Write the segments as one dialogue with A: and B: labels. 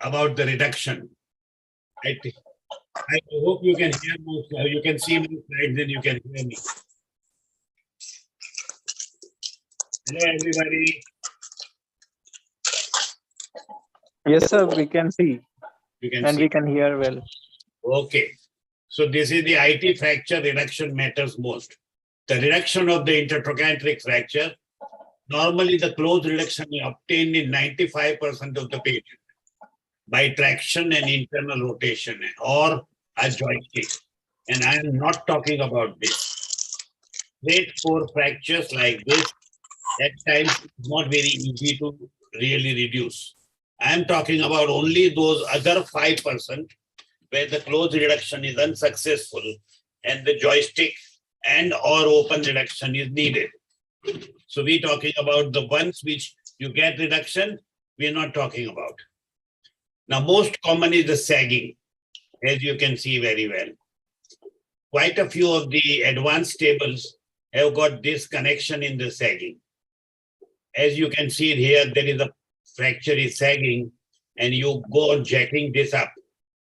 A: about the reduction. I hope you can hear me. You can see my slides, then you can hear me. Hello, everybody.
B: Yes, sir, we can see.
A: You can
B: and
A: see.
B: we can hear well.
A: Okay. So this is the IT fracture reduction matters most. The reduction of the intertrochanteric fracture. Normally, the close reduction is obtained in 95% of the patient by traction and internal rotation or a joystick. And I am not talking about this. Straight core fractures like this, at times, it's not very easy to really reduce. I am talking about only those other 5% where the close reduction is unsuccessful and the joystick and or open reduction is needed. So we're talking about the ones which you get reduction, we're not talking about. Now, most common is the sagging, as you can see very well. Quite a few of the advanced tables have got this connection in the sagging. As you can see here, there is a fracture is sagging and you go on jacking this up.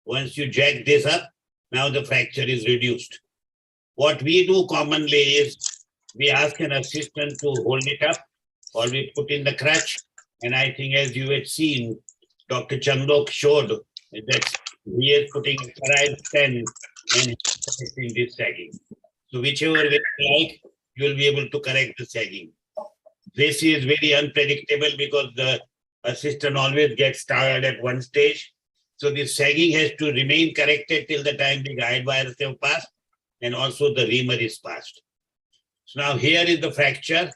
A: Once you jack this up, now the fracture is reduced. What we do commonly is we ask an assistant to hold it up or we put in the crutch. And I think as you had seen, Dr. Chandok showed that he is putting a sterile pen and correcting this sagging. So whichever way you like, you will be able to correct the sagging. This is very unpredictable because the assistant always gets tired at one stage. So the sagging has to remain corrected till the time the guide wires have passed and also the reamer is passed. So now here is the fracture.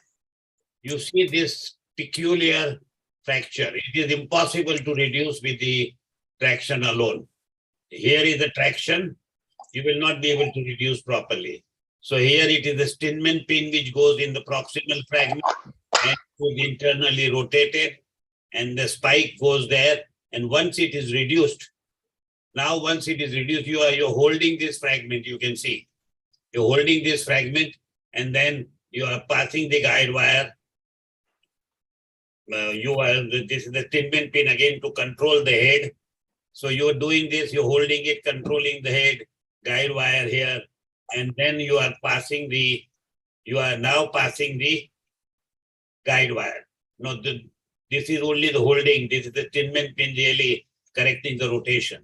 A: You see this peculiar fracture. It is impossible to reduce with the traction alone. Here is the traction. You will not be able to reduce properly. So here it is the Steinman pin which goes in the proximal fragment and is internally rotated and the spike goes there. And once it is reduced, now once it is reduced, you're holding this fragment, you can see. You're holding this fragment and then you are passing the guide wire. This is the Steinman pin again to control the head. So you're doing this, you're holding it, controlling the head, guide wire here, and then you are now passing the guide wire. No, this is only the holding, this is the Steinman pin really correcting the rotation.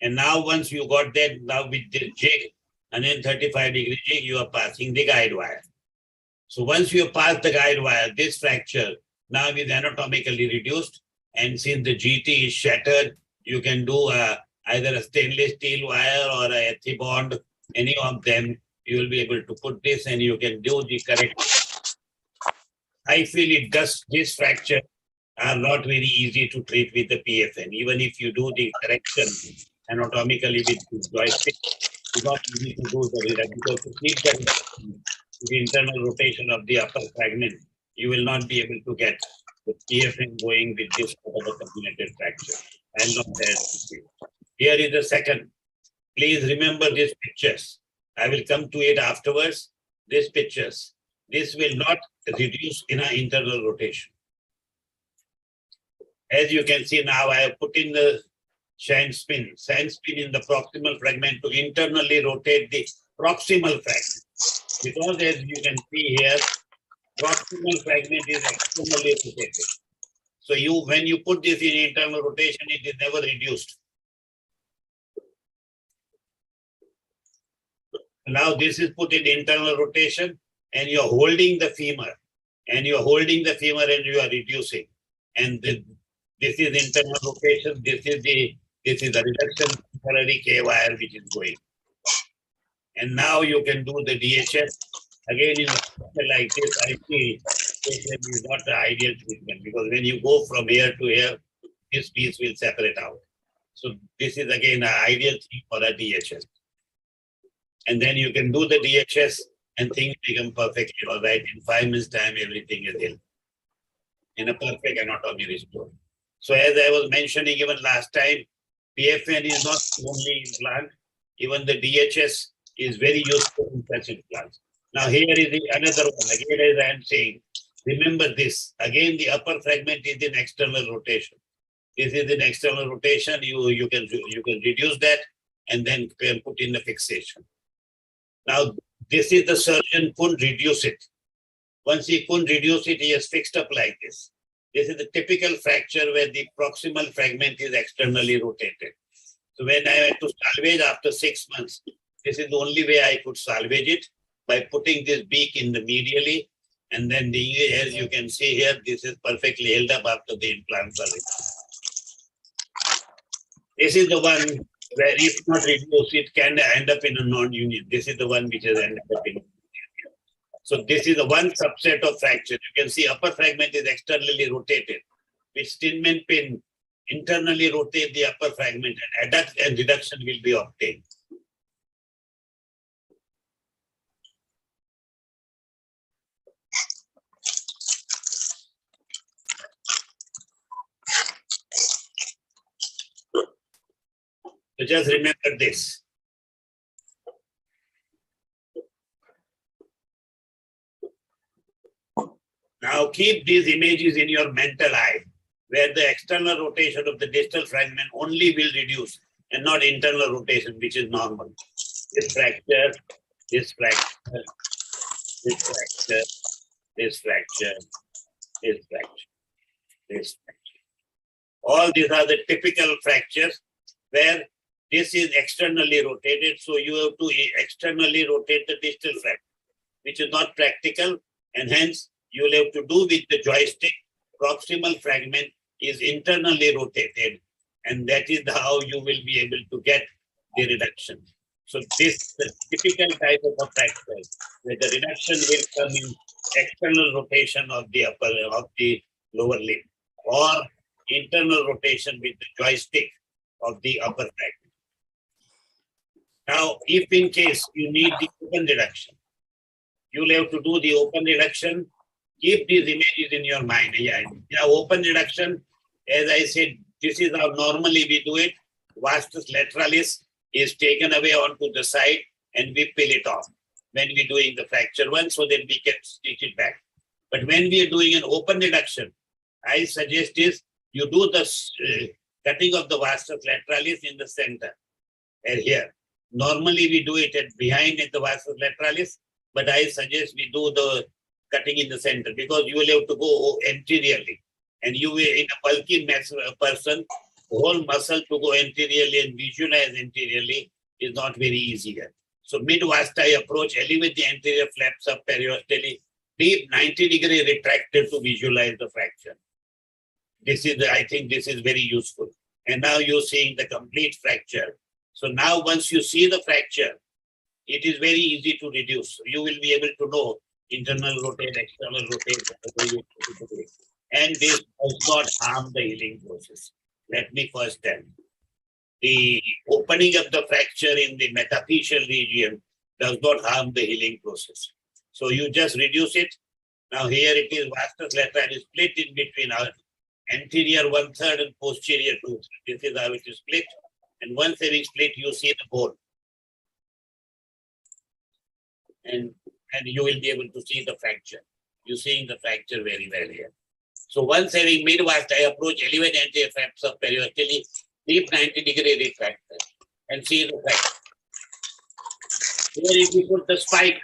A: And now once you got that, now with the jig, 135-degree jig, you are passing the guide wire. So once you pass the guide wire, this fracture now is anatomically reduced. And since the GT is shattered, you can do either a stainless steel wire or a Ethibond, any of them, you will be able to put this and you can do the correct. I feel this fracture are not very easy to treat with the PFN. Even if you do the correction anatomically with the joystick, it's not easy to do the reduction because to keep the internal rotation of the upper fragment, you will not be able to get the PFN going with this sort of a combinated fracture. I'll not dare to see. Here is the second. Please remember these pictures. I will come to it afterwards. These pictures. This will not reduce in an internal rotation. As you can see now, I have put in the sand spin in the proximal fragment to internally rotate the proximal fragment. Because as you can see here, proximal fragment is externally rotated. So when you put this in internal rotation, it is never reduced. Now this is put in internal rotation and you're holding the femur and you are reducing. And this is internal rotation. This is the reduction temporary K wire which is going. And now you can do the DHS. Again, in a structure like this, I feel DHS is not the ideal treatment because when you go from here to here, this piece will separate out. So this is again an ideal thing for a DHS. And then you can do the DHS and things become perfectly all right. In 5 minutes time, everything is healed. In a perfect anatomy restored. So as I was mentioning even last time, PFN is not only implant, even the DHS is very useful in such implants. Now here is another one. Again, as I am saying, remember this. Again, the upper fragment is in external rotation. This is an external rotation. You can reduce that and then put in the fixation. Now, this is the surgeon couldn't reduce it. Once he couldn't reduce it, he has fixed up like this. This is the typical fracture where the proximal fragment is externally rotated. So when I had to salvage after 6 months, this is the only way I could salvage it, by putting this beak in the medially. And then as you can see here, this is perfectly held up after the implants are removed. This is the one where if not reduced, it can end up in a non-union. This is the one which has ended up in a non-union. So this is the one subset of fracture. You can see upper fragment is externally rotated, which Steinman pin internally rotate the upper fragment, and adduct and reduction will be obtained. So just remember this. Now keep these images in your mental eye, where the external rotation of the distal fragment only will reduce and not internal rotation, which is normal. This fracture, this fracture, this fracture, this fracture, this fracture, this fracture. All these are the typical fractures where this is externally rotated. So you have to externally rotate the distal fragment, which is not practical, and hence you will have to do with the joystick. Proximal fragment is internally rotated, and that is how you will be able to get the reduction. So this is the typical type of a fracture where the reduction will come in external rotation of the lower limb, or internal rotation with the joystick of the upper fragment. Now, if in case you need the open reduction, you will have to do the open reduction. Keep these images in your mind. Yeah, open reduction, as I said, this is how normally we do it. Vastus lateralis is taken away onto the side and we peel it off when we're doing the fracture one, so that we can stitch it back. But when we are doing an open reduction, I suggest is you do the cutting of the vastus lateralis in the center and here. Normally we do it behind at the vastus lateralis, but I suggest we do the cutting in the center, because you will have to go anteriorly, and you will, in a bulky person, the whole muscle to go anteriorly and visualize anteriorly is not very easy here. So mid-vasti approach, elevate the anterior flaps up periostally, deep 90-degree retracted to visualize the fracture. This is, I think this is very useful. And now you're seeing the complete fracture. So now once you see the fracture, it is very easy to reduce. So you will be able to know internal rotate, external rotate, and this does not harm the healing process. Let me first tell you. The opening of the fracture in the metaphyseal region does not harm the healing process. So you just reduce it. Now here it is vastus lateralis split in between our anterior 1/3 and posterior 2/3. This is how it is split. And once having split, you see the bone. And you will be able to see the fracture. You're seeing the fracture very well here. So once having mid-vasti approach, elevate anterior flaps up periostally, deep 90-degree retractor, and see the fracture. Here if you put the spike,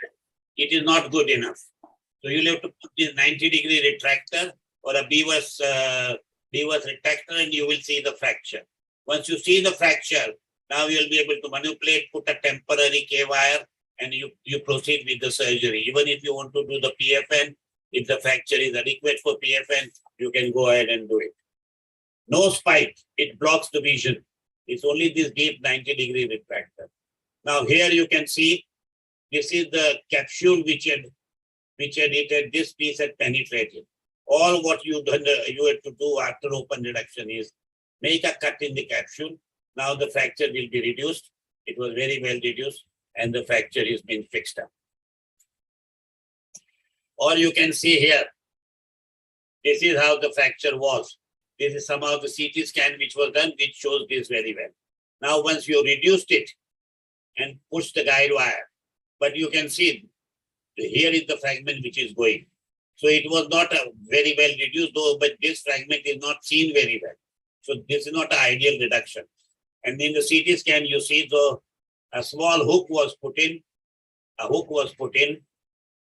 A: it is not good enough. So you'll have to put this 90-degree retractor or a beaver's retractor, and you will see the fracture. Once you see the fracture, now you'll be able to manipulate, put a temporary K-wire, and you proceed with the surgery. Even if you want to do the PFN, if the fracture is adequate for PFN, you can go ahead and do it. No spike, it blocks the vision. It's only this deep 90-degree retractor. Now here you can see, this is the capsule which this piece had penetrated. All what you had to do after open reduction is make a cut in the capsule. Now the fracture will be reduced. It was very well reduced, and the fracture is being fixed up. Or you can see here, this is how the fracture was. This is somehow the CT scan which was done, which shows this very well. Now once you reduced it and push the guide wire, but you can see here is the fragment which is going. So it was not a very well reduced though, but this fragment is not seen very well. So this is not an ideal reduction. And in the CT scan, you see a small hook was put in. A hook was put in,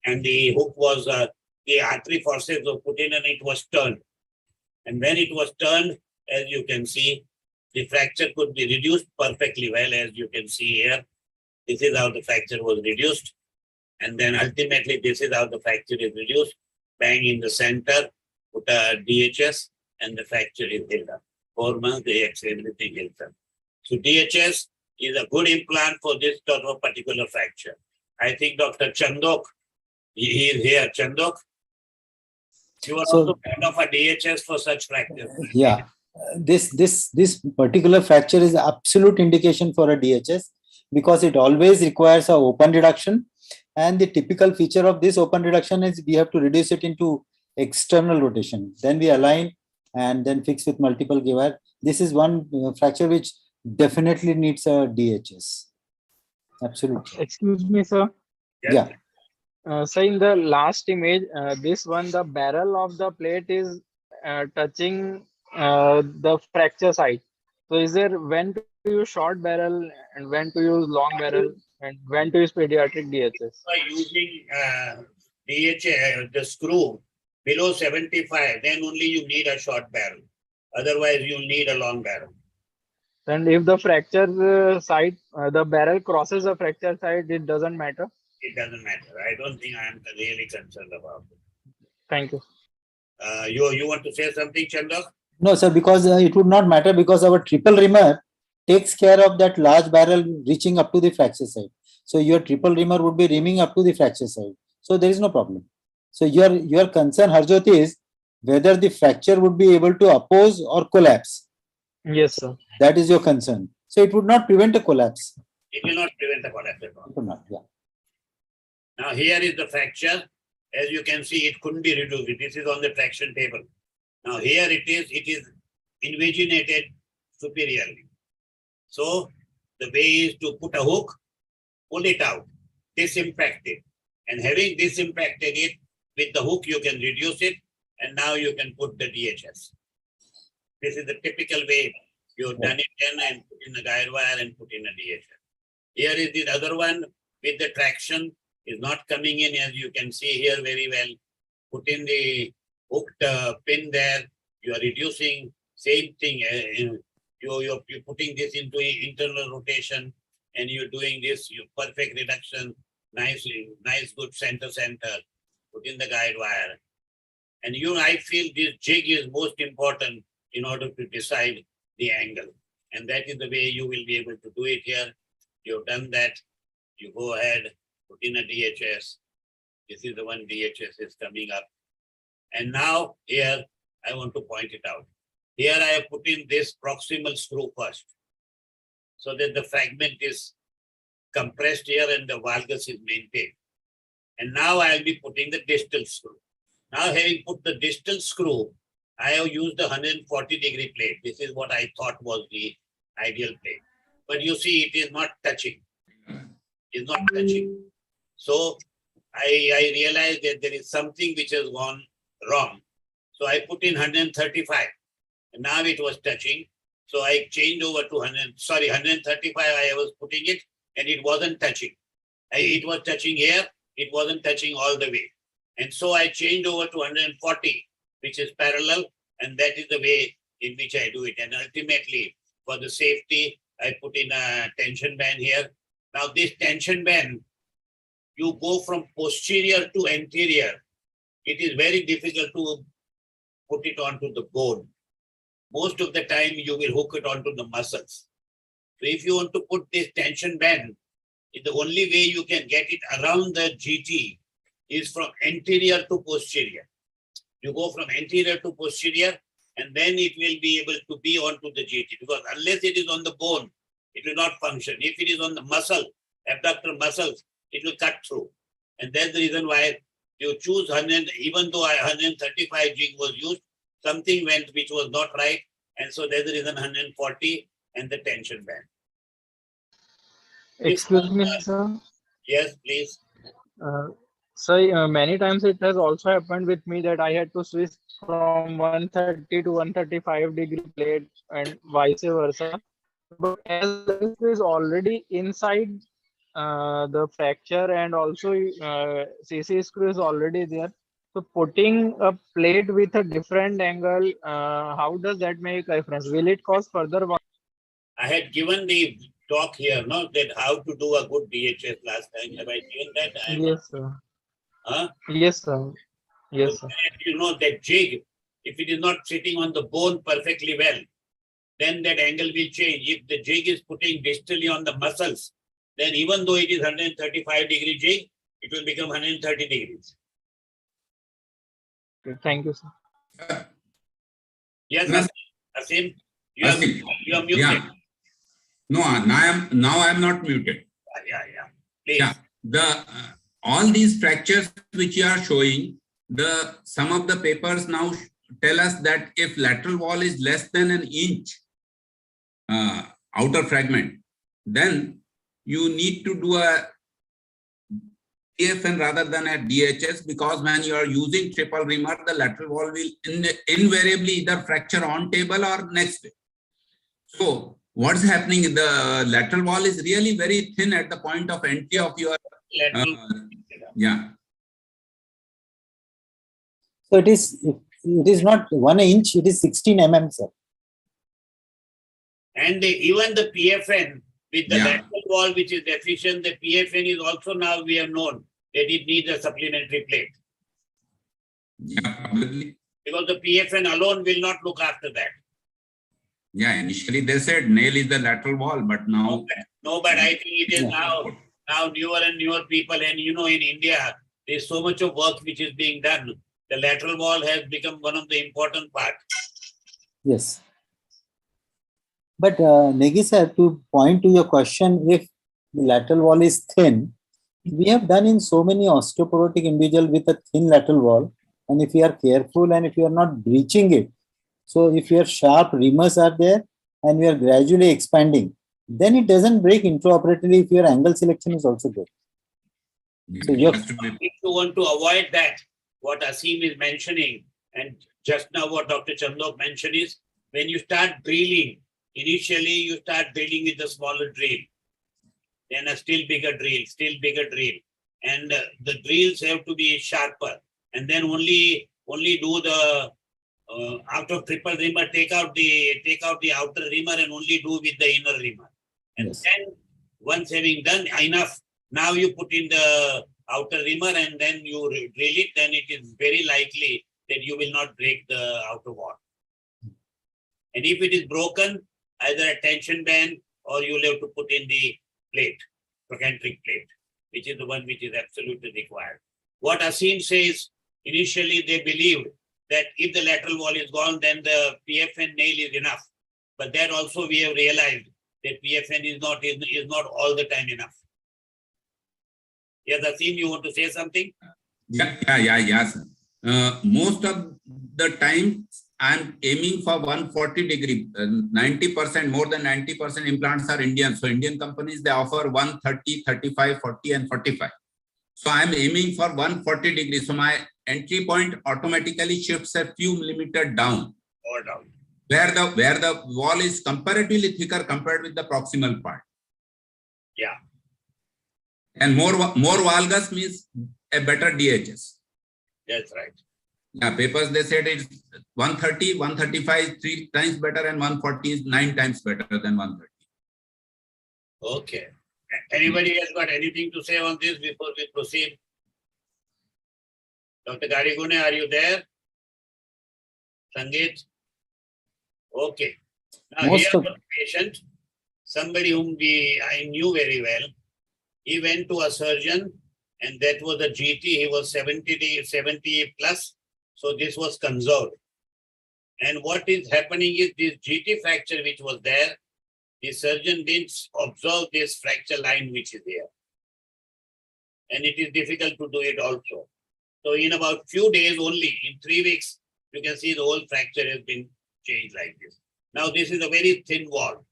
A: and the hook was the artery forceps were put in, and it was turned. And when it was turned, as you can see, the fracture could be reduced perfectly well, as you can see here. This is how the fracture was reduced. And then ultimately, this is how the fracture is reduced. Bang in the center, put a DHS, and the fracture is healed up. 4 months, everything healed up. So DHS is a good implant for this sort of particular fracture. I think Dr. Chandok, he is here. Chandok, you are also fond of a DHS for such fractures.
C: Yeah, this particular fracture is absolute indication for a DHS because it always requires a open reduction, and the typical feature of this open reduction is we have to reduce it into external rotation. Then we align and then fix with multiple giver. This is one fracture which definitely needs a DHS. Absolutely.
B: Excuse me, sir.
C: Yeah.
B: So in the last image, this one, the barrel of the plate is touching the fracture site. So is there when to use short barrel and when to use long barrel and when to use pediatric DHS?
A: By using DHA, the screw below 75, then only you need a short barrel. Otherwise, you'll need a long barrel.
B: And if the fracture site, the barrel crosses the fracture site, it doesn't matter.
A: It doesn't matter. I don't think I am really concerned about it.
B: Thank you.
A: You want to say something, Chandok?
C: No, sir, because it would not matter because our triple rimmer takes care of that large barrel reaching up to the fracture site. So your triple rimmer would be rimming up to the fracture site. So there is no problem. So your concern, Harjot, is whether the fracture would be able to oppose or collapse.
B: Yes, sir.
C: That is your concern. So it would not prevent a collapse.
A: It will not prevent the collapse at all.
C: It would not, yeah.
A: Now here is the fracture. As you can see, it couldn't be reduced. This is on the traction table. Now here it is invaginated superiorly. So the way is to put a hook, pull it out, disimpact it. And having disimpacted it, with the hook you can reduce it, and now you can put the DHS. This is the typical way you've done it then and put in a guide wire and put in a DHS. Here is the other one with the traction is not coming in, as you can see here very well. Put in the hooked pin there. You are reducing, same thing. You're putting this into internal rotation, and you're doing this. You perfect reduction, nice, good center. Put in the guide wire, and I feel this jig is most important in order to decide the angle, and that is the way you will be able to do it here. You've done that. You go ahead. Put in a DHS. This is the one DHS is coming up. And now here, I want to point it out. Here I have put in this proximal screw first, so that the fragment is compressed here and the valgus is maintained. And now I'll be putting the distal screw. Now having put the distal screw, I have used the 140-degree plate. This is what I thought was the ideal plate. But you see, it is not touching. It's not touching. So I realized that there is something which has gone wrong. So I put in 135. And now it was touching. So I changed over to 135 I was putting it, and it wasn't touching. It was touching here. It wasn't touching all the way. And so I changed over to 140, which is parallel. And that is the way in which I do it. And ultimately, for the safety, I put in a tension band here. Now this tension band, you go from posterior to anterior. It is very difficult to put it onto the bone. Most of the time, you will hook it onto the muscles. So if you want to put this tension band, the only way you can get it around the GT is from anterior to posterior. You go from anterior to posterior, and then it will be able to be onto the GT, because unless it is on the bone, it will not function. If it is on the muscle, abductor muscles, it will cut through. And that's the reason why you choose 100, even though 135 jig was used, something went which was not right. And so that's the reason 140 and the tension band.
B: Excuse me, sir.
A: Yes, please.
B: So many times it has also happened with me that I had to switch from 130 to 135 degree plate and vice versa. But as the length is already inside the fracture and also CC screw is already there. So putting a plate with a different angle, how does that make a difference? Will it cause further?
A: I had given the talk here, no, that how to do a good DHS last time. Have I given that?
B: Yes, sir.
A: Huh?
B: Yes, sir. Yes, sir.
A: You know that jig, if it is not sitting on the bone perfectly well, then that angle will change. If the jig is putting distally on the muscles, then even though it is 135-degree jig, it will become 130 degrees.
B: Okay, thank you, sir.
A: Yes,
D: No,
A: Asim,
D: Asim,
A: you are muted.
D: yeah. No, now I am not muted.
A: Yeah. Please.
D: Yeah, the all these fractures which you are showing, some of the papers now tell us that if lateral wall is less than an inch outer fragment, then you need to do a TFN rather than a DHS, because when you are using triple reamer, the lateral wall will invariably either fracture on table or next day. So what's happening? The lateral wall is really very thin at the point of entry of your yeah.
C: So it is not 1 inch, it is 16 mm, sir.
A: And even the PFN with the
D: Yeah.
A: lateral wall which is deficient, the PFN is also now we have known that it needs a supplementary plate.
D: Yeah, probably.
A: Because the PFN alone will not look after that.
D: Yeah, initially they said nail is the lateral wall, but now
A: No, but I think it is
C: Yeah.
A: now newer and newer people. And you know, in India, there's so much of work which is being done. The lateral wall has become one of the important parts.
C: Yes. But Negi sir, to point to your question, if the lateral wall is thin, we have done in so many osteoporotic individual with a thin lateral wall, and if you are careful and if you are not breaching it, so if your sharp reamers are there and we are gradually expanding, then it doesn't break intraoperatively if your angle selection is also good. So
D: it has to be.
A: If you want to avoid that, what Asim is mentioning, and just now what Dr. Chandok mentioned is, when you start drilling, initially you start drilling with a smaller drill, then a still bigger drill, and the drills have to be sharper, and then only do the out of triple reamer, take out the outer reamer and only do with the inner reamer. And
C: Yes.
A: then once having done enough, now you put in the outer reamer and then you drill it, then it is very likely that you will not break the outer wall. And if it is broken, either a tension band or you will have to put in the plate, trochanteric plate, which is the one which is absolutely required. What Asim says, initially they believed that if the lateral wall is gone, then the PFN nail is enough. But that also we have realized that PFN is not all the time enough. Yes, Asim, you want to say something?
D: Yes. Most of the time I'm aiming for 140 degree. 90%, more than 90% implants are Indian. So Indian companies, they offer 130, 35, 40 and 45. So I'm aiming for 140 degrees. So my entry point automatically shifts a few millimeters down.
A: Or down.
D: Where the wall is comparatively thicker compared with the proximal part.
A: Yeah.
D: And more valgus means a better DHS.
A: That's right.
D: Yeah, papers they said it's 130, 135 is 3 times better and 140 is 9 times better than 130.
A: Okay. Anybody else got anything to say on this before we proceed? Dr. Garigune, are you there? Sangeet? Okay. Now
C: Most
A: here
C: of-
A: was a patient, somebody whom I knew very well. He went to a surgeon and that was a GT. He was 70 plus. So this was conserved. And what is happening is this GT fracture which was there, the surgeon didn't observe this fracture line which is there. And it is difficult to do it also. So in about few days only, in 3 weeks, you can see the whole fracture has been changed like this. Now this is a very thin wall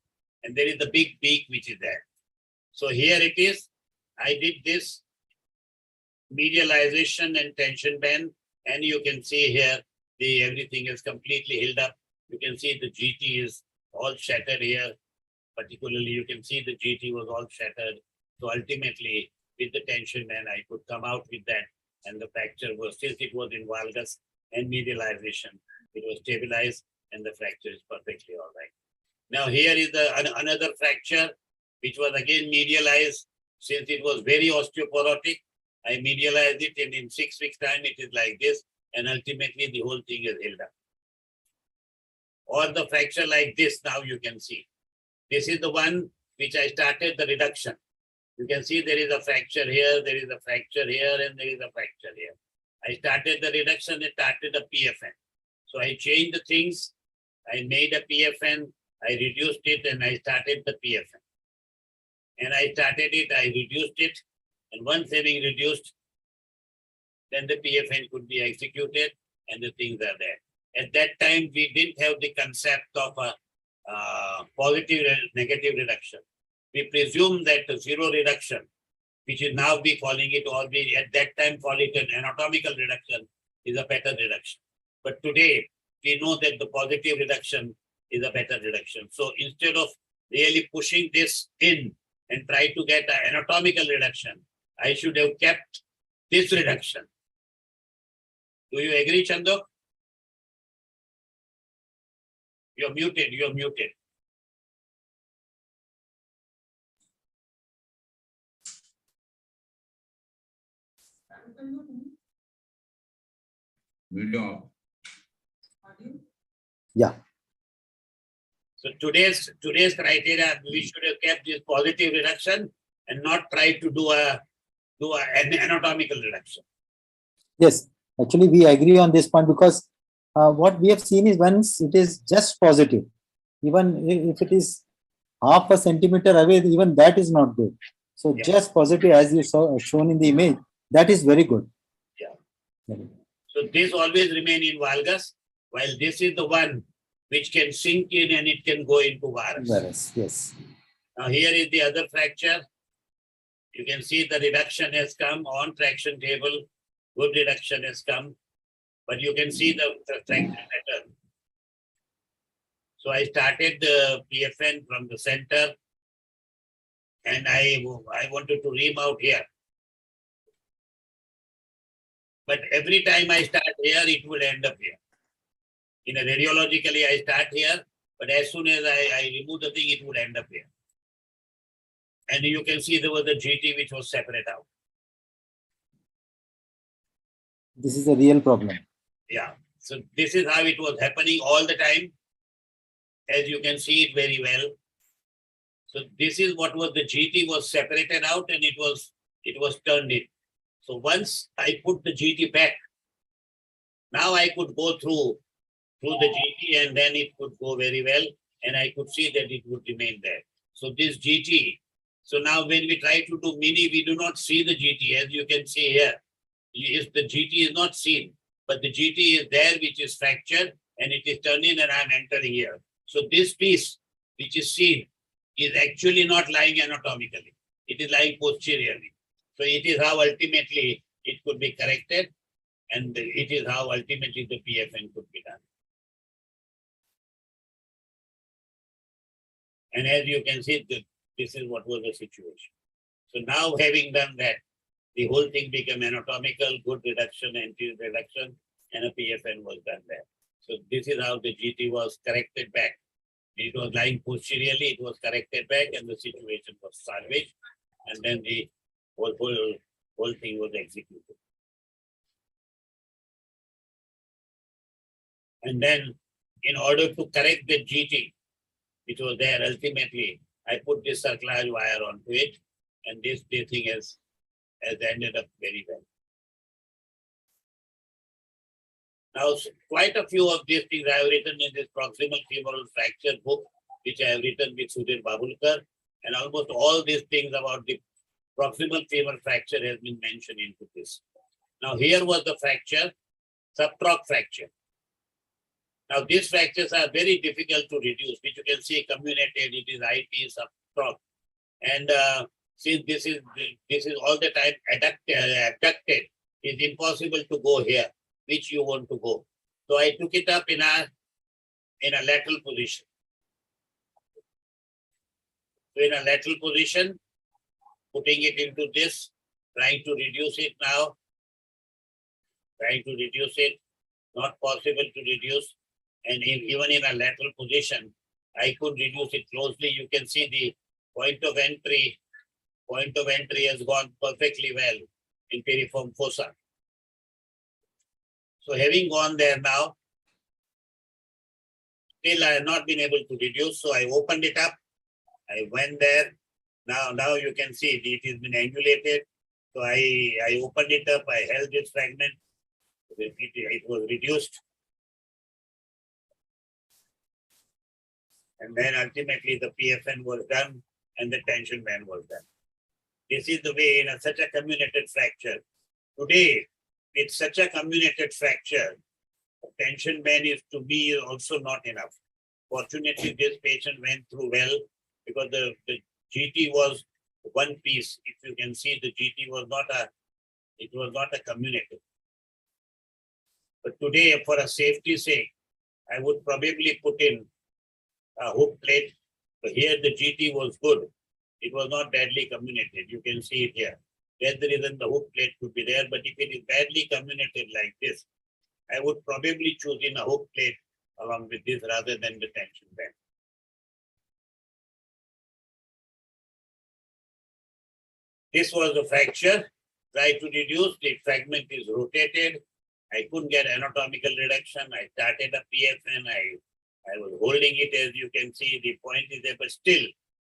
A: and there is the big peak which is there. So here it is. I did this medialization and tension band. And you can see here, everything is completely held up. You can see the GT is all shattered here. Particularly, you can see the GT was all shattered. So ultimately, with the tension band, I could come out with that. And the fracture was, since it was in valgus and medialization, it was stabilized and the fracture is perfectly all right. Now here is another fracture, which was again medialized. Since it was very osteoporotic, I medialized it, and in 6 weeks time, it is like this. And ultimately, the whole thing is held up. Or the fracture like this, now you can see. This is the one which I started the reduction. You can see there is a fracture here, there is a fracture here, and there is a fracture here. I started the reduction and started a PFN. So I changed the things. I made a PFN, I reduced it, and I started the PFN. And I started it, I reduced it. And once having reduced, then the PFN could be executed and the things are there. At that time, we didn't have the concept of a positive and negative reduction. We presume that the zero reduction, which is now we calling it, or we at that time call it an anatomical reduction, is a better reduction. But today, we know that the positive reduction is a better reduction. So instead of really pushing this in and try to get an anatomical reduction, I should have kept this reduction. Do you agree, Chandok? You're muted, you're muted.
D: Video.
C: Yeah.
A: So today's criteria, we should have kept this positive reduction and not try to do an anatomical reduction.
C: Yes, actually, we agree on this point because what we have seen is once it is just positive, even if it is half a centimeter away, even that is not good. So
A: Yeah.
C: just positive, as you saw shown in the image, that is very good.
A: Yeah. So this always remain in valgus, while this is the one which can sink in and it can go into varus.
C: Varus, yes.
A: Now here is the other fracture. You can see the reduction has come on traction table. Good reduction has come, but you can see the fracture pattern. So I started the PFN from the center, and I wanted to ream out here. But every time I start here, it will end up here. In a radiologically, I start here, but as soon as I remove the thing, it would end up here. And you can see there was a GT which was separate out.
C: This is a real problem.
A: Yeah. So this is how it was happening all the time. As you can see it very well. So this is what was the GT was separated out and it was turned in. So once I put the GT back, now I could go through the GT and then it could go very well. And I could see that it would remain there. So this GT, so now when we try to do mini, we do not see the GT. As you can see here, the GT is not seen, but the GT is there, which is fractured and it is turned in and I'm entering here. So this piece, which is seen, is actually not lying anatomically. It is lying posteriorly. So it is how ultimately it could be corrected, and it is how ultimately the PFN could be done. And as you can see, this is what was the situation. So now having done that, the whole thing became anatomical, good reduction, anterior reduction, and a PFN was done there. So this is how the GT was corrected back. It was lying posteriorly, it was corrected back, and the situation was salvaged, and then the whole thing was executed. And then, in order to correct the GT, which was there, ultimately, I put this circulage wire onto it, and this thing has ended up very well. Now, quite a few of these things I have written in this proximal femoral fracture book, which I have written with Sudhir Babulkar, and almost all these things about the proximal femoral fracture has been mentioned into this. Now, here was the fracture, subtroch fracture. Now, these fractures are very difficult to reduce, which you can see comminuted, it is IT subtroch. And since this is all the time abducted, it's impossible to go here, which you want to go. So I took it up in a lateral position. So in a lateral position, putting it into this, trying to reduce it now, trying to reduce it, not possible to reduce. And even in a lateral position, I could reduce it closely. You can see the point of entry has gone perfectly well in piriform fossa. So having gone there now, still I have not been able to reduce. So I opened it up. I went there. Now you can see it has been angulated. So I opened it up. I held this fragment. It was reduced. And then ultimately the PFN was done and the tension band was done. This is the way in such a comminuted fracture. Today, with such a comminuted fracture, tension band is to me also not enough. Fortunately, this patient went through well because the GT was one piece. If you can see, the GT was not a comminuted. But today, for a safety sake, I would probably put in a hook plate. So here the GT was good. It was not badly comminuted. You can see it here. That's the reason the hook plate could be there. But if it is badly comminuted like this, I would probably choose in a hook plate along with this rather than the tension band. This was a fracture. Try to reduce. The fragment is rotated. I couldn't get anatomical reduction. I started a PFN. I was holding it, as you can see, the point is there, but still,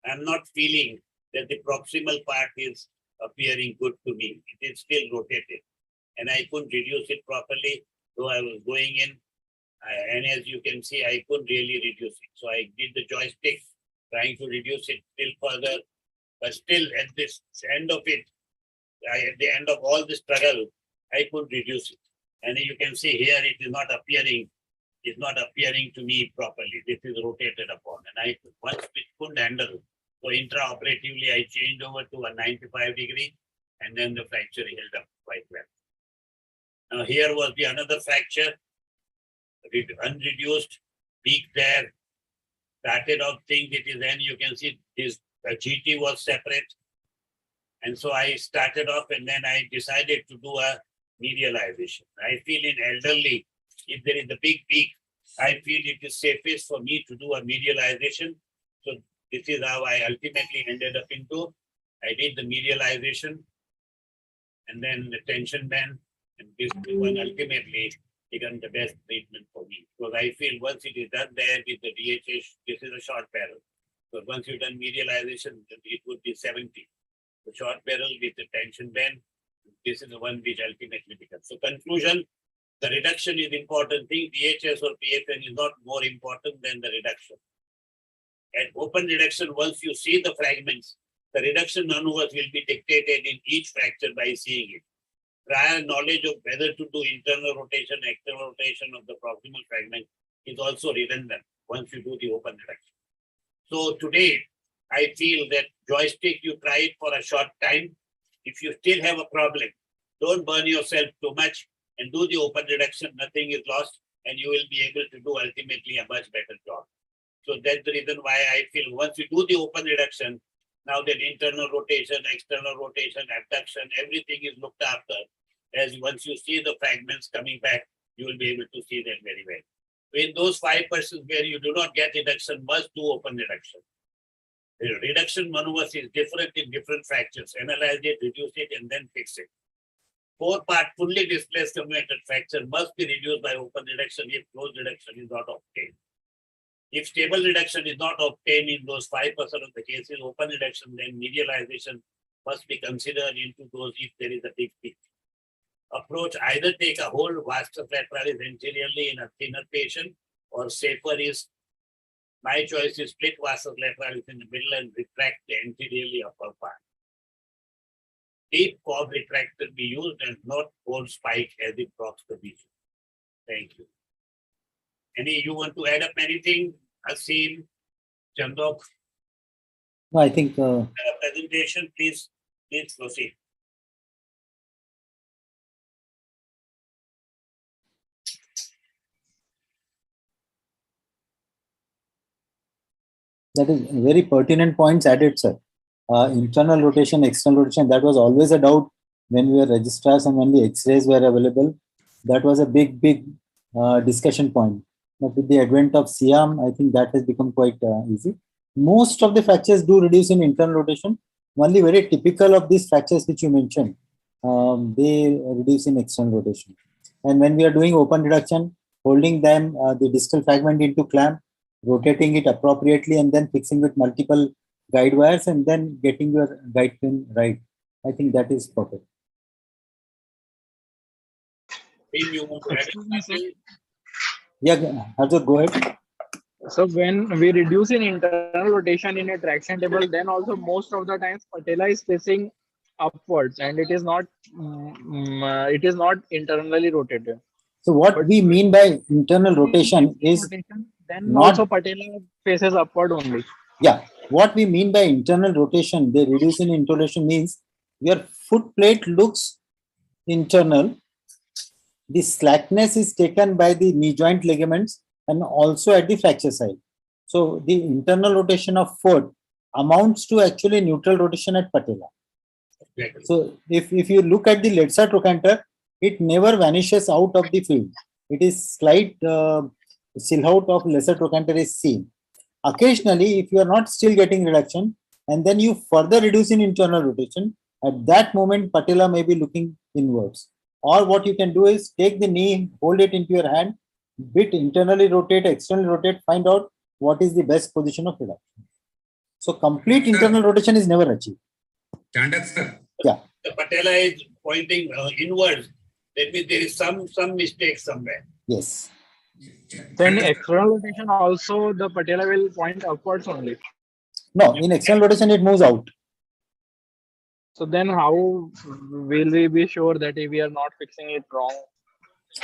A: I'm not feeling that the proximal part is appearing good to me. It is still rotated. And I couldn't reduce it properly, though I was going in. And as you can see, I couldn't really reduce it. So I did the joystick, trying to reduce it still further. But still, at this end of it, at the end of all the struggle, I could reduce it. And you can see here, it is not appearing. It's not appearing to me properly. This is rotated upon. And I once it couldn't handle. So intraoperatively, I changed over to a 95 degree, and then the fracture held up quite well. Now here was the another fracture. Unreduced, peak there. Started off things, it is then you can see this GT was separate. And so I started off and then I decided to do a medialization. I feel in elderly, if there is a big peak, I feel it is safest for me to do a medialization. So this is how I ultimately ended up into. I did the medialization and then the tension band, and this one ultimately became the best treatment for me. Because I feel once it is done there with the DHH, this is a short barrel. So once you've done medialization, it would be 70. The short barrel with the tension band, this is the one which ultimately becomes. So conclusion, the reduction is important thing. DHS or PFN is not more important than the reduction. At open reduction, once you see the fragments, the reduction maneuvers will be dictated in each fracture by seeing it. Prior knowledge of whether to do internal rotation, external rotation of the proximal fragment is also redundant once you do the open reduction. So today, I feel that joystick, you try it for a short time. If you still have a problem, don't burn yourself too much and do the open reduction. Nothing is lost and you will be able to do ultimately a much better job. So that's the reason why I feel once you do the open reduction, now that internal rotation, external rotation, abduction, everything is looked after. As once you see the fragments coming back, you will be able to see them very well. In those 5% where you do not get reduction, must do open reduction. The reduction maneuvers is different in different fractures. Analyze it, reduce it, and then fix it. 4-part fully displaced comminuted fracture must be reduced by open reduction if closed reduction is not obtained. If stable reduction is not obtained in those 5% of the cases, open reduction, then medialization must be considered into those if there is a big peak. Approach, either take a whole vastus lateralis anteriorly in a thinner patient, or safer is, my choice is split vastus lateralis in the middle and retract the anteriorly upper part. Deep cob retractor be used and not whole spike as it blocks the vision. Thank you. You want to add up anything? Asim, Chandok?
C: No, I think
A: presentation. Please proceed.
C: That is very pertinent points added, sir. Internal rotation, external rotation, that was always a doubt when we were registrars and when the X-rays were available. That was a big discussion point. But with the advent of SIAM, I think that has become quite easy. Most of the fractures do reduce in internal rotation. Only very typical of these fractures which you mentioned, they reduce in external rotation. And when we are doing open reduction, holding them, the distal fragment into clamp, rotating it appropriately, and then fixing with multiple guide wires, and then getting your guide pin right. I think that is perfect.
A: You want to add
B: Excuse me, sir.
A: something?
C: Yeah, Harjot, go ahead.
B: So when we reduce in internal rotation in a traction table, then also most of the times patella is facing upwards, and it is not internally rotated.
C: So what
B: But
C: we mean by internal rotation is
B: rotation, then
C: not-
B: also patella faces upward only.
C: Yeah, what we mean by internal rotation, the reduce in internal rotation means your foot plate looks internal. The slackness is taken by the knee joint ligaments and also at the fracture side. So the internal rotation of foot amounts to actually neutral rotation at patella.
A: Exactly.
C: So if you look at the Ledsa trochanter, it never vanishes out of the field. It is slight silhouette of lesser trochanter is seen. Occasionally, if you are not still getting reduction, and then you further reduce in internal rotation, at that moment patella may be looking inwards. Or what you can do is take the knee, hold it into your hand, bit internally rotate, externally rotate, find out what is the best position of reduction. So complete internal rotation is never achieved.
D: Chandak sir.
C: Yeah.
A: The patella is pointing inwards. That means there is some mistake somewhere.
C: Yes.
B: So in external rotation also the patella will point upwards only.
C: No, in external rotation it moves out.
B: So then how will we be sure that we are not fixing it wrong?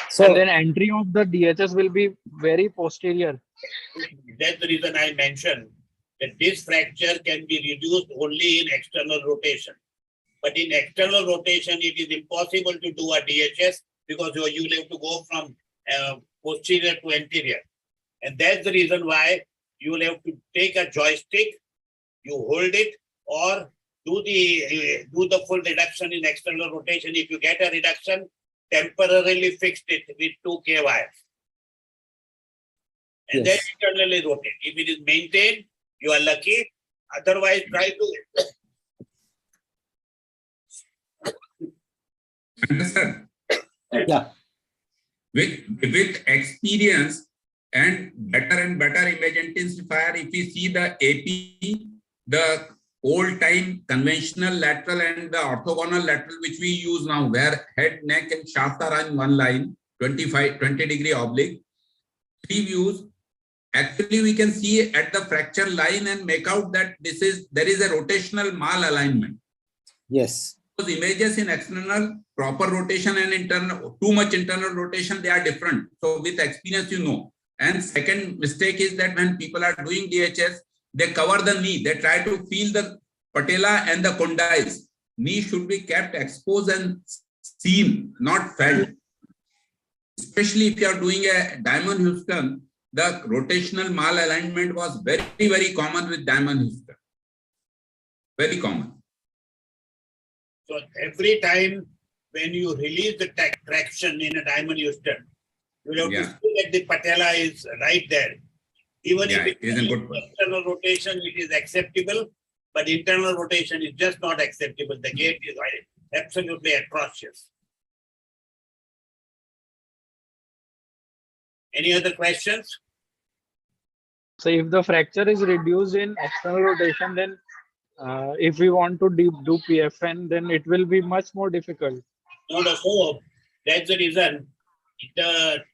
C: So
B: And then entry of the DHS will be very posterior.
A: That's the reason I mentioned that this fracture can be reduced only in external rotation. But in external rotation, it is impossible to do a DHS because you will have to go from posterior to anterior. And that's the reason why you will have to take a joystick, you hold it, or do the full reduction in external rotation. If you get a reduction, temporarily fixed it with 2K wires. And
C: Yes.
A: then internally rotate. If it is maintained, you are lucky. Otherwise, try to.
D: Sir,
C: yeah,
D: with experience and better image intensifier, if we see the AP, the old time conventional lateral and the orthogonal lateral which we use now, where head, neck and shaft are in one line, 20 degree oblique, 3 views. Actually, we can see at the fracture line and make out that there is a rotational malalignment.
C: yes.
D: Those images in external, proper rotation and internal, too much internal rotation, they are different. So with experience, you know. And second mistake is that when people are doing DHS, they cover the knee. They try to feel the patella and the condyles. Knee should be kept exposed and seen, not felt. Especially if you are doing a Diamond Houston, the rotational malalignment was very, very common with Diamond Houston. Very common.
A: So every time when you release the traction in a Diamond Houston, you have to see that the patella is right there. Even if it is external rotation, it is acceptable, but internal rotation is just not acceptable. The gait is absolutely atrocious. Any other questions?
B: So if the fracture is reduced in external rotation, then if we want to do PFN, then it will be much more difficult.
A: No, so that's the reason.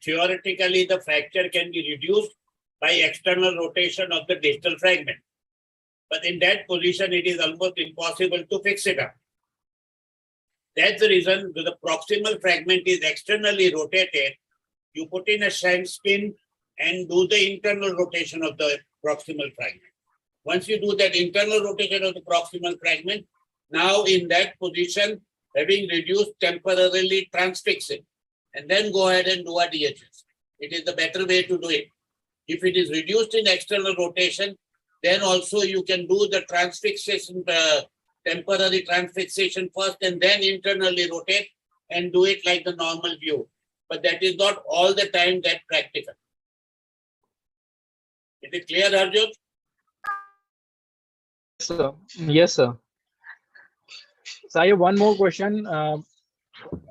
A: Theoretically, the fracture can be reduced by external rotation of the distal fragment. But in that position, it is almost impossible to fix it up. That's the reason the proximal fragment is externally rotated. You put in a shank spin and do the internal rotation of the proximal fragment. Once you do that internal rotation of the proximal fragment, now in that position, having reduced, temporarily transfix it, and then go ahead and do a DHS. It is the better way to do it. If it is reduced in external rotation, then also you can do the transfixation, temporary transfixation first, and then internally rotate and do it like the normal view. But that is not all the time that practical. Is it clear, Arjun?
B: Sir. Yes, sir. So I have one more question.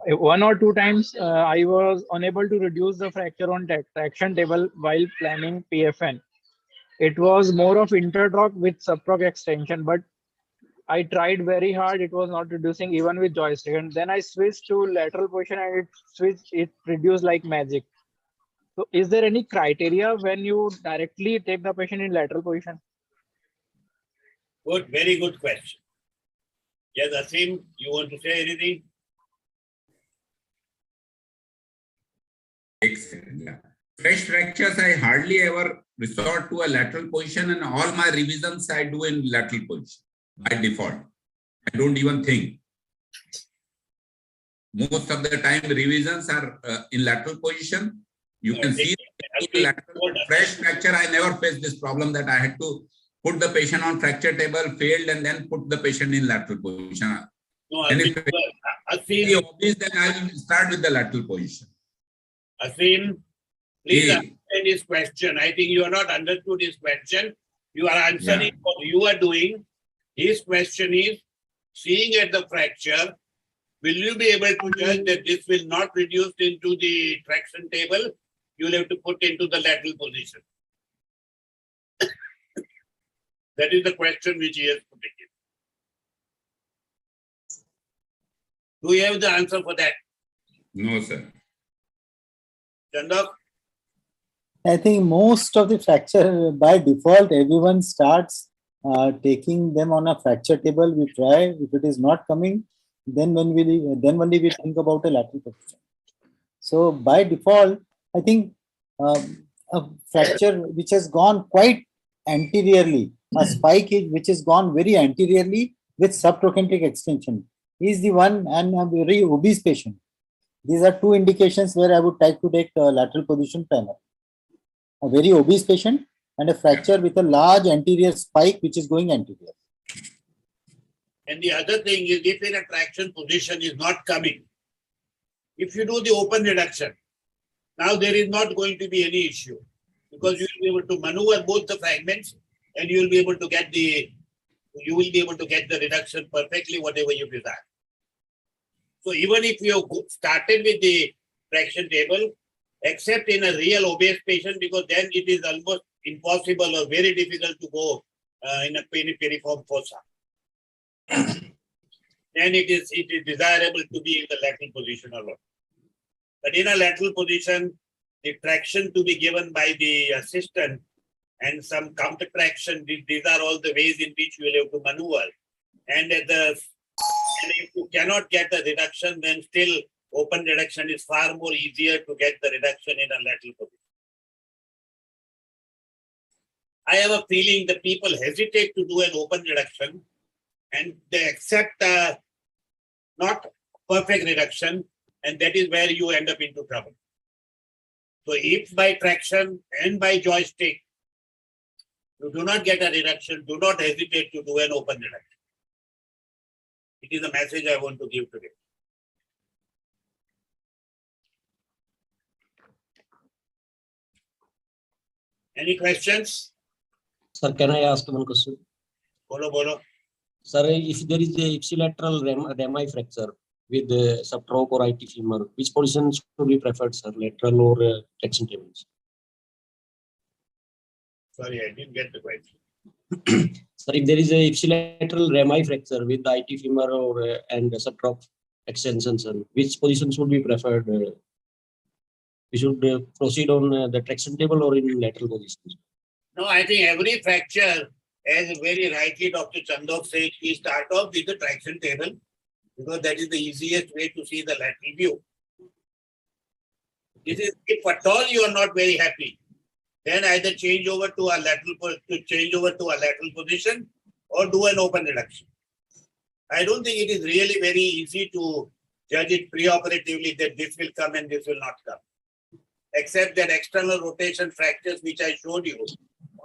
B: One or two times I was unable to reduce the fracture on traction table while planning PFN. It was more of intertroc with subtroc extension, but I tried very hard. It was not reducing even with joystick. And then I switched to lateral position and it reduced like magic. So is there any criteria when you directly take the patient in lateral position?
A: Good, very good question. Yes, Asim, you want to say anything?
D: Excellent. Yeah. Fresh fractures, I hardly ever resort to a lateral position, and all my revisions I do in lateral position by default. I don't even think. Most of the time, revisions are in lateral position. You can see lateral fresh fracture. I never faced this problem that I had to put the patient on fracture table, failed, and then put the patient in lateral position.
A: No,
D: And if
A: Asim,
D: obvious, then I will start with the lateral position.
A: Asim, please
D: Yeah.
A: understand his question. I think you are not understood his question. You are answering what you are doing. His question is, seeing at the fracture, will you be able to judge that this will not reduce into the traction table? You will have to put into the lateral position. That is the question which he has put in. Do you have the answer for that,
D: No, sir.
A: Chandak?
C: I think most of the fracture by default, everyone starts taking them on a fracture table. We try. If it is not coming, then only we think about a lateral position. So by default, I think a fracture which has gone quite anteriorly, a spike which has gone very anteriorly with subtrochanteric extension is the one, and a very obese patient. These are two indications where I would like to take lateral position primer. A very obese patient and a fracture with a large anterior spike which is going anterior.
A: And the other thing is, if in a traction position is not coming, if you do the open reduction, now there is not going to be any issue, because you will be able to maneuver both the fragments and you will be able to get the reduction perfectly, whatever you desire. So even if you started with the traction table, except in a real obese patient, because then it is almost impossible or very difficult to go in a piriform fossa. Then it is desirable to be in the lateral position alone. But in a lateral position, the traction to be given by the assistant and some counter traction, these are all the ways in which you will have to maneuver. And if you cannot get the reduction, then still open reduction is far more easier to get the reduction in a lateral position. I have a feeling that people hesitate to do an open reduction and they accept not perfect reduction, and that is where you end up into trouble. So if by traction and by joystick, you do not get a reduction, do not hesitate to do an open reduction. It is a message I want to give today. Any questions?
E: Sir, can I ask one question?
A: Bolo.
E: Sir, if there is a ipsilateral rami fracture with the subtroch or IT femur, which position should be preferred, sir? Lateral or flexion tables?
A: Sorry, I didn't get the question.
E: Sir, if there is a ipsilateral rami fracture with the IT femur or and subtroch extension, sir, which position should be preferred? We should proceed on the traction table or in lateral positions?
A: No, I think every fracture, as very rightly Dr. Chandok said, we start off with the traction table, because that is the easiest way to see the lateral view. This is, if at all you are not very happy, then either change over to a lateral position or do an open reduction. I don't think it is really very easy to judge it preoperatively that this will come and this will not come. Except that external rotation fractures which I showed you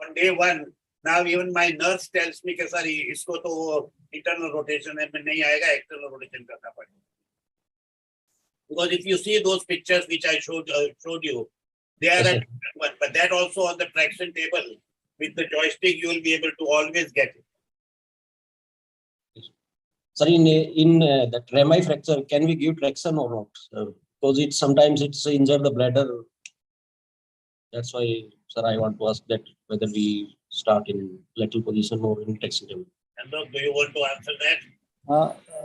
A: on day one. Now even my nurse tells me that sorry, isko to internal rotation hai, nahi aayega, external rotation karna padega. Because if you see those pictures which I showed you, they are
E: Yes,
A: a
E: sir.
A: different one, but that also on the traction table with the joystick you will be able to always get it.
E: Sir, in that rami fracture, can we give traction or not? Sir? Because it sometimes it's injure the bladder. That's why, sir, I want to ask that whether we start in lateral position or in traction table.
A: And look, do you want to answer that?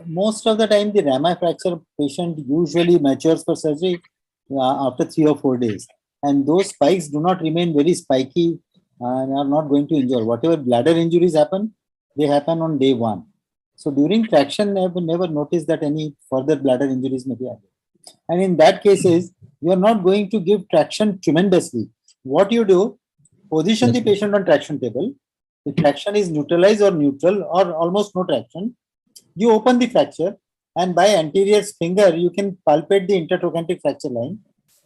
C: Most of the time, the rami fracture patient usually matures for surgery after 3 or 4 days. And those spikes do not remain very spiky and are not going to injure. Whatever bladder injuries happen, they happen on day 1. So during traction, I have never noticed that any further bladder injuries may be added. And in that cases, you are not going to give traction tremendously. What you do, position the patient on traction table. The traction is neutralized or neutral or almost no traction. You open the fracture, and by anterior finger, you can palpate the intertrochanteric fracture line.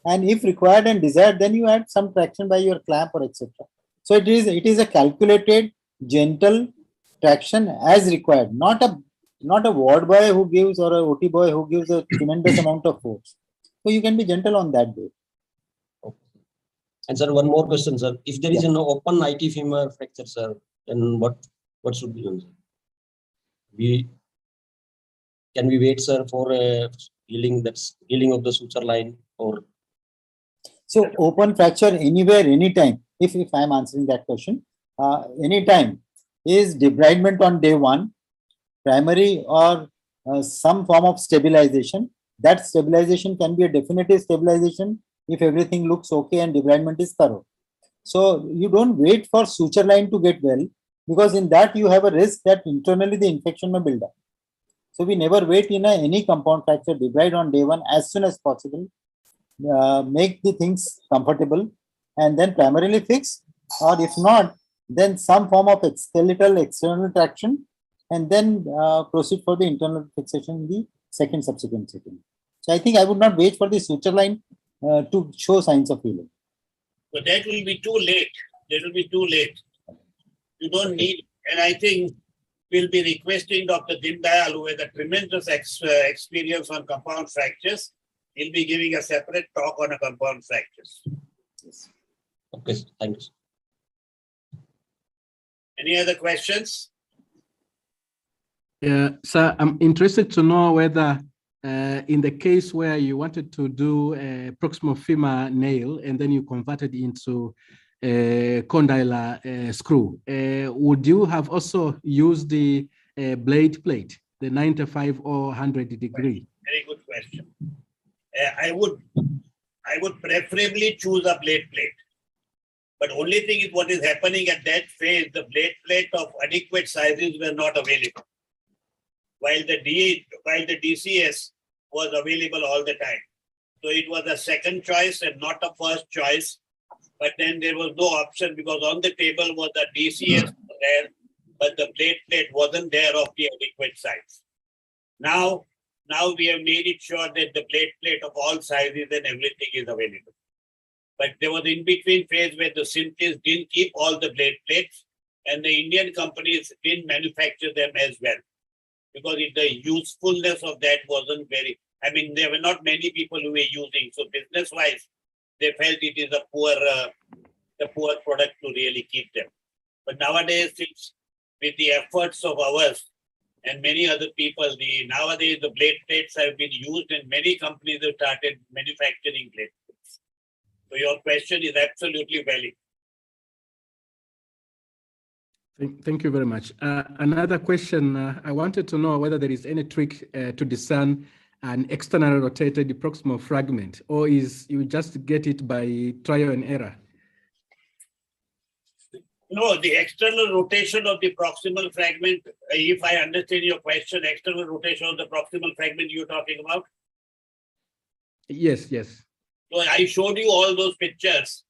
C: And if required and desired, then you add some traction by your clamp or etc. So it is a calculated, gentle traction as required, not a ward boy who gives or a OT boy who gives a tremendous amount of force. So you can be gentle on that day.
E: Okay. And sir, one more question, sir. If there is an open IT femur fracture, sir, then what should be done, sir? Can we wait, sir, for healing of the suture line or?
C: So open fracture anywhere, anytime. If I am answering that question, anytime is debridement on day 1, primary or some form of stabilization. That stabilization can be a definitive stabilization if everything looks okay and debridement is thorough. So you don't wait for suture line to get well, because in that you have a risk that internally the infection may build up. So we never wait in any compound fracture, debride on day 1 as soon as possible. Make the things comfortable and then primarily fix, or if not, then some form of skeletal external traction, and then proceed for the internal fixation in the second subsequent sitting. So I think I would not wait for the suture line to show signs of healing.
A: But that will be too late. That will be too late. You don't need, and I think we'll be requesting Dr. Dindayal, who has a tremendous experience on compound fractures. He'll be giving a separate talk on a compound fractures.
C: Yes.
E: Okay, thanks.
A: Any other questions?
F: Yeah, sir, I'm interested to know whether in the case where you wanted to do a proximal femur nail and then you converted into a condylar screw, would you have also used the blade plate, the 95 or 100 degree?
A: Very good question. I would preferably choose a blade plate. But only thing is what is happening at that phase, the blade plate of adequate sizes were not available. While the DCS was available all the time. So it was a second choice and not a first choice. But then there was no option because on the table was a DCS there, but the blade plate wasn't there of the adequate size. Now we have made it sure that the blade plate of all sizes and everything is available. But there was in between phase where the Synthes didn't keep all the blade plates and the Indian companies didn't manufacture them as well. Because the usefulness of that wasn't very, there were not many people who were using. So business-wise, they felt it is a poor product to really keep them. But nowadays, it's with the efforts of ours and many other people, nowadays the blade plates have been used and many companies have started manufacturing blade plates. So your question is absolutely valid.
F: Thank you very much. Another question, I wanted to know whether there is any trick to discern an external rotated proximal fragment, or is you just get it by trial and error?
A: No, the external rotation of the proximal fragment, if I understand your question, external rotation of the proximal fragment you're talking about?
F: Yes, yes.
A: So I showed you all those pictures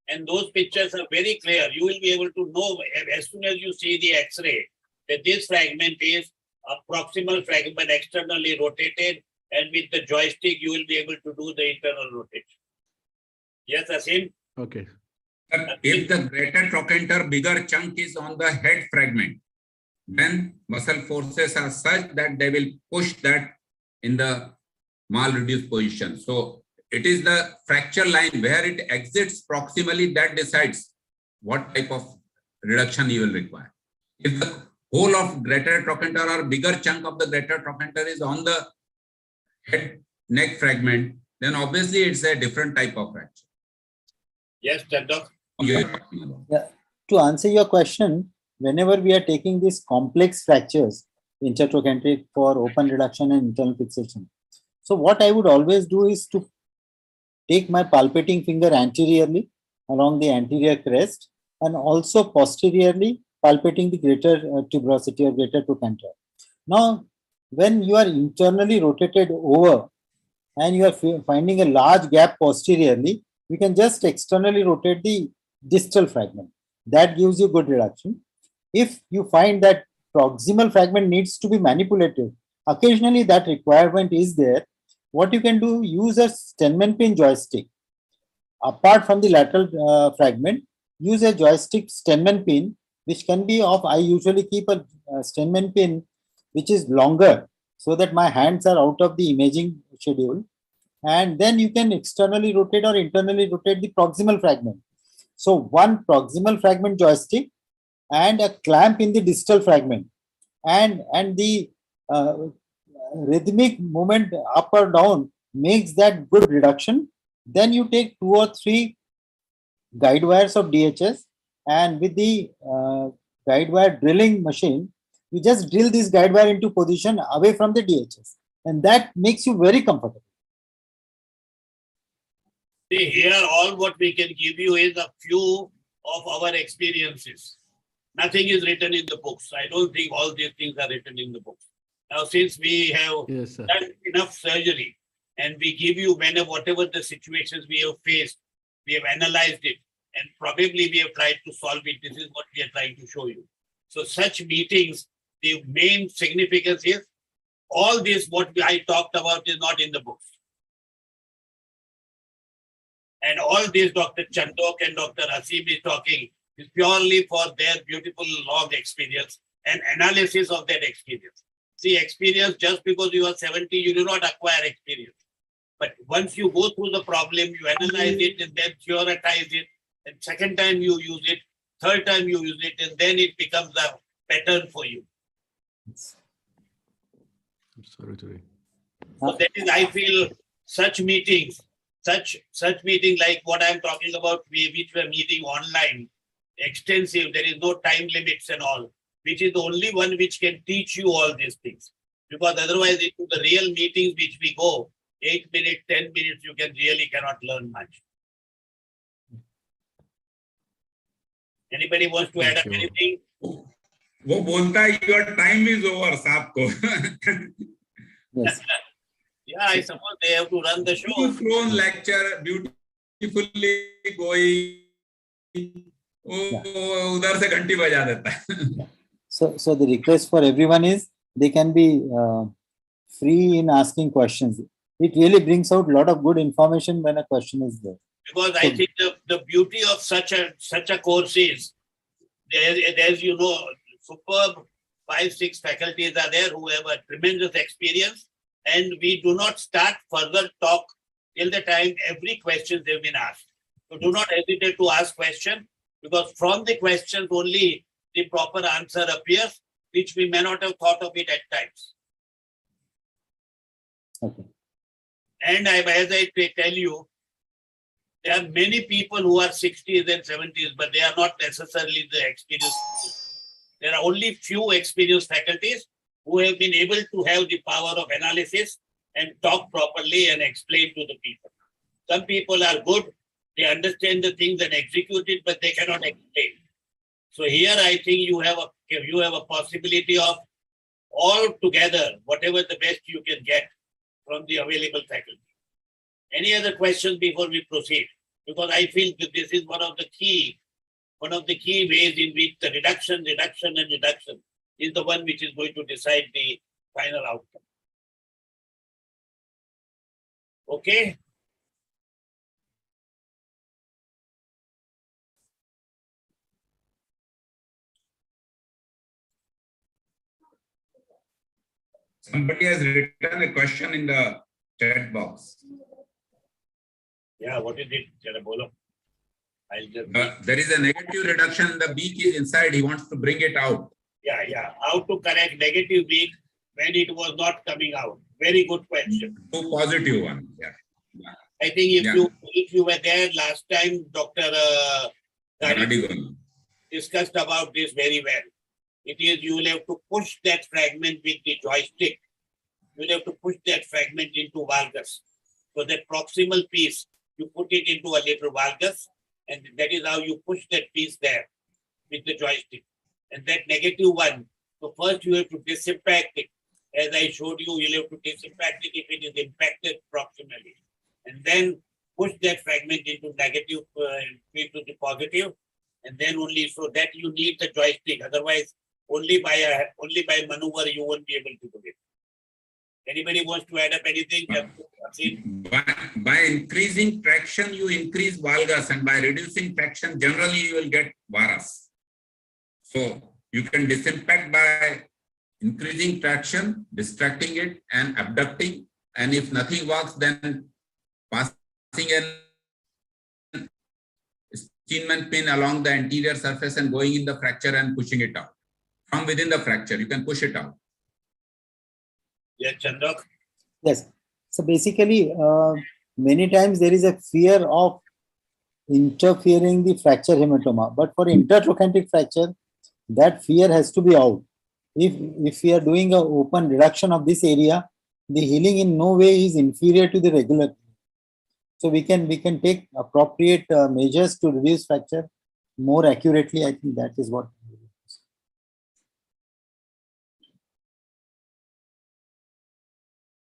A: And those pictures are very clear. You will be able to know as soon as you see the X-ray that this fragment is a proximal fragment externally rotated, and with the joystick you will be able to do the internal rotation. Yes, Asim?
F: Okay.
D: If the greater trochanter bigger chunk is on the head fragment, then muscle forces are such that they will push that in the mal-reduced position. So it is the fracture line where it exits proximally that decides what type of reduction you will require. If the whole of greater trochanter or bigger chunk of the greater trochanter is on the head neck fragment, then obviously it's a different type of fracture.
A: Yes, Chandok?
D: You are talking about.
C: Yeah. To answer your question, whenever we are taking these complex fractures, intertrochanteric for open reduction and internal fixation. So what I would always do is to take my palpating finger anteriorly along the anterior crest and also posteriorly palpating the greater tuberosity or greater trochanter. Now, when you are internally rotated over and you are finding a large gap posteriorly, we can just externally rotate the distal fragment. That gives you good reduction. If you find that proximal fragment needs to be manipulated, occasionally that requirement is there. What you can do, use a Steinman pin joystick. Apart from the lateral fragment, use a joystick Steinman pin, which can be of, I usually keep a Steinman pin which is longer so that my hands are out of the imaging schedule. And then you can externally rotate or internally rotate the proximal fragment. So one proximal fragment joystick and a clamp in the distal fragment, and the rhythmic movement up or down makes that good reduction. Then you take 2 or 3 guide wires of DHS, and with the guide wire drilling machine, you just drill this guide wire into position away from the DHS, and that makes you very comfortable.
A: See, here all what we can give you is a few of our experiences. Nothing is written in the books. I don't think all these things are written in the books. Now, since we have done enough surgery and we give you whatever the situations we have faced, we have analyzed it, and probably we have tried to solve it. This is what we are trying to show you. So such meetings, the main significance is all this what I talked about is not in the books. And all this Dr. Chandok and Dr. Asim is talking is purely for their beautiful long experience and analysis of that experience. See, experience, just because you are 70, you do not acquire experience. But once you go through the problem, you analyze it and then theorize it, and second time you use it, third time you use it, and then it becomes a pattern for you.
F: I'm sorry to.
A: So that is, I feel, such meetings, such meeting like what I'm talking about, which we're meeting online, extensive, there is no time limits and all, which is the only one which can teach you all these things. Because otherwise, into the real meetings which we go, 8 minutes, 10 minutes, you cannot learn much. Anybody wants to add up anything?
D: वो बोलता है your time is over, साहब को.
C: Yes.
A: Yeah, I suppose they have to run the show.
D: Full flown lecture, beautifully going. वो उधर से घंटी बजा देता है.
C: So the request for everyone is they can be free in asking questions. It really brings out a lot of good information when a question is there.
A: Because I think the beauty of such a course is, there's superb 5-6 faculties are there who have a tremendous experience, and we do not start further talk till the time every question they've been asked. So do not hesitate to ask questions, because from the questions only the proper answer appears, which we may not have thought of it at times.
C: Okay.
A: And as I tell you, there are many people who are 60s and 70s, but they are not necessarily the experienced. There are only few experienced faculties who have been able to have the power of analysis and talk properly and explain to the people. Some people are good, they understand the things and execute it, but they cannot explain. So here I think you have a possibility of all together, whatever the best you can get from the available faculty. Any other questions before we proceed? because I feel that this is one of the key ways in which the reduction is the one which is going to decide the final outcome. Okay?
D: Somebody has written a question in the chat box.
A: Yeah, what is it? Jara bolo. I'll just
D: There is a negative reduction. The beak is inside. He wants to bring it out.
A: yeah. How to correct negative beak when it was not coming out? Very good question.
D: Two positive one. Yeah.
A: I think if you were there last time, Dr.
D: Radigan.
A: discussed about this very well. It is you will have to push that fragment with the joystick. You will have to push that fragment into valgus. So that proximal piece, you put it into a little valgus, and that is how you push that piece there with the joystick. And that negative one, so first you have to disinfect it. As I showed you, you'll have to disinfect it if it is impacted proximally. And then push that fragment into negative, into the positive, and then only so that you need the joystick. Otherwise, only by maneuver you won't be able to do it. Anybody wants to add up anything?
D: By increasing traction, you increase valgus, and by reducing traction, generally you will get varus. So you can disinfect by increasing traction, distracting it, and abducting. And if nothing works, then passing a Steinmann pin along the anterior surface and going in the fracture and pushing it out. From within the fracture, you can push it out.
A: Yeah, Chandrak.
C: Yes. So basically, many times there is a fear of interfering the fracture hematoma, but for intertrochanteric fracture, that fear has to be out. If we are doing an open reduction of this area, the healing in no way is inferior to the regular. So we can take appropriate measures to reduce fracture more accurately. I think that is what.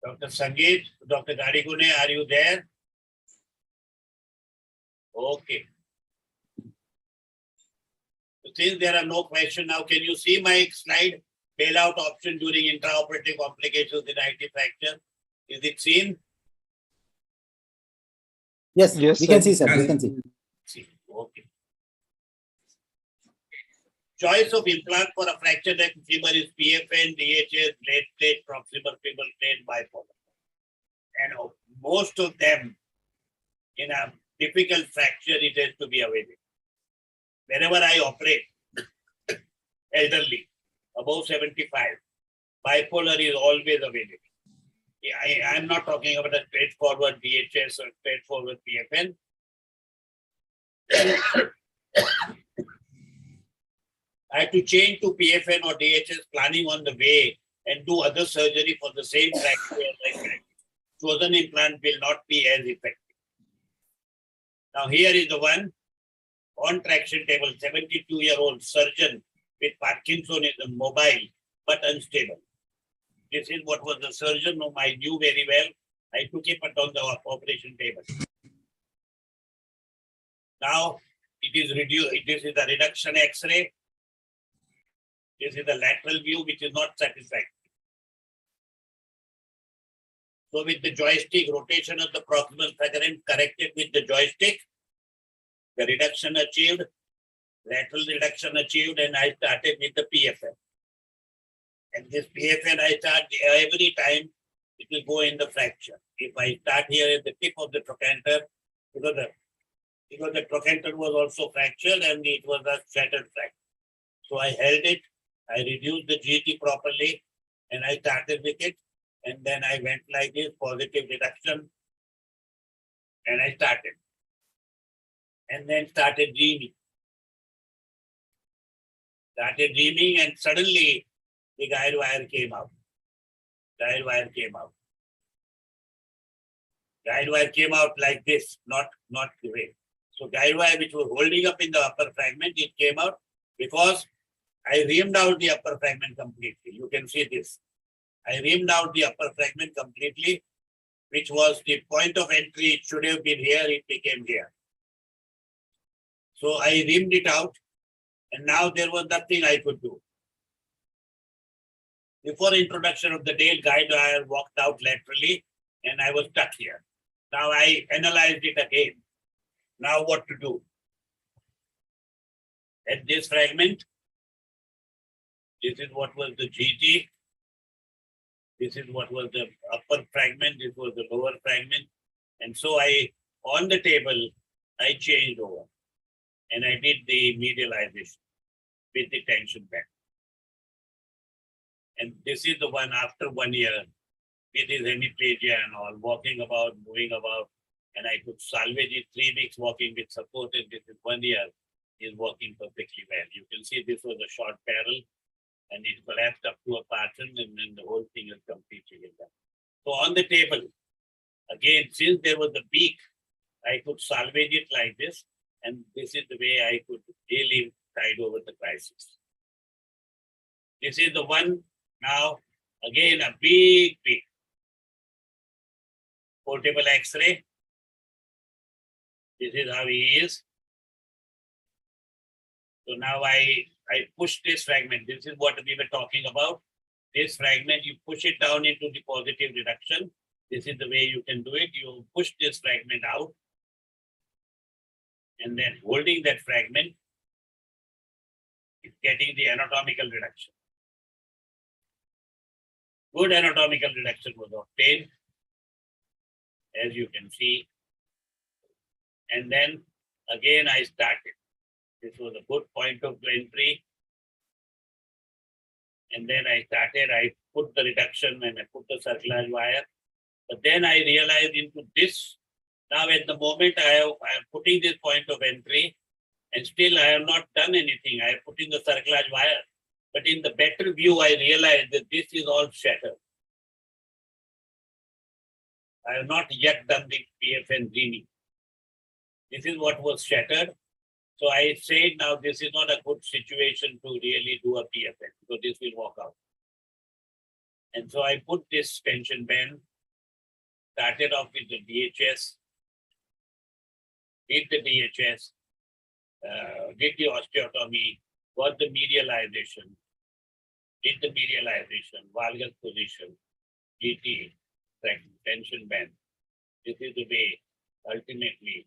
A: Dr. Sangeet, Dr. Gadigune, are you there? Okay. Since there are no questions now, can you see my slide? Bailout option during intraoperative complications in IT fracture. Is it seen?
C: Yes,
B: Yes,
C: we can
B: sir.
C: see, sir. We can see.
A: Okay. Choice of implant for a fractured neck femur is PFN, DHS, blade plate, proximal femoral plate, bipolar. And most of them in a difficult fracture, it has to be available. Wherever I operate, elderly, above 75, bipolar is always available. I'm not talking about a straightforward DHS or straightforward PFN. I have to change to PFN or DHS planning on the way and do other surgery for the same fracture as I can. Chosen implant will not be as effective. Now here is the one on traction table, 72-year-old surgeon with Parkinsonism, mobile but unstable. This is what was the surgeon whom I knew very well. I took it on the operation table. Now it is reduced. This is the reduction X-ray. This is the lateral view, which is not satisfactory. So with the joystick, rotation of the proximal fragment corrected with the joystick, the reduction achieved, lateral reduction achieved, and I started with the PFN. And this PFN, I start every time it will go in the fracture. If I start here at the tip of the trochanter, because the trochanter was also fractured and it was a shattered fracture. So I held it, I reduced the GT properly, and I started with it. And then I went like this, positive reduction, and I started. And then started dreaming. And suddenly the guide wire came out. Guide wire came out like this, not the way. So guide wire which was holding up in the upper fragment, it came out because I reamed out the upper fragment completely. You can see this. I reamed out the upper fragment completely, which was the point of entry. It should have been here, it became here. So I rimmed it out, and now there was nothing I could do. Before introduction of the nail guide, I walked out laterally and I was stuck here. Now I analyzed it again. Now what to do? At this fragment, this is what was the GT. This is what was the upper fragment. This was the lower fragment. And so on the table, I changed over and I did the medialization with the tension band. And this is the one after 1 year with his hemiplegia and all, walking about, moving about, and I could salvage it 3 weeks walking with support, and this is 1 year, is working perfectly well. You can see this was a short barrel, and it collapsed up to a pattern, and then the whole thing is completely done. So on the table, again, since there was a peak, I could salvage it like this, and this is the way I could really tide over the crisis. This is the one now, again, a big portable X-ray. This is how he is. So now I push this fragment. This is what we were talking about. This fragment, you push it down into the positive reduction. This is the way you can do it. You push this fragment out, and then holding that fragment, it's getting the anatomical reduction. Good anatomical reduction was obtained, as you can see. And then again I started. This was a good point of entry. And then I started, I put the reduction and I put the circular wire. But then I realized into this, now at the moment I am putting this point of entry, and still I have not done anything. I am putting the circular wire. But in the better view, I realized that this is all shattered. I have not yet done the PFN greening. This is what was shattered. So I said, now this is not a good situation to really do a PFN, because this will walk out. And so I put this tension band, started off with the DHS, did the DHS, did the osteotomy, got the medialization, did the medialization, valgus position, GT, tension band. This is the way, ultimately,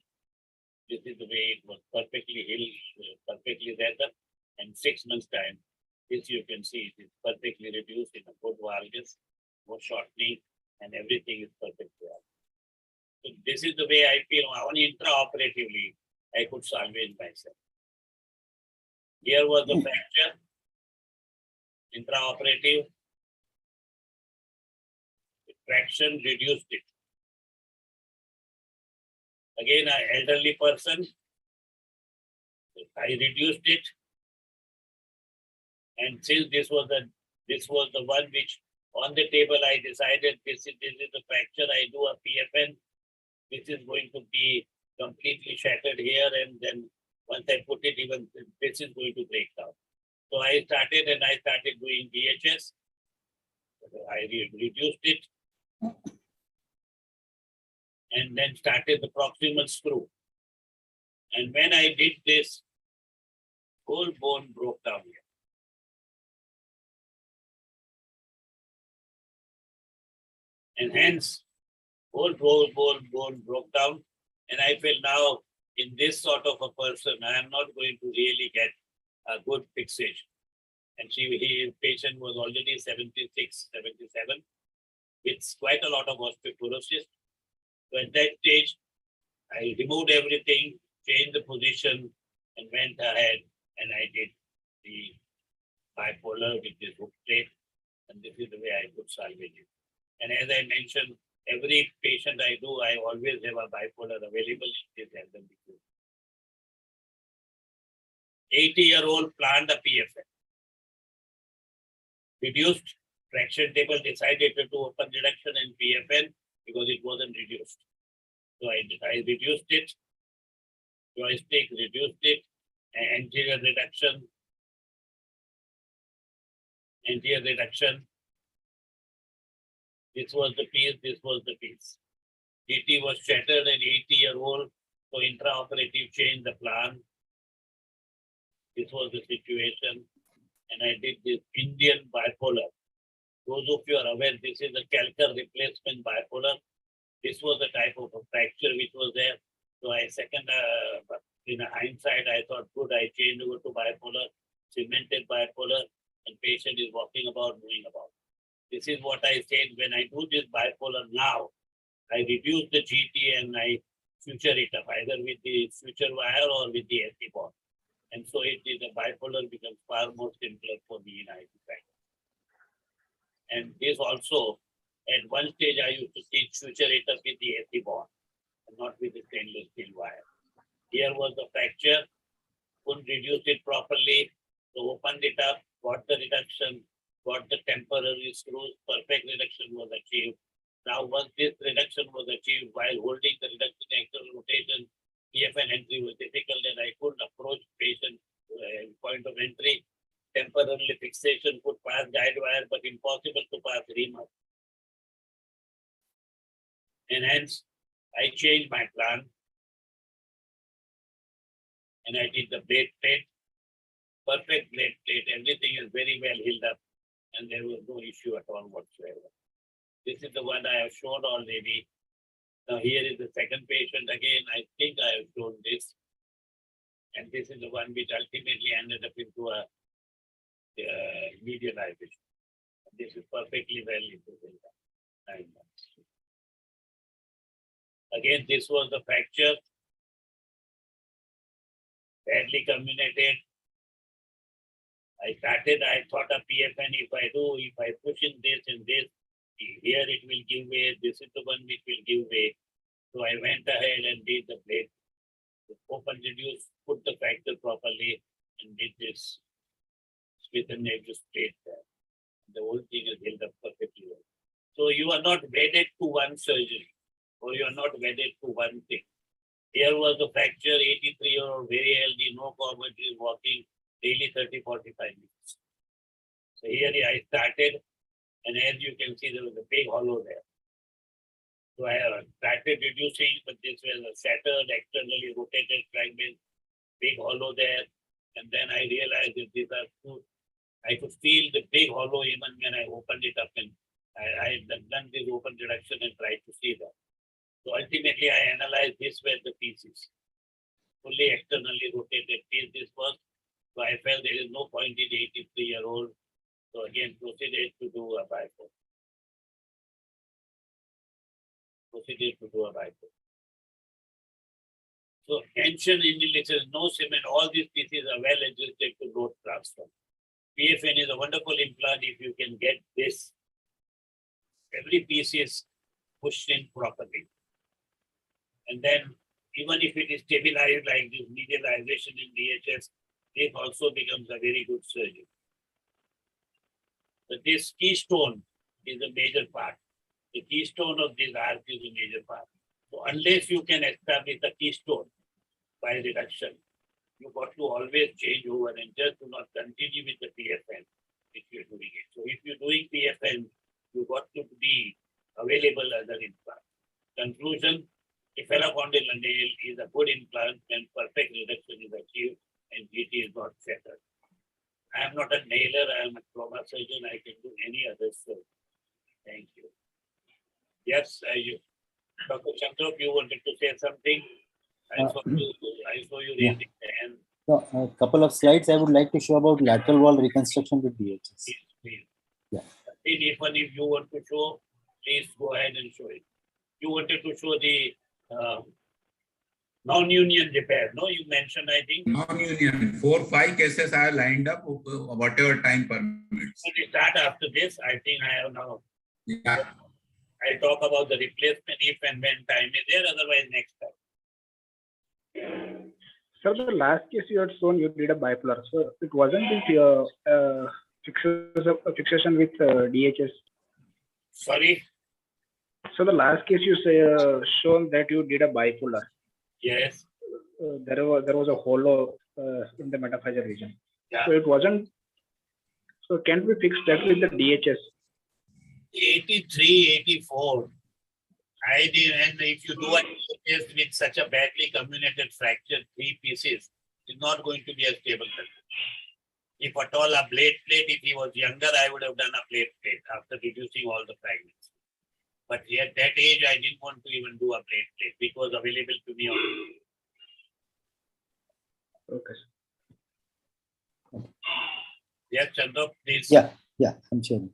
A: this is the way it was perfectly healed, perfectly weathered, and 6 months' time, this you can see it is perfectly reduced in a good valgus, no shortening, and everything is perfectly well. So this is the way I feel on intraoperatively, I could salvage myself. Here was the fracture, intraoperative, traction reduced it. Again, an elderly person, I reduced it. And since this was the one which on the table I decided this is the fracture, I do a PFN. This is going to be completely shattered here, and then once I put it, even this is going to break down. So I started doing DHS. I reduced it, and then started the proximal screw. And when I did this, whole bone broke down here. And hence, whole bone broke down. And I feel now, in this sort of a person, I am not going to really get a good fixation. And his patient was already 76, 77, with quite a lot of osteoporosis. So at that stage, I removed everything, changed the position, and went ahead, and I did the bipolar with this hook plate, and this is the way I could salvage it. And as I mentioned, every patient I do, I always have a bipolar available in this elderly group. 80-year-old planned a PFN. Reduced traction table, decided to do open reduction and PFN because it wasn't reduced. So I reduced it, joystick reduced it, and anterior reduction. This was the piece, this was the piece. DT was shattered and 80-year-old, so intraoperative changed the plan. This was the situation. And I did this Indian bipolar. Those of you are aware, this is a calcar replacement bipolar. This was the type of a fracture which was there. So I in hindsight, I thought, good, I changed over to bipolar, cemented bipolar, and patient is walking about, moving about. This is what I said when I do this bipolar now. I reduce the GT and I suture it up either with the suture wire or with the SC bond. And so it is a bipolar becomes far more simpler for me in IT practice. And this also, at one stage, I used to suture it up with the SC bond and not with the stainless steel wire. Here was the fracture, couldn't reduce it properly, so opened it up, got the reduction, got the temporary screws, perfect reduction was achieved. Now, once this reduction was achieved while holding the reduction external rotation, PFN entry was difficult and I couldn't approach patient point of entry. Temporarily fixation could pass guide wire, but impossible to pass reamer. And hence, I changed my plan. And I did the blade plate, perfect blade plate, everything is very well healed up. And there was no issue at all whatsoever. This is the one I have shown already. Now here is the second patient again. I think I have shown this. And this is the one which ultimately ended up into a medialization. This is perfectly well into 9 months. Again, this was the fracture. Badly comminuted. I thought a PFN, if I push in this and this, here it will give way, this is the one which will give way. So I went ahead and did the blade, open reduce, put the fracture properly, and did this with an edge straight there. The whole thing is held up perfectly well. So you are not wedded to one surgery, or you are not wedded to one thing. Here was the fracture, 83-year-old, very healthy, no comorbidities, walking daily 30-45 minutes. So here I started, and as you can see, there was a big hollow there. So I started reducing, but this was a shattered, externally rotated fragment, big hollow there. And then I realized that these are two. I could feel the big hollow even when I opened it up, and I had done this open reduction and tried to see that. So ultimately, I analyzed this were the pieces, fully externally rotated piece. This was, so I felt there is no point in 83-year-old. So again, proceeded to do a bypass. So tension indicates no cement. All these pieces are well adjusted to load transfer. PFN is a wonderful implant if you can get this. Every piece is pushed in properly. And then even if it is stabilized like this medialization in DHS, this also becomes a very good surgery. But this keystone is a major part. The keystone of this arc is a major part. So unless you can establish the keystone by reduction, you got to always change over and just do not continue with the PFN if you're doing it. So if you're doing PFN, you got to be available as an implant. Conclusion, a fellocondylar nail is a good implant when perfect reduction is achieved and GT is not shattered. I am not a nailer, I am a trauma surgeon, I can do any other surgery. Thank you. Yes, Dr. Chandra, you wanted to say something? I saw you raising the hand.
C: So, a couple of slides I would like to show about lateral wall reconstruction with DHS.
A: Please.
C: Yeah.
A: Even if you want to show, please go ahead and show it. You wanted to show the non-union repair, no? You mentioned, I think.
D: Non-union, 4-5 cases I lined up, whatever time permits.
A: So we start after this. I think I have now.
D: Yeah.
A: I'll talk about the replacement if and when time is there, otherwise next time.
G: Sir, the last case you had shown, you did a bipolar. So it wasn't with fixation with DHS.
A: Sorry?
G: So the last case you say shown that you did a bipolar.
A: Yes.
G: There was a hollow in the metaphyseal region.
A: Yeah.
G: So it wasn't. So can't we fix that with the DHS?
A: 83, 84. I did, and if you do a test with such a badly comminuted fracture, 3 pieces, it's not going to be a stable surgery. If at all a blade plate, if he was younger, I would have done a blade plate after reducing all the fragments. But at that age, I didn't want to even do a blade plate, which was available to me already.
G: Okay, sir.
A: Yes, Chandra, please.
C: Yeah, I'm sharing.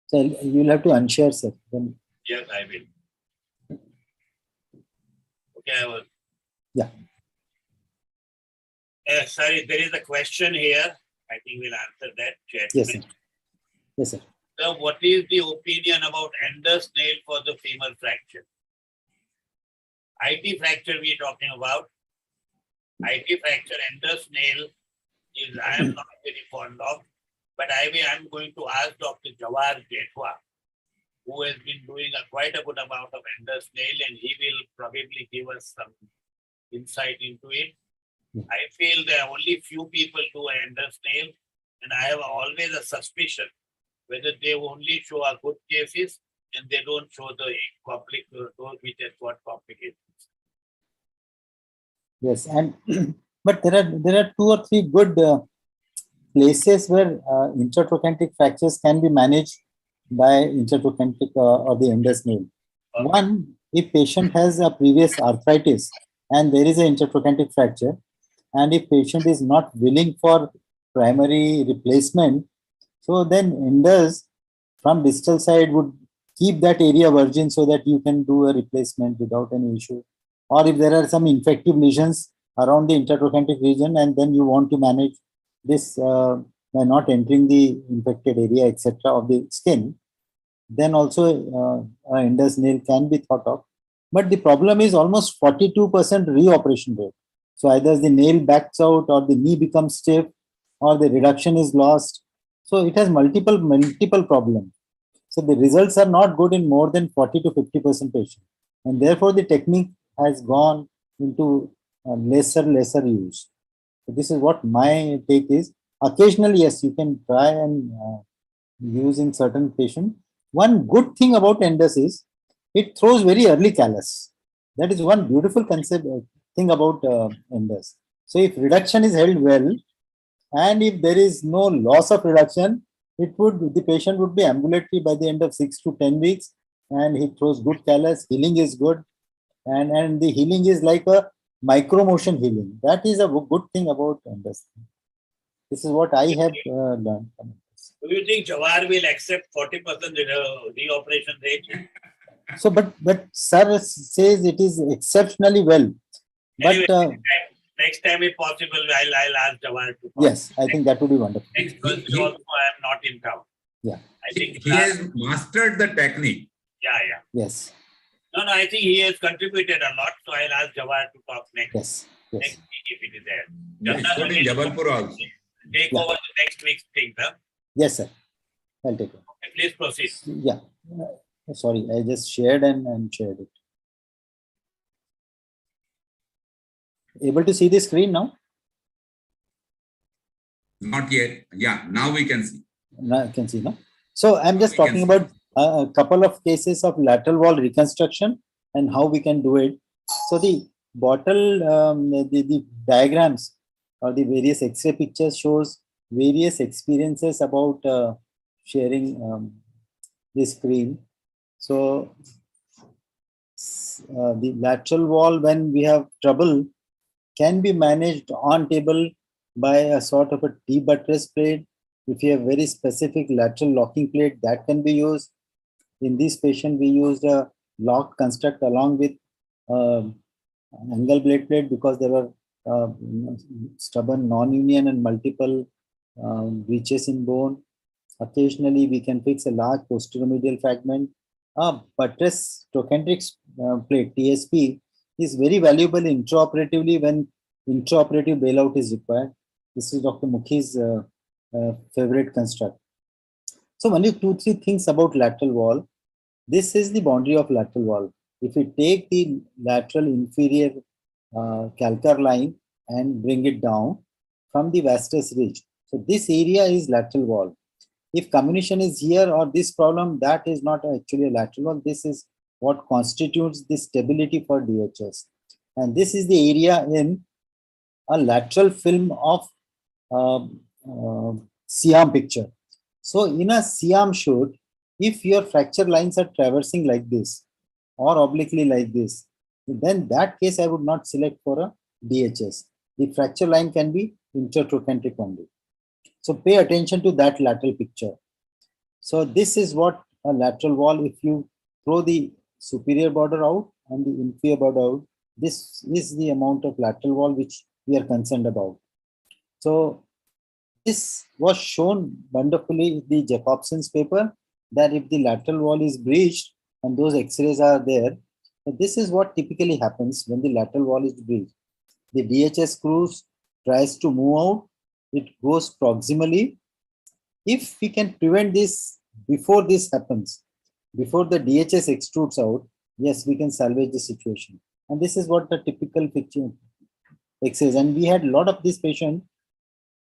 C: So you'll have to unshare, sir. Then,
A: Yes, I will. Okay, I was.
C: Yeah.
A: Sorry, there is a question here. I think we'll answer that.
C: yes, sir. Yes, sir.
A: So what is the opinion about Ender's nail for the femur fracture? IT fracture we are talking about. IT fracture, Ender's nail is I am not very fond of, but I'm going to ask Dr. Jawar Jethwa, who has been doing quite a good amount of Ender's nail, and he will probably give us some insight into it. I feel there are only few people do Ender's nail, and I have always a suspicion whether they only show a good cases and they don't show the those which have got complications.
C: Yes, and but there are 2 or 3 good places where intertrochanteric fractures can be managed by intertrochanteric or the Ender's nail.
A: Okay.
C: One, if patient has a previous arthritis and there is an intertrochanteric fracture, and if patient is not willing for primary replacement, so then Enders from distal side would keep that area virgin so that you can do a replacement without any issue. Or if there are some infective lesions around the intertrochanteric region and then you want to manage this by not entering the infected area, etc. of the skin, then also Ender's nail can be thought of. But the problem is almost 42% reoperation rate. So either the nail backs out or the knee becomes stiff or the reduction is lost. So it has multiple problems. So the results are not good in more than 40 to 50% patients. And therefore the technique has gone into lesser use. So this is what my take is. Occasionally, yes, you can try and use in certain patients. One good thing about Enders is it throws very early callus. That is one beautiful concept thing about Enders. So if reduction is held well, and if there is no loss of reduction, the patient would be ambulatory by the end of 6 to 10 weeks, and he throws good callus. Healing is good, and the healing is like a micro motion healing. That is a good thing about Enders. This is what I have learned.
A: Do you think Jawar will accept 40% reoperation rate?
C: So, but sir says it is exceptionally well. But
A: Anyway, next time, if possible, I'll ask Jawar to talk.
C: Yes, I think that would be wonderful.
A: Next Thursday also, I am not in town.
C: Yeah.
A: I think
D: he has mastered the technique.
A: Yeah.
C: Yes.
A: No, I think he has contributed a lot. So I'll ask Jawar to talk next.
C: Yes.
A: Next week if it is there.
D: He's good in Jabalpur also.
A: Take over the next week's thing, huh?
C: Yes, sir. I'll take it.
A: Okay, please proceed.
C: Yeah. Sorry, I just shared and shared it. Able to see the screen now?
D: Not yet. Yeah, now we can see.
C: Now I can see now. So I'm just talking about a couple of cases of lateral wall reconstruction and how we can do it. So the bottle, the diagrams or the various X-ray pictures shows various experiences about sharing the screen. So the lateral wall, when we have trouble, can be managed on table by a sort of a T-buttress plate. If you have very specific lateral locking plate, that can be used. In this patient, we used a lock construct along with angle blade plate because there were stubborn non-union and multiple breaches in bone. Occasionally, we can fix a large posteromedial fragment. Buttress trochanteric plate, TSP, is very valuable intraoperatively when intraoperative bailout is required. This is Dr. Mukhi's favorite construct. So only 2-3 things about lateral wall. This is the boundary of lateral wall. If we take the lateral inferior calcar line and bring it down from the vastus ridge. So this area is lateral wall. If comminution is here or this problem, that is not actually a lateral wall. This is what constitutes the stability for DHS. And this is the area in a lateral film of C-arm picture. So in a C-arm shoot, if your fracture lines are traversing like this or obliquely like this, then that case I would not select for a DHS. The fracture line can be intertrochanteric only. So pay attention to that lateral picture. So this is what a lateral wall, if you throw the superior border out and the inferior border out, this is the amount of lateral wall which we are concerned about. So this was shown wonderfully in the Jacobson's paper, that if the lateral wall is breached and those x-rays are there, this is what typically happens when the lateral wall is breached. The DHS screws tries to move out, it goes proximally. If we can prevent this before this happens, before the DHS extrudes out, yes, we can salvage the situation. And this is what the typical picture x-rays. And we had a lot of these patients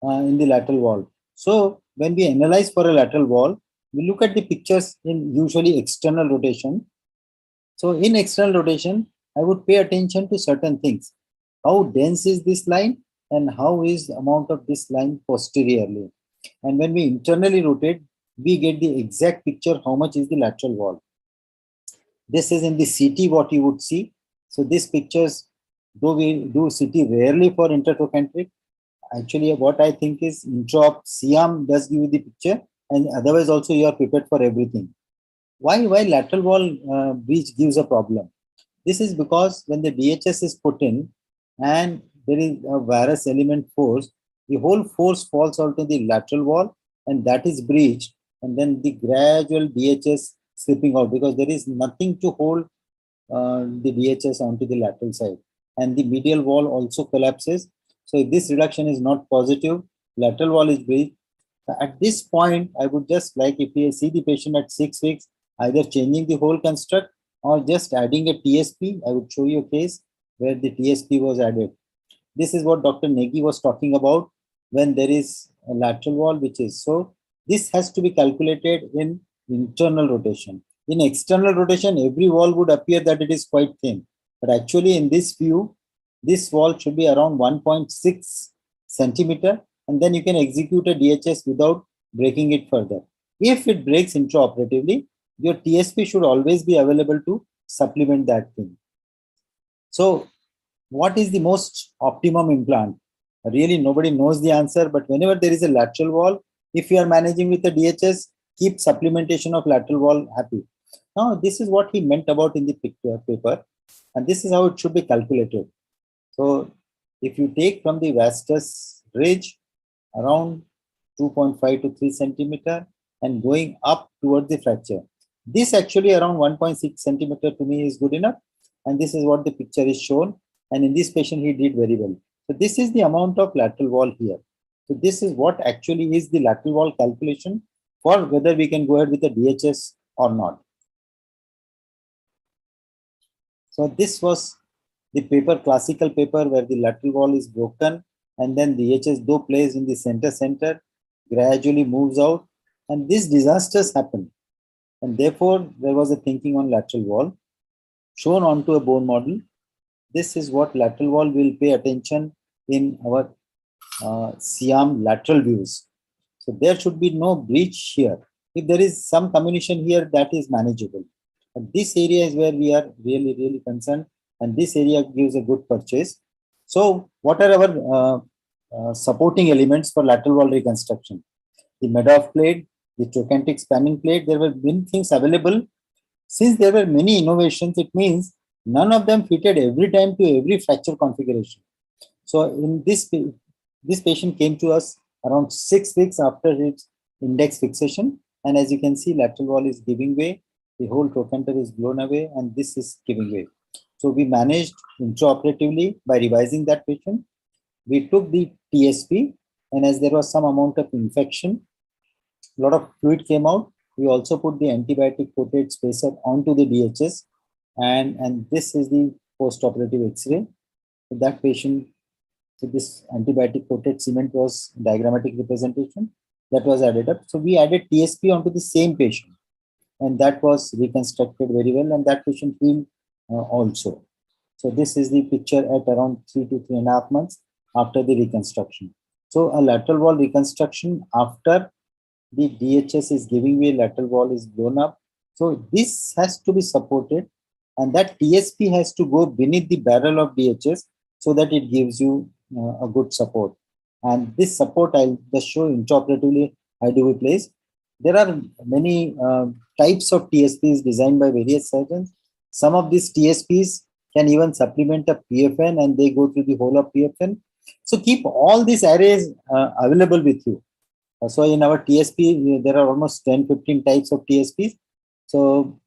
C: in the lateral wall. So when we analyze for a lateral wall, we look at the pictures in usually external rotation. So in external rotation, I would pay attention to certain things. How dense is this line and how is the amount of this line posteriorly. And when we internally rotate, we get the exact picture how much is the lateral wall. This is in the CT what you would see. So these pictures, though we do CT rarely for intertrochanteric, actually what I think is intraop C-arm does give you the picture, and otherwise also you are prepared for everything. Why lateral wall breach gives a problem? This is because when the DHS is put in and there is a varus element force, the whole force falls onto the lateral wall and that is breached, and then the gradual DHS slipping out because there is nothing to hold the DHS onto the lateral side, and the medial wall also collapses. So if this reduction is not positive, lateral wall is breached. At this point, I would just like, if you see the patient at 6 weeks, either changing the whole construct or just adding a TSP. I would show you a case where the TSP was added. This is what Dr. Negi was talking about when there is a lateral wall, which is so. This has to be calculated in internal rotation. In external rotation, every wall would appear that it is quite thin. But actually in this view, this wall should be around 1.6 centimeter, and then you can execute a DHS without breaking it further. If it breaks intraoperatively, your TSP should always be available to supplement that thing. So what is the most optimum implant? Really, nobody knows the answer, but whenever there is a lateral wall, if you are managing with a DHS, keep supplementation of lateral wall happy. Now, this is what he meant about in the paper, and this is how it should be calculated. So if you take from the vastus ridge around 2.5 to 3 centimeter and going up towards the fracture, this actually around 1.6 centimeter to me is good enough. And this is what the picture is shown. And in this patient, he did very well. So this is the amount of lateral wall here. So this is what actually is the lateral wall calculation for whether we can go ahead with a DHS or not. So this was the paper, classical paper, where the lateral wall is broken and then the DHS, though placed in the center, gradually moves out, and these disasters happen. And therefore, there was a thinking on lateral wall shown onto a bone model. This is what lateral wall will pay attention in our C-arm lateral views. So there should be no breach here. If there is some comminution here, that is manageable. But this area is where we are really concerned, and this area gives a good purchase. So what are our supporting elements for lateral wall reconstruction? The Madoff plate, the trochanteric spanning plate, there were many things available. Since there were many innovations, it means none of them fitted every time to every fracture configuration. So in this patient came to us around 6 weeks after its index fixation. And as you can see, lateral wall is giving way, the whole trochanter is blown away, and this is giving way. So we managed intraoperatively by revising that patient. We took the TSP, and as there was some amount of infection, a lot of fluid came out. We also put the antibiotic coated spacer onto the DHS, and this is the post-operative X-ray. So that patient, so this antibiotic coated cement was diagrammatic representation that was added up. So we added TSP onto the same patient, and that was reconstructed very well, and that patient healed also. So this is the picture at around 3 to 3.5 months after the reconstruction. So a lateral wall reconstruction after the DHS is giving me a lateral wall is blown up. So this has to be supported, and that TSP has to go beneath the barrel of DHS so that it gives you a good support. And this support I'll just show intraoperatively how do we place. There are many types of TSPs designed by various surgeons. Some of these TSPs can even supplement a PFN and they go through the whole of PFN. So keep all these arrays available with you. So in our TSP, there are almost 10-15 types of TSPs. So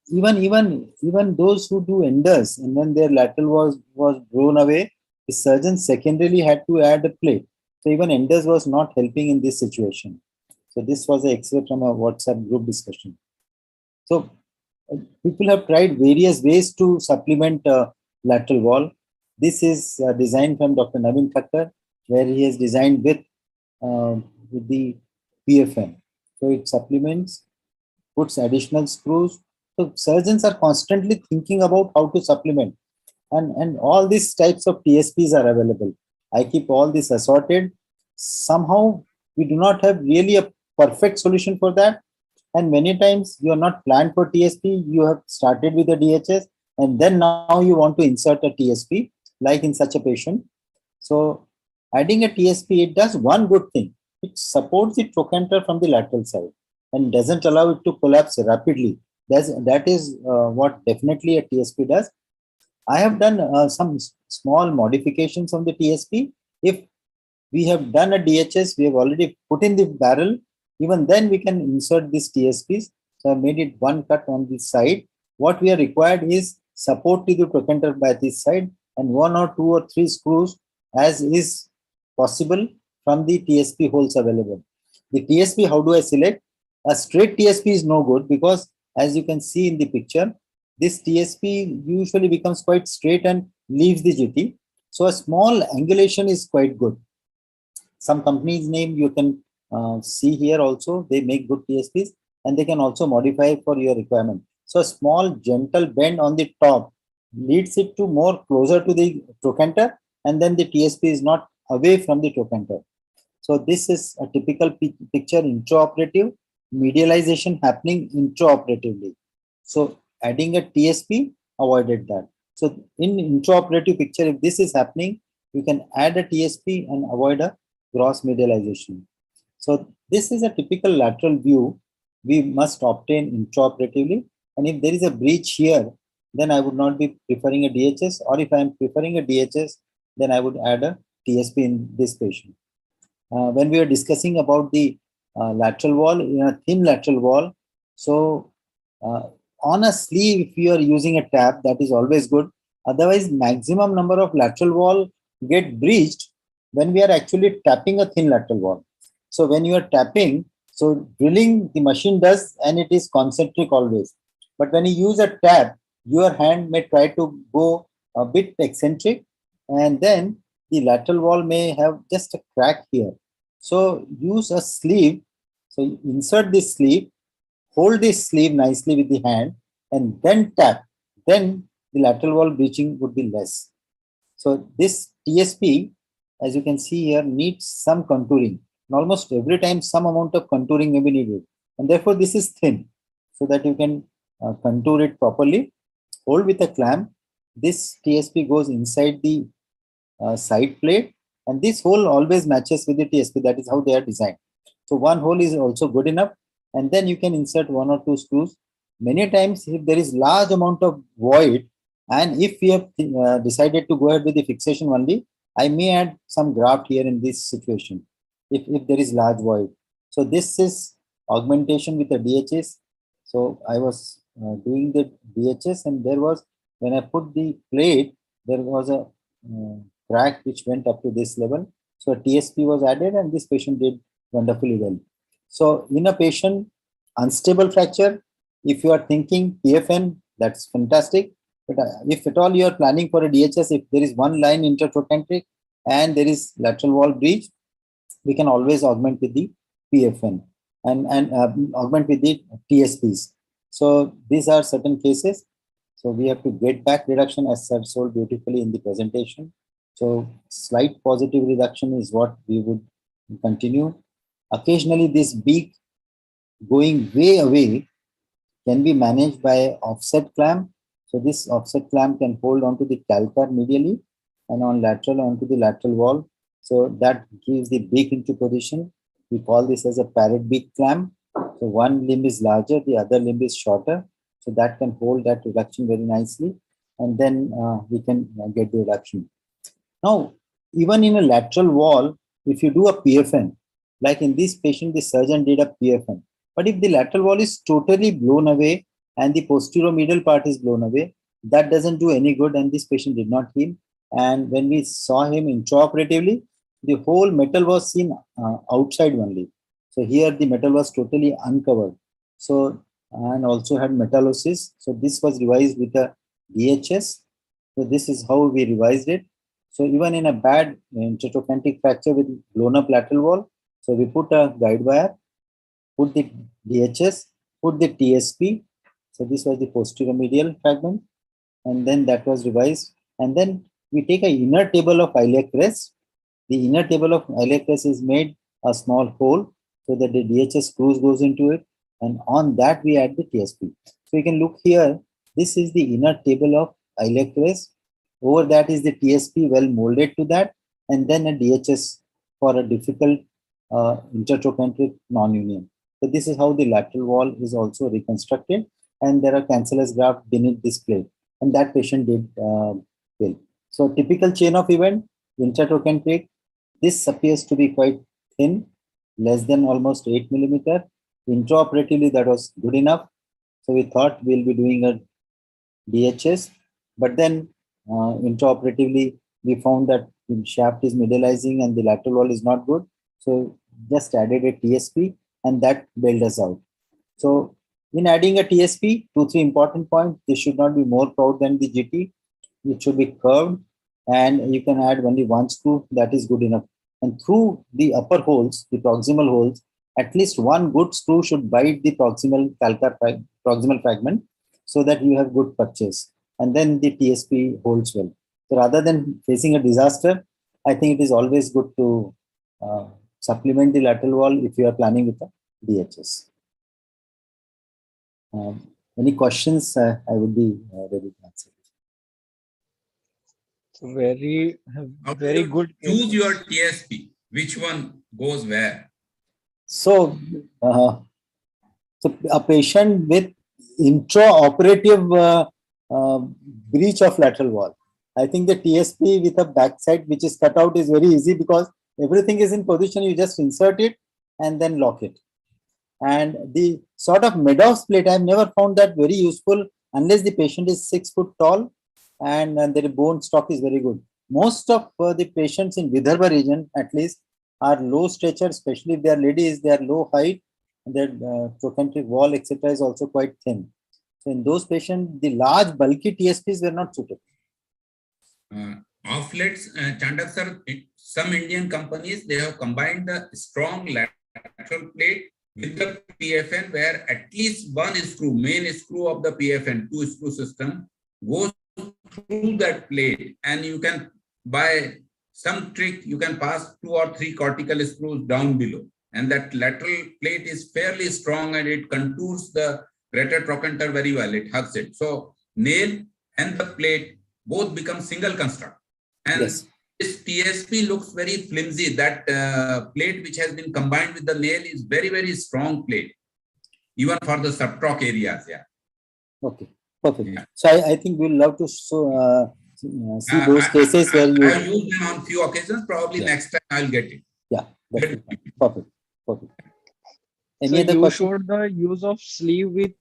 C: even those who do enders and when their lateral was blown away, the surgeon secondarily had to add a plate. So even enders was not helping in this situation. So this was an excerpt from a WhatsApp group discussion. So people have tried various ways to supplement lateral wall. This is designed from Dr. Naveen Thakkar, where he has designed with the PFN. So it supplements, puts additional screws. So surgeons are constantly thinking about how to supplement. And all these types of TSPs are available. I keep all this assorted. Somehow we do not have really a perfect solution for that. And many times you are not planned for TSP. You have started with a DHS and then now you want to insert a TSP like in such a patient. So adding a TSP, it does one good thing. It supports the trochanter from the lateral side and doesn't allow it to collapse rapidly. That is what definitely a TSP does. I have done some small modifications on the TSP. If we have done a DHS, we have already put in the barrel, even then we can insert these TSPs. So I made it one cut on this side. What we are required is support to the trochanter by this side and 1 or 2 or 3 screws as is possible from the TSP holes available. The TSP, how do I select? A straight TSP is no good because as you can see in the picture, this TSP usually becomes quite straight and leaves the GT. So a small angulation is quite good. Some companies name you can see here also, they make good TSPs and they can also modify for your requirement. So a small gentle bend on the top leads it to more closer to the trochanter and then the TSP is not away from the trochanter. So this is a typical picture intraoperative, medialization happening intraoperatively. So adding a TSP avoided that. So in intraoperative picture, if this is happening, you can add a TSP and avoid a gross medialization. So this is a typical lateral view we must obtain intraoperatively. And if there is a breach here, then I would not be preferring a DHS, or if I am preferring a DHS, then I would add a TSP in this patient. When we are discussing about the lateral wall, in a thin lateral wall, so on a sleeve, if you are using a tab, that is always good. Otherwise, maximum number of lateral wall get breached when we are actually tapping a thin lateral wall. So when you are tapping, so drilling the machine does and it is concentric always. But when you use a tab, your hand may try to go a bit eccentric and then the lateral wall may have just a crack here. So use a sleeve. So insert this sleeve, hold this sleeve nicely with the hand and then tap. Then the lateral wall breaching would be less. So this TSP, as you can see here, needs some contouring. And almost every time some amount of contouring may be needed. And therefore this is thin so that you can contour it properly. Hold with a clamp. This TSP goes inside the side plate and this hole always matches with the TSP. That is how they are designed. So one hole is also good enough and then you can insert 1 or 2 screws. Many times if there is large amount of void and if we have decided to go ahead with the fixation only, I may add some graft here in this situation if there is large void. So this is augmentation with a DHS. So I was doing the DHS and there was, when I put the plate, there was a crack which went up to this level. So a TSP was added and this patient did wonderfully well. So in a patient, unstable fracture, if you are thinking PFN, that's fantastic. But if at all you are planning for a DHS, if there is one line intertrochanteric and there is lateral wall breach, we can always augment with the PFN and augment with the TSPs. So these are certain cases. So we have to get back reduction as said so beautifully in the presentation. So slight positive reduction is what we would continue. Occasionally this beak going way away can be managed by offset clamp. So this offset clamp can hold onto the calcar medially and on lateral onto the lateral wall. So that gives the beak into position. We call this as a parrot beak clamp. So one limb is larger, the other limb is shorter. So that can hold that reduction very nicely. And then we can get the reduction. Now, even in a lateral wall, if you do a PFN, like in this patient, the surgeon did a PFN. But if the lateral wall is totally blown away and the posterior medial part is blown away, that doesn't do any good, and this patient did not heal. And when we saw him intraoperatively, the whole metal was seen outside only. So here the metal was totally uncovered. So, and also had metallosis. So this was revised with a DHS. So this is how we revised it. So even in a bad intertrochanteric fracture with blown up lateral wall, so we put a guide wire, put the DHS, put the TSP. So this was the posterior medial fragment, and then that was revised. And then we take an inner table of iliac crest. The inner table of iliac crest is made a small hole so that the DHS screws goes into it, and on that we add the TSP. So you can look here. This is the inner table of iliac crest. Over that is the TSP well molded to that, and then a DHS for a difficult intertrochanteric non-union. So this is how the lateral wall is also reconstructed, and there are cancellous graft beneath this plate, and that patient did well. So typical chain of event, intertrochanteric, this appears to be quite thin, less than almost 8 millimeter. Intraoperatively, that was good enough. So we thought we'll be doing a DHS, but then intraoperatively, we found that the shaft is medializing and the lateral wall is not good. So just added a TSP, and that bailed us out. So in adding a TSP, 2-3 important points. This should not be more proud than the GT. It should be curved, and you can add only one screw. That is good enough. And through the upper holes, the proximal holes, at least one good screw should bite the proximal calcar proximal fragment, so that you have good purchase. And then the TSP holds well. So rather than facing a disaster, I think it is always good to supplement the lateral wall if you are planning with a DHS. Any questions? I would be ready to answer.
B: Very,
D: How do
B: very
D: you
B: good.
D: choose your TSP? Which one goes where?
C: So, so a patient with intraoperative breach of lateral wall, I think the TSP with a backside which is cut out is very easy, because everything is in position. You just insert it and then lock it. And the sort of Medoff's plate, I've never found that very useful unless the patient is 6 foot tall and their bone stock is very good. Most of the patients in Vidarbha region, at least, are low stature, especially if they are ladies, they are low height, and their trochanteric wall, etc., is also quite thin. So in those patients, the large bulky TSPs were not suitable.
D: Of late, Chandak sir, some Indian companies, they have combined the strong lateral plate with the PFN, where at least one screw, main screw of the PFN, 2-screw system, goes through that plate, and you can, by some trick, you can pass 2 or 3 cortical screws down below, and that lateral plate is fairly strong and it contours the greater trochanter very well. It hugs it. So nail and the plate both become single construct, and
C: Yes.
D: this TSP looks very flimsy. That plate which has been combined with the nail is very, very strong plate, even for the subtroch areas. Yeah.
C: Okay, perfect.
D: Yeah.
C: So I think we'll love to see those cases where you...
D: I've used them on few occasions. Probably next time I'll get it.
C: Yeah, that's perfect. Perfect. Any
B: So
C: other
B: you
C: question?
B: showed the use of sleeve with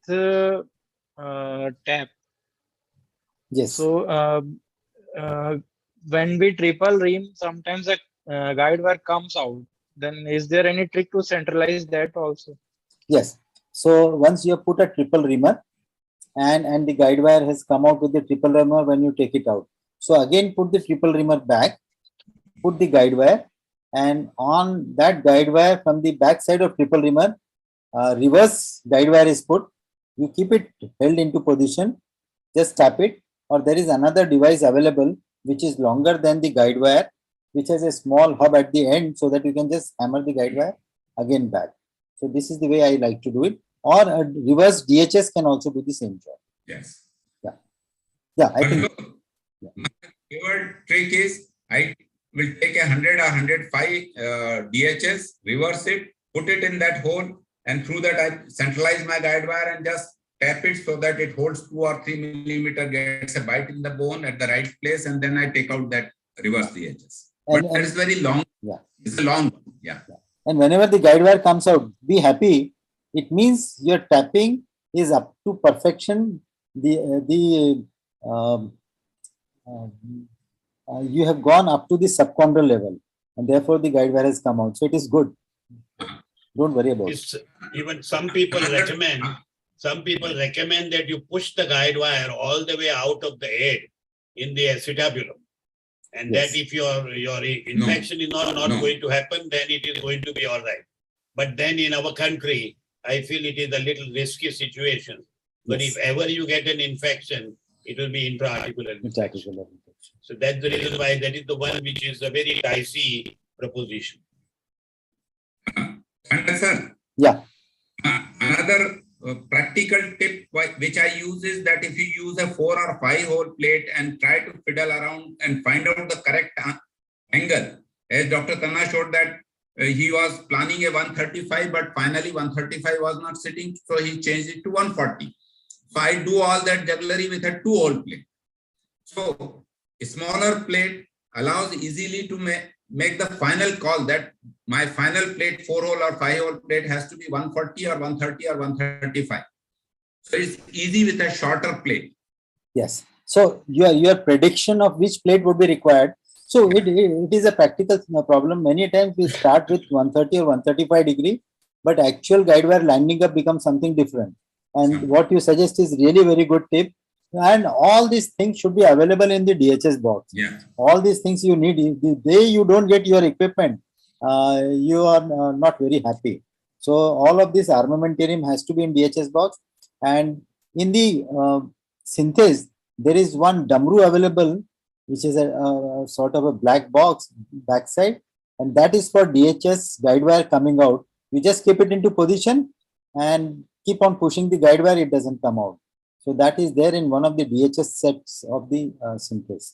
B: tap.
C: Yes.
B: So when we triple ream, sometimes a guide wire comes out. Then is there any trick to centralize that also?
C: Yes. So once you have put a triple reamer and the guide wire has come out with the triple reamer when you take it out. So again, put the triple reamer back, put the guide wire, and on that guide wire from the back side of triple reamer, reverse guide wire is put. You keep it held into position, just tap it, or there is another device available which is longer than the guide wire, which has a small hub at the end so that you can just hammer the guide wire again back. So this is the way I like to do it. Or a reverse DHS can also do the same job.
D: Yes.
C: Yeah, I think.
D: My favorite trick is I will take 100 or 105 DHS, reverse it, put it in that hole, and through that I centralize my guide wire and just tap it so that it holds 2 or 3 millimeter, gets a bite in the bone at the right place, and then I take out that reverse DHS. But that is very long.
C: Yeah.
D: It's a long one. Yeah.
C: And whenever the guide wire comes out, be happy. It means your tapping is up to perfection. You have gone up to the subchondral level, and therefore the guide wire has come out. So it is good. Don't worry about it.
A: Even some people recommend that you push the guide wire all the way out of the head in the acetabulum. And
C: Yes.
A: that if your infection is not going to happen, then it is going to be all right. But then in our country, I feel it is a little risky situation. But
C: Yes.
A: if ever you get an infection, it will be intra-articular infection. So that's the reason why that is the one which is a very dicey proposition.
D: And sir,
C: Yeah.
D: Another practical tip which I use is that if you use a 4 or 5 hole plate and try to fiddle around and find out the correct angle, as Dr. Tanna showed that he was planning a 135, but finally 135 was not sitting, so he changed it to 140. So I do all that jugglery with a 2 hole plate. So a smaller plate allows easily to make the final call that my final plate, 4 hole or 5 hole plate, has to be 140 or 130 or 135. So it's easy with a shorter plate.
C: Yes. So your prediction of which plate would be required. So it is a practical problem. Many times we start with 130 or 135 degree, but actual guide wire landing up becomes something different. And what you suggest is really very good tip. And all these things should be available in the DHS box.
D: Yeah.
C: All these things you need. The day you don't get your equipment, you are not very happy. So all of this armamentarium has to be in DHS box. And in the synthase, there is one Damru available, which is a sort of a black box backside, and that is for DHS guide wire coming out. You just keep it into position and keep on pushing the guide wire, it doesn't come out. So that is there in one of the DHS sets of the synthase.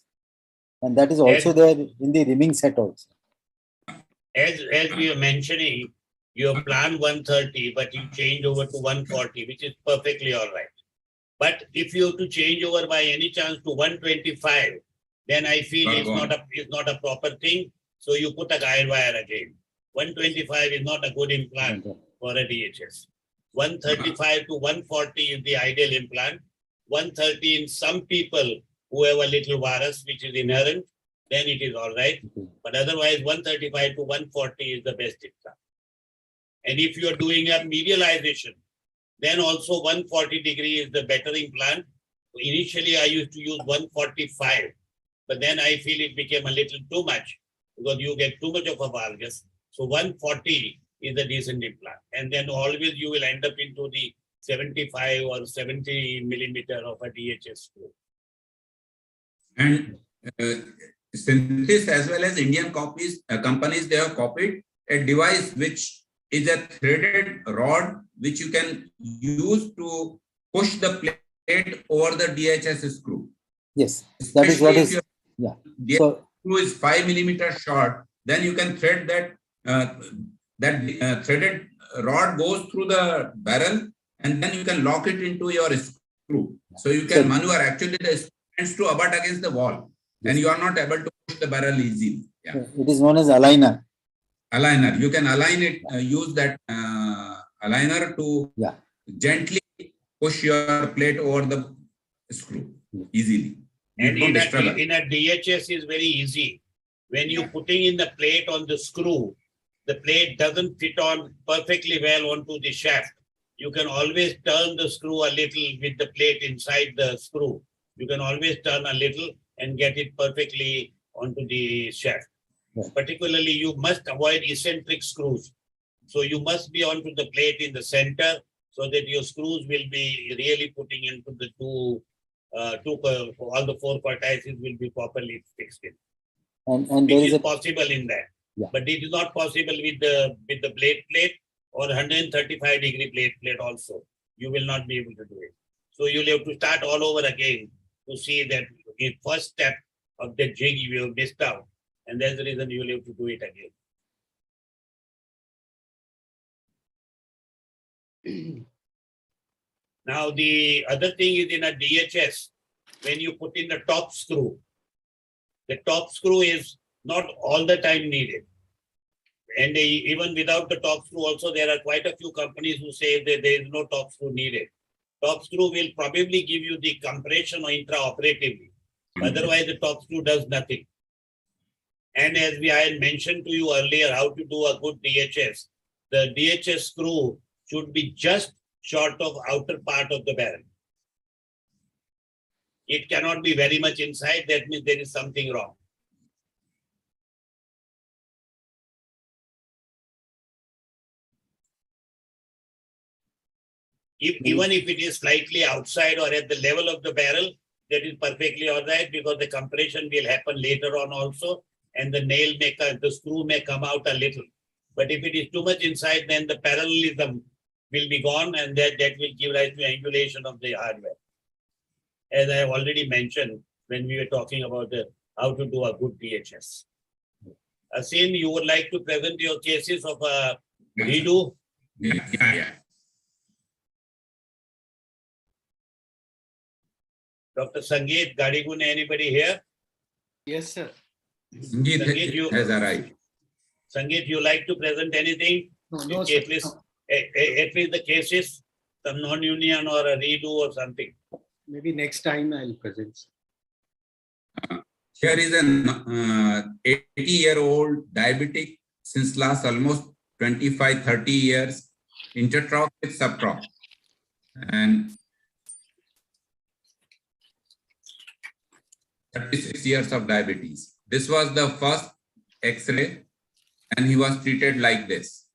C: And that is also there in the rimming set also.
A: As we are mentioning, you plan 130, but you change over to 140, which is perfectly all right. But if you have to change over by any chance to 125, then I feel it's not a proper thing. So you put a guide wire again. 125 is not a good implant for a DHS. 135 to 140 is the ideal implant. 130 in some people who have a little varus, which is inherent, then it is all right. But otherwise, 135 to 140 is the best implant. And if you are doing a medialization, then also 140 degree is the better implant. Initially, I used to use 145, but then I feel it became a little too much because you get too much of a valgus. So 140 is a decent implant. And then always you will end up into the 75 or 70 millimeter of a DHS screw.
D: And Synthesis as well as Indian companies, they have copied a device which is a threaded rod which you can use to push the plate over the DHS screw.
C: Yes, that is what is,
D: yeah. The screw is 5 millimeter short, then you can thread that threaded rod goes through the barrel and then you can lock it into your screw. So you can maneuver, actually the screw tends to abut against the wall and you are not able to push the barrel easily. Yeah.
C: It is known as aligner.
D: Aligner. You can align it, use that aligner to gently push your plate over the screw easily.
A: And in a DHS is very easy. When you're putting in the plate on the screw, the plate doesn't fit on perfectly well onto the shaft. You can always turn the screw a little with the plate inside the screw. You can always turn a little and get it perfectly onto the shaft. Particularly, you must avoid eccentric screws. So you must be onto the plate in the center so that your screws will be really putting into the two all the four cortices will be properly fixed in.
C: And
A: Which
C: there is
A: is
C: a
A: possible in that.
C: Yeah.
A: But it is not possible with the blade plate or 135-degree blade plate also. You will not be able to do it. So you'll have to start all over again to see that the first step of the jig you have missed out. And that's the reason you'll have to do it again. Now, the other thing is in a DHS, when you put in the top screw is not all the time needed. And even without the top screw also, there are quite a few companies who say that there is no top screw needed. Top screw will probably give you the compression intraoperatively. Otherwise, the top screw does nothing. And as I had mentioned to you earlier, how to do a good DHS, the DHS screw should be just short of outer part of the barrel. It cannot be very much inside. That means there is something wrong. Even if it is slightly outside or at the level of the barrel, that is perfectly all right, because the compression will happen later on also, and the screw may come out a little. But if it is too much inside, then the parallelism will be gone, and that will give rise to angulation of the hardware. As I have already mentioned when we were talking about how to do a good DHS. Asim, you would like to present your cases of a redo?
D: Yeah.
A: Dr. Sangeet Gadigune, anybody here?
F: Yes, sir.
D: Sangeet has arrived.
A: Sangeet, you like to present anything?
F: No,
A: At least the cases, some non-union or a redo or something.
F: Maybe next time I'll present.
D: Here is an 80-year-old diabetic since last almost 25-30 years, intertroch with subtroch. And 36 years of diabetes. This was the first X-ray, and he was treated like this.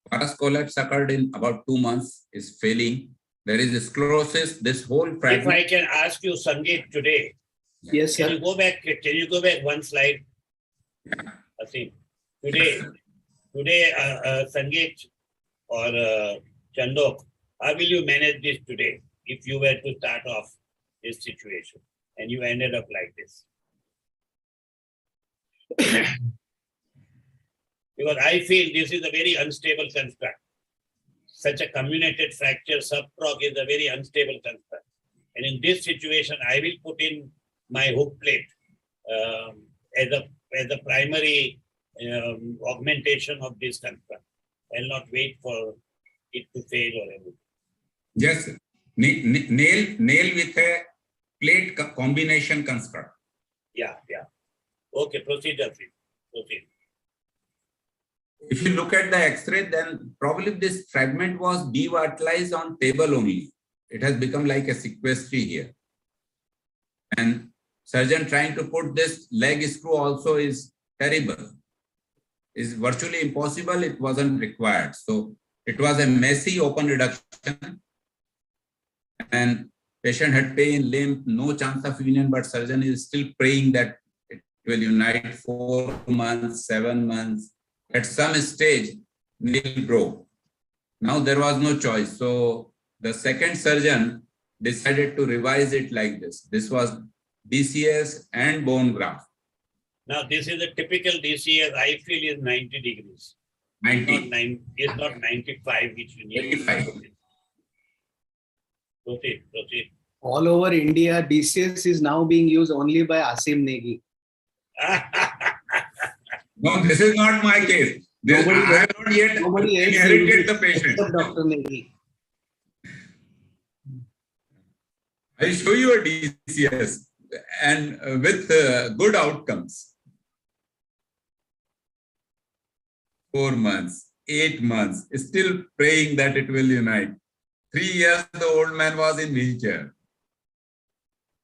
D: Varus collapse occurred in about 2 months, is failing. There is sclerosis. This whole
A: If
D: fragment.
A: I can ask you, Sangeet, today,
F: Yes,
A: can
F: sir.
A: you go back one slide? Asim, today, Sangeet or Chandok, how will you manage this today if you were to start off this situation and you ended up like this? Because I feel this is a very unstable construct. Such a comminuted fracture subtroch is a very unstable construct. And in this situation, I will put in my hook plate as a primary augmentation of this construct. I'll not wait for it to fail or anything.
D: Yes, nail with a plate combination construct.
A: Yeah. Okay, proceed.
D: If you look at the X-ray, then probably this fragment was devitalized on table only. It has become like a sequestry here. And surgeon trying to put this leg screw also is terrible. It's virtually impossible. It wasn't required. So it was a messy open reduction. And patient had pain, limp, no chance of union, but surgeon is still praying that it will unite 4 months, 7 months. At some stage, nail broke. Now there was no choice. So the second surgeon decided to revise it like this. This was DCS and bone graft.
A: Now this is a typical DCS. I feel is 90 degrees.
D: 90.
A: It's not 95, which you need.
D: 85.
A: Proceed.
H: All over India, DCS is now being used only by Asim Negi.
D: No, this is not my case. I have not yet inherited the patient.
H: Dr. Negi.
D: I show you a DCS and with good outcomes. 4 months, 8 months, still praying that it will unite. 3 years, the old man was in wheelchair.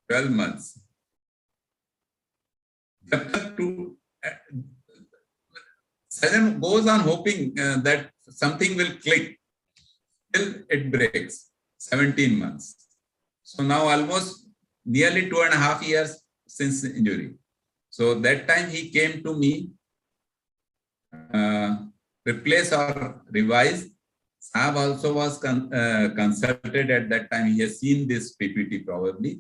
D: 12 months. Surgeon goes on hoping that something will click till it breaks. 17 months. So now almost nearly 2.5 years since the injury. So that time he came to me, replace or revise. Saab also was consulted at that time. He has seen this PPT probably.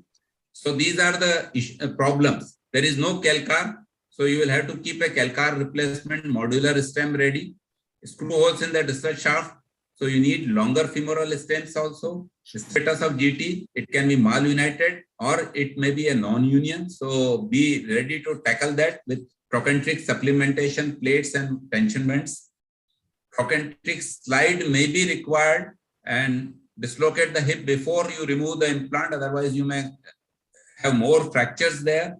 D: So these are the problems. There is no Calcar. So you will have to keep a Calcar replacement modular stem ready. Screw holes in the distal shaft. So you need longer femoral stems also. The status of GT, it can be malunited or it may be a non-union. So be ready to tackle that with trochanteric supplementation plates and tensionments. Trochanteric slide may be required and dislocate the hip before you remove the implant. Otherwise, you may have more fractures there.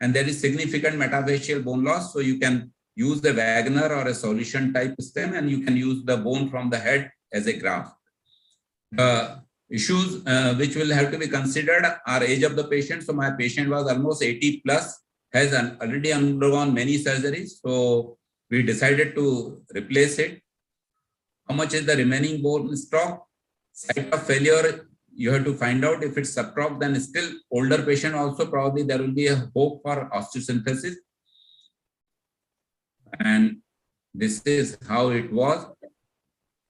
D: And there is significant metaphyseal bone loss. So you can use the Wagner or a solution type stem and you can use the bone from the head as a graft. The issues which will have to be considered are age of the patient. So my patient was almost 80 plus, has already undergone many surgeries. So we decided to replace it. How much is the remaining bone stock? Site of failure, you have to find out. If it's subtroch, then still older patient also probably there will be a hope for osteosynthesis. And this is how it was.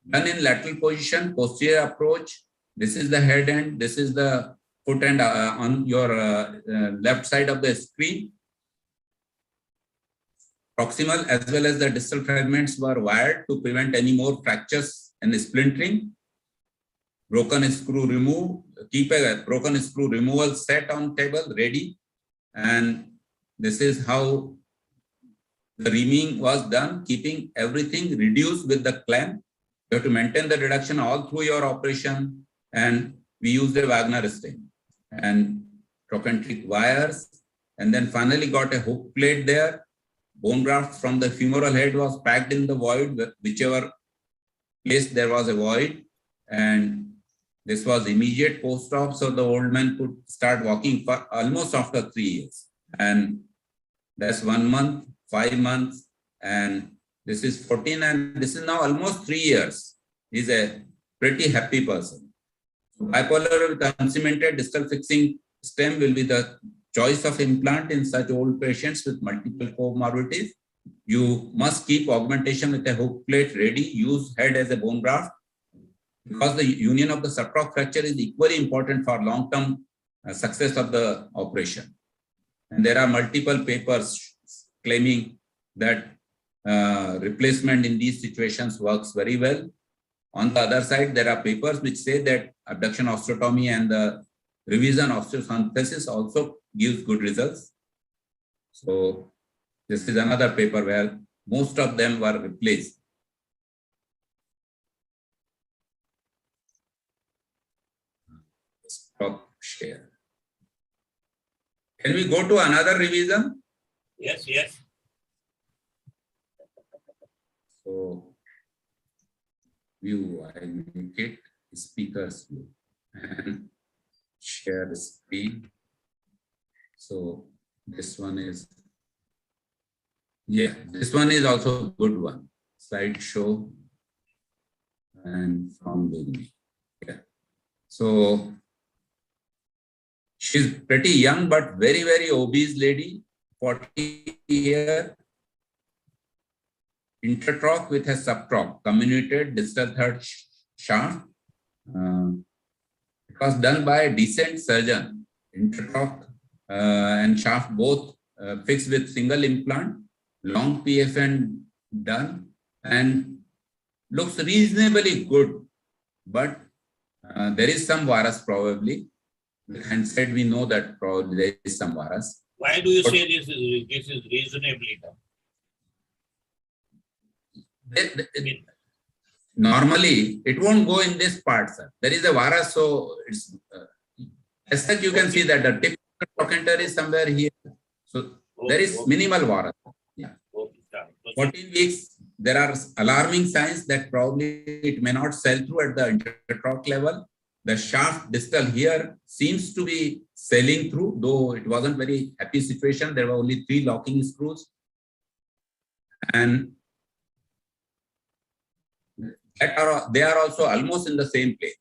D: Done in lateral position, posterior approach. This is the head end. This is the foot end on your left side of the screen. Proximal as well as the distal fragments were wired to prevent any more fractures and splintering. Broken screw removed. Keep a broken screw removal set on table ready. And this is how the reaming was done, keeping everything reduced with the clamp. You have to maintain the reduction all through your operation, and we use the Wagner stem and trochanteric wires, and then finally got a hook plate there. Bone graft from the femoral head was packed in the void, whichever place there was a void, and this was immediate post-op, so the old man could start walking for almost after 3 years. And that's 1 month, 5 months, and this is 14, and this is now almost 3 years. He's a pretty happy person. Bipolar with uncemented distal fixing stem will be the choice of implant in such old patients with multiple comorbidities. You must keep augmentation with a hook plate ready. Use head as a bone graft because the union of the subtroch fracture is equally important for long-term success of the operation. And there are multiple papers claiming that replacement in these situations works very well. On the other side, there are papers which say that abduction osteotomy and the revision osteosynthesis also gives good results. So this is another paper where most of them were replaced. Stop share. Can we go to another revision?
A: Yes, yes.
D: So view, I make it speakers view and share the screen. So this one is, yeah, this one is also a good one. Slideshow and from beginning. Yeah. So she's pretty young, but very, very obese lady, 40 year, intertroch with a subtroch, comminuted distal third shaft. It was done by a decent surgeon. Intertroch and shaft both fixed with single implant, long PFN done, and looks reasonably good. But there is some varus probably. With hindsight, we know that probably there is some varus.
A: Why do you say this is reasonably done?
D: Normally, it won't go in this part, sir. There is a varus, so it's as such you can see that the tip of the trochanter is somewhere here. So there is minimal varus. Yeah. 14 weeks, there are alarming signs that probably it may not sell through at the intertroch level. the shaft distal here seems to be sailing through, though it wasn't very happy situation. There were only 3 locking screws. And they are also almost in the same place.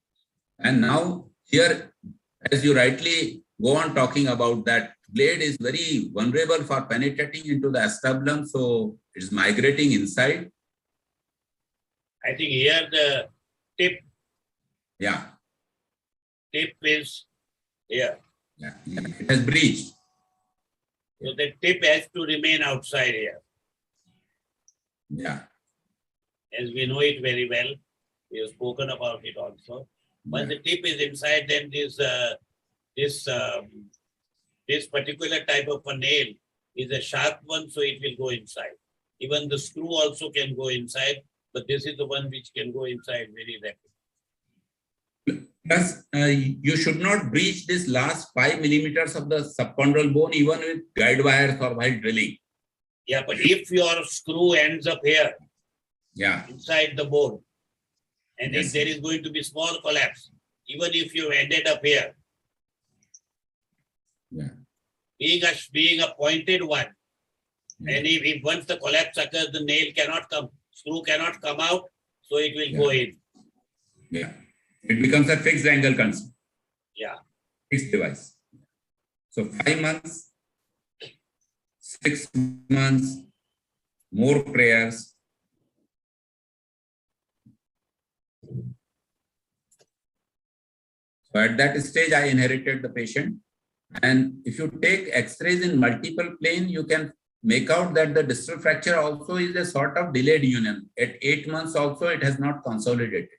D: And now here, as you rightly go on talking about, that blade is very vulnerable for penetrating into the acetabulum, so it's migrating inside.
A: I think here the tip is here.
D: Yeah. It has breached.
A: So the tip has to remain outside here.
D: Yeah.
A: As we know it very well, we have spoken about it also. Once the tip is inside, then this particular type of a nail is a sharp one, so it will go inside. Even the screw also can go inside, but this is the one which can go inside very rapidly.
D: Plus, you should not breach this last 5 millimeters of the subchondral bone, even with guide wires or while drilling.
A: Yeah, but if your screw ends up here, inside the bone, and if there is going to be small collapse, even if you ended up here, being a pointed one, and if once the collapse occurs, the nail cannot come, screw cannot come out, so it will go in.
D: Yeah, it becomes a fixed angle concern.
A: Yeah,
D: fixed device. So 5 months, 6 months, more prayers. So at that stage, I inherited the patient. And if you take X-rays in multiple plane, you can make out that the distal fracture also is a sort of delayed union. At 8 months also, it has not consolidated.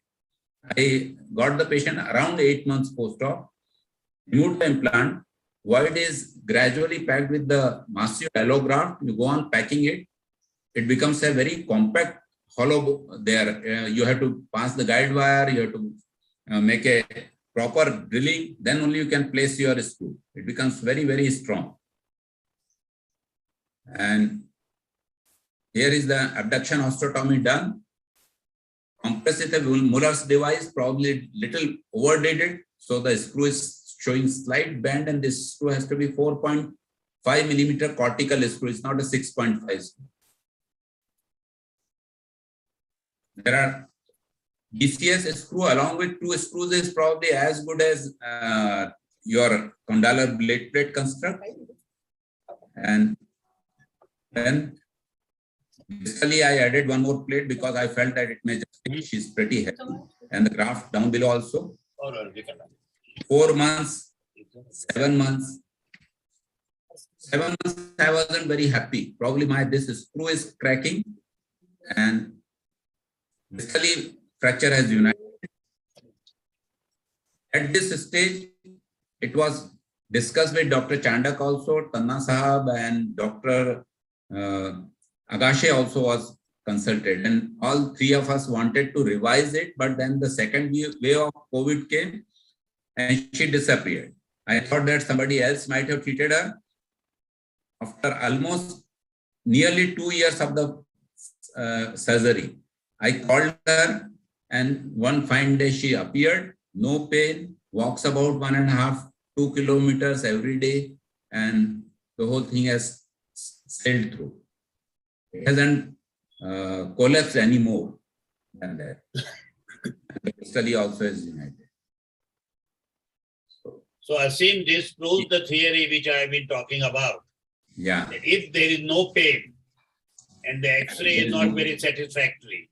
D: I got the patient around 8 months post-op, removed the implant. Void is gradually packed with the massive allograft. You go on packing it. It becomes a very compact hollow there. You have to pass the guide wire. You have to make a proper drilling. Then only you can place your screw. It becomes very, very strong. And here is the abduction osteotomy done. Compressed with a Muller's device, probably little overdid it. So the screw is showing slight bend, and this screw has to be 4.5 millimeter cortical screw. It's not a 6.5 screw. There are DCS screw along with 2 screws is probably as good as your condylar blade plate construct. And then distally I added 1 more plate because I felt that it may just, she's pretty heavy. And the graft down below also. 4 months, 7 months. 7 months I wasn't very happy. Probably this screw is cracking, and distally fracture has united. At this stage, it was discussed with Dr. Chandak also, TANNA Sahab, and Dr. Agashe also was consulted, and all 3 of us wanted to revise it, but then the second wave of COVID came and she disappeared. I thought that somebody else might have treated her. After almost nearly 2 years of the surgery, I called her, and one fine day she appeared, no pain, walks about 1.5 to 2 kilometers every day, and the whole thing has sailed through. It hasn't collapsed anymore than that. The study also is united.
A: So Asim, this proves the theory which I have been talking about.
D: Yeah.
A: That if there is no pain and the X-ray is not very satisfactory,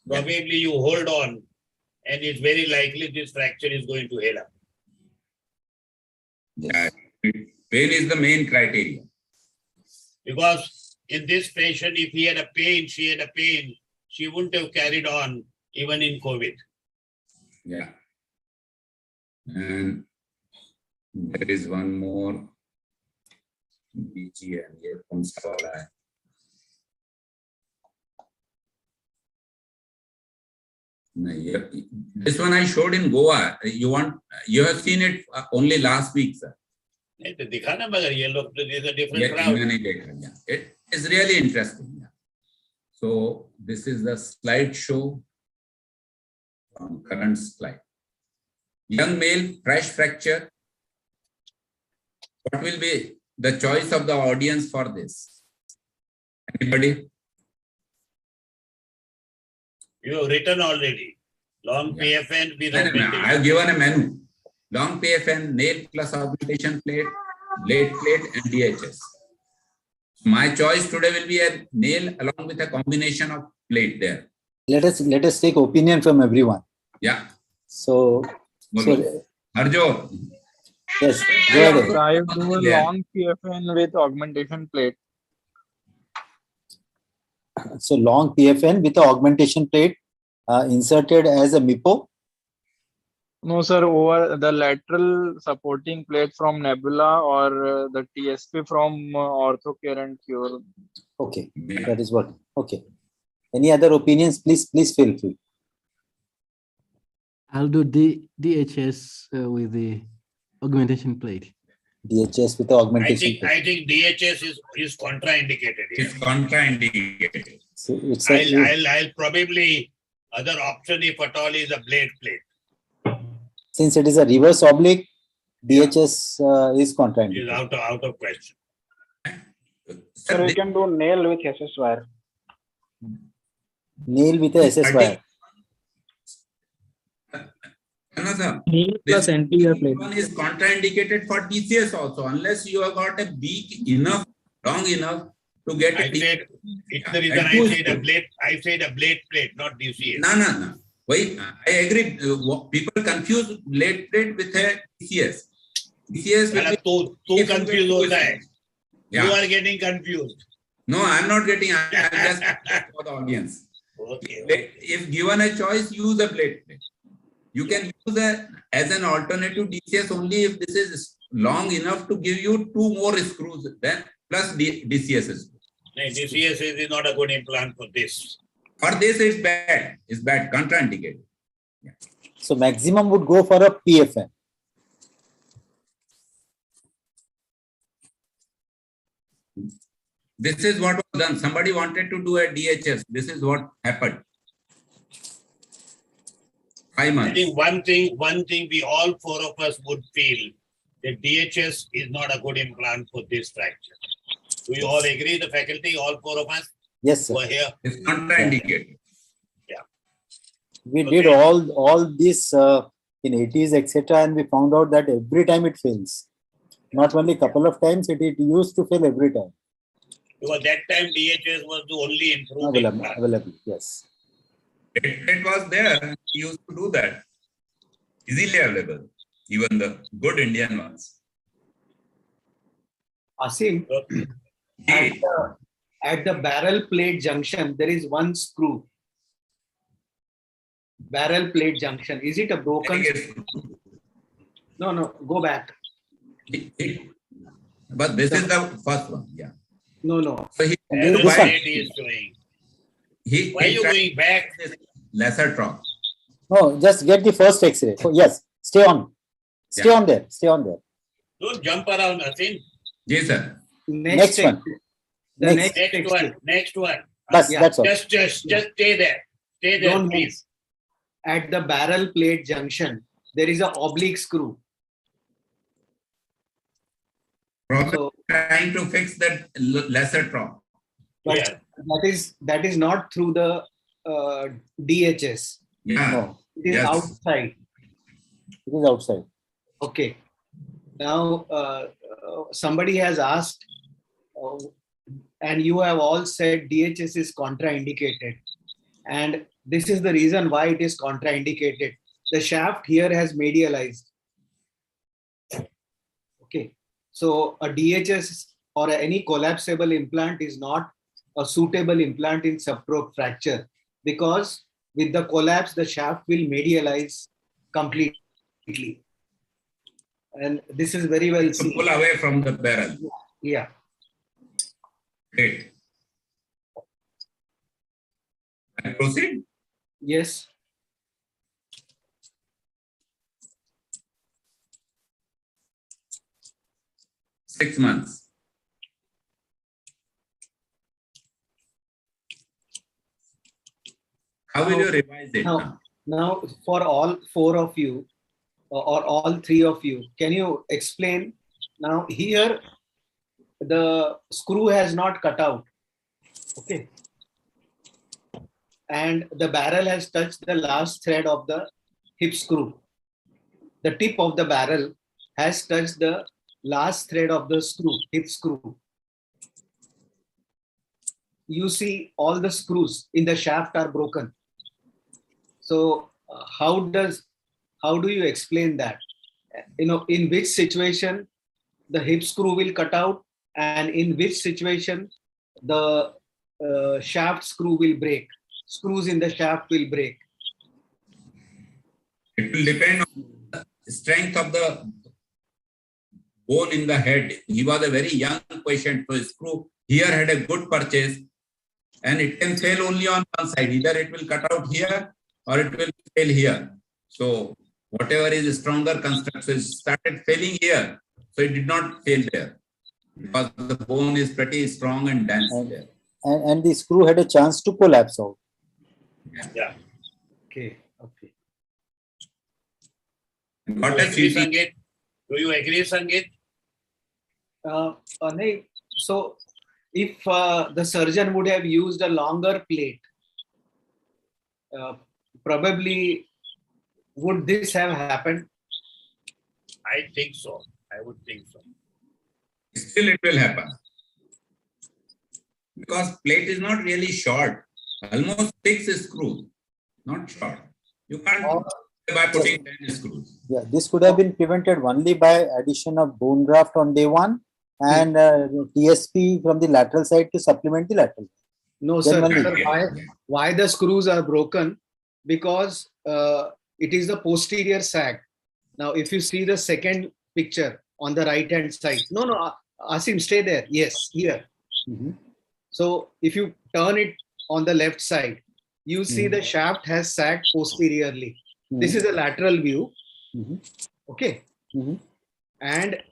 A: probably you hold on, and it's very likely this fracture is going to heal up.
D: Yeah. Pain is the main criteria.
A: Because in this patient, if he had a pain, she had a pain, she wouldn't have carried on even in COVID.
D: Yeah. And there is one more. BG, and here comes Sawala. This one I showed in Goa. You have seen it only last week, sir.
A: It is a different crowd.
D: It is really interesting. So this is the slide show from current slide. young male, fresh fracture. What will be the choice of the audience for this? Anybody?
A: You have written already. Long
D: Yeah.
A: PFN with
D: I
A: augmentation.
D: have given a menu. Long PFN, nail plus augmentation plate, blade plate, and DHS. My choice today will be a nail along with a combination of plate there.
C: Let us take opinion from everyone.
D: Yeah.
C: So
D: Harjo.
C: yes, go ahead.
B: So I do a long PFN with augmentation plate.
C: So long PFN with the augmentation plate inserted as a MIPO.
B: No, sir, over the lateral supporting plate from Nebula or the TSP from Ortho Care and Cure.
C: Okay, that is what. Okay. Any other opinions? Please feel free.
F: I'll do DHS with the augmentation plate.
C: DHS with the augmentation plate.
A: I think DHS is contraindicated here.
D: It's contraindicated.
C: So it's
A: I'll probably other option if at all is a blade plate.
C: since it is a reverse oblique, DHS is
A: It is
C: contraindicated.
A: out of question.
G: Sir, we can do nail with SS wire.
C: Nail with a SS wire.
D: Another.
E: Nail plus anterior plate.
D: One is contraindicated for DCS also, unless you have got a beak enough, long enough to get
A: I
D: a
A: said it's the reason I said a blade plate, not DCS.
D: No. Wait, I agree. People confuse blade plate with a DCS. DCS will be
A: too confused होता है.
D: Yeah.
A: You are getting confused.
D: No, I'm not getting. I'm just for the audience.
A: Okay.
D: If given a choice, use a blade plate. You can use as an alternative DCS only if this is long enough to give you 2 more screws then plus DCS screw.
A: No, DCS is not a good implant for this.
D: For this, it's bad. It's bad. Contraindicated. Yeah.
C: So maximum would go for a PFN.
D: This is what was done. Somebody wanted to do a DHS. This is what happened. 5 months.
A: I think one thing we all 4 of us would feel that DHS is not a good implant for this fracture. Do you all agree, the faculty, all 4 of us
C: Yes, sir.
A: who are here?
D: It's contraindicated.
C: We did all this in 80s, etc., and we found out that every time it fails. Not only a couple of times, it used to fail every time.
A: Because that time DHS was the only improved implant.
C: Available, yes.
D: It was there. We used to do that. Easily available. Even the good Indian ones.
H: Asim,
A: Okay.
H: at the barrel plate junction, there is one screw. Barrel plate junction. Is it a broken? No, go back.
D: But this is the first one. Yeah.
H: No.
D: So
A: This
C: This one.
A: he is doing.
D: he
A: Why are you going back?
D: lesser drop.
C: No, just get the first X-ray. Oh, yes, stay on. Stay on there. Stay on there.
A: Don't jump around, Asin.
D: Yes, sir.
C: Next one.
H: The
C: Next.
A: Next one.
C: That's all.
A: Just stay there. Stay there,
H: Don't
A: please.
H: At the barrel plate junction, there is an oblique screw. So,
D: Trying to fix that lesser drop.
H: but
A: Yeah.
H: that is not through the DHS.
D: Yeah.
C: No,
H: It is
D: Yes.
H: outside.
C: it is outside.
H: Okay. Now, somebody has asked, and you have all said DHS is contraindicated. And this is the reason why it is contraindicated. The shaft here has medialized. Okay. So a DHS or any collapsible implant is not a suitable implant in subprobe fracture because with the collapse, the shaft will medialize completely. And this is very well
D: To
H: seen.
D: pull away from the barrel.
H: Yeah.
D: Great. And proceed.
H: Yes.
D: Six months. How will you revise it?
H: Now, for all 4 of you, or all three of you, can you explain? Now here, the screw has not cut out. Okay. And the barrel has touched the last thread of the hip screw. The tip of the barrel has touched the last thread of the screw, hip screw. You see all the screws in the shaft are broken. So how do you explain that? In which situation the hip screw will cut out, and in which situation the shaft screw will break? Screws in the shaft will break.
D: It will depend on the strength of the bone in the head. He was a very young patient, so screw here had a good purchase, and it can fail only on one side. Either it will cut out here or it will fail here. So whatever is stronger construction started failing here, so it did not fail there because the bone is pretty strong and dense there.
C: And the screw had a chance to collapse out.
A: Yeah.
H: Okay.
D: What a
A: Agree,
D: CT.
A: Sangeet? Do you agree, Sangeet?
H: So if the surgeon would have used a longer plate, probably would this have happened?
A: I think so. I would think so.
D: Still it will happen. Because plate is not really short. Almost 6 screws, not short. You can't by putting 10 screws.
C: Yeah, this could have been prevented only by addition of bone graft on day one and TSP from the lateral side to supplement the lateral.
H: No,
C: Then
H: sir.
C: only-
H: Sir, why the screws are broken? Because it is the posterior sag. Now, if you see the second picture on the right hand side, no, Asim, stay there. Yes, here.
C: Mhm.
H: So if you turn it on the left side, you see the shaft has sagged posteriorly. This is a lateral view.
C: Mhm.
H: Okay.
C: Mhm.
H: And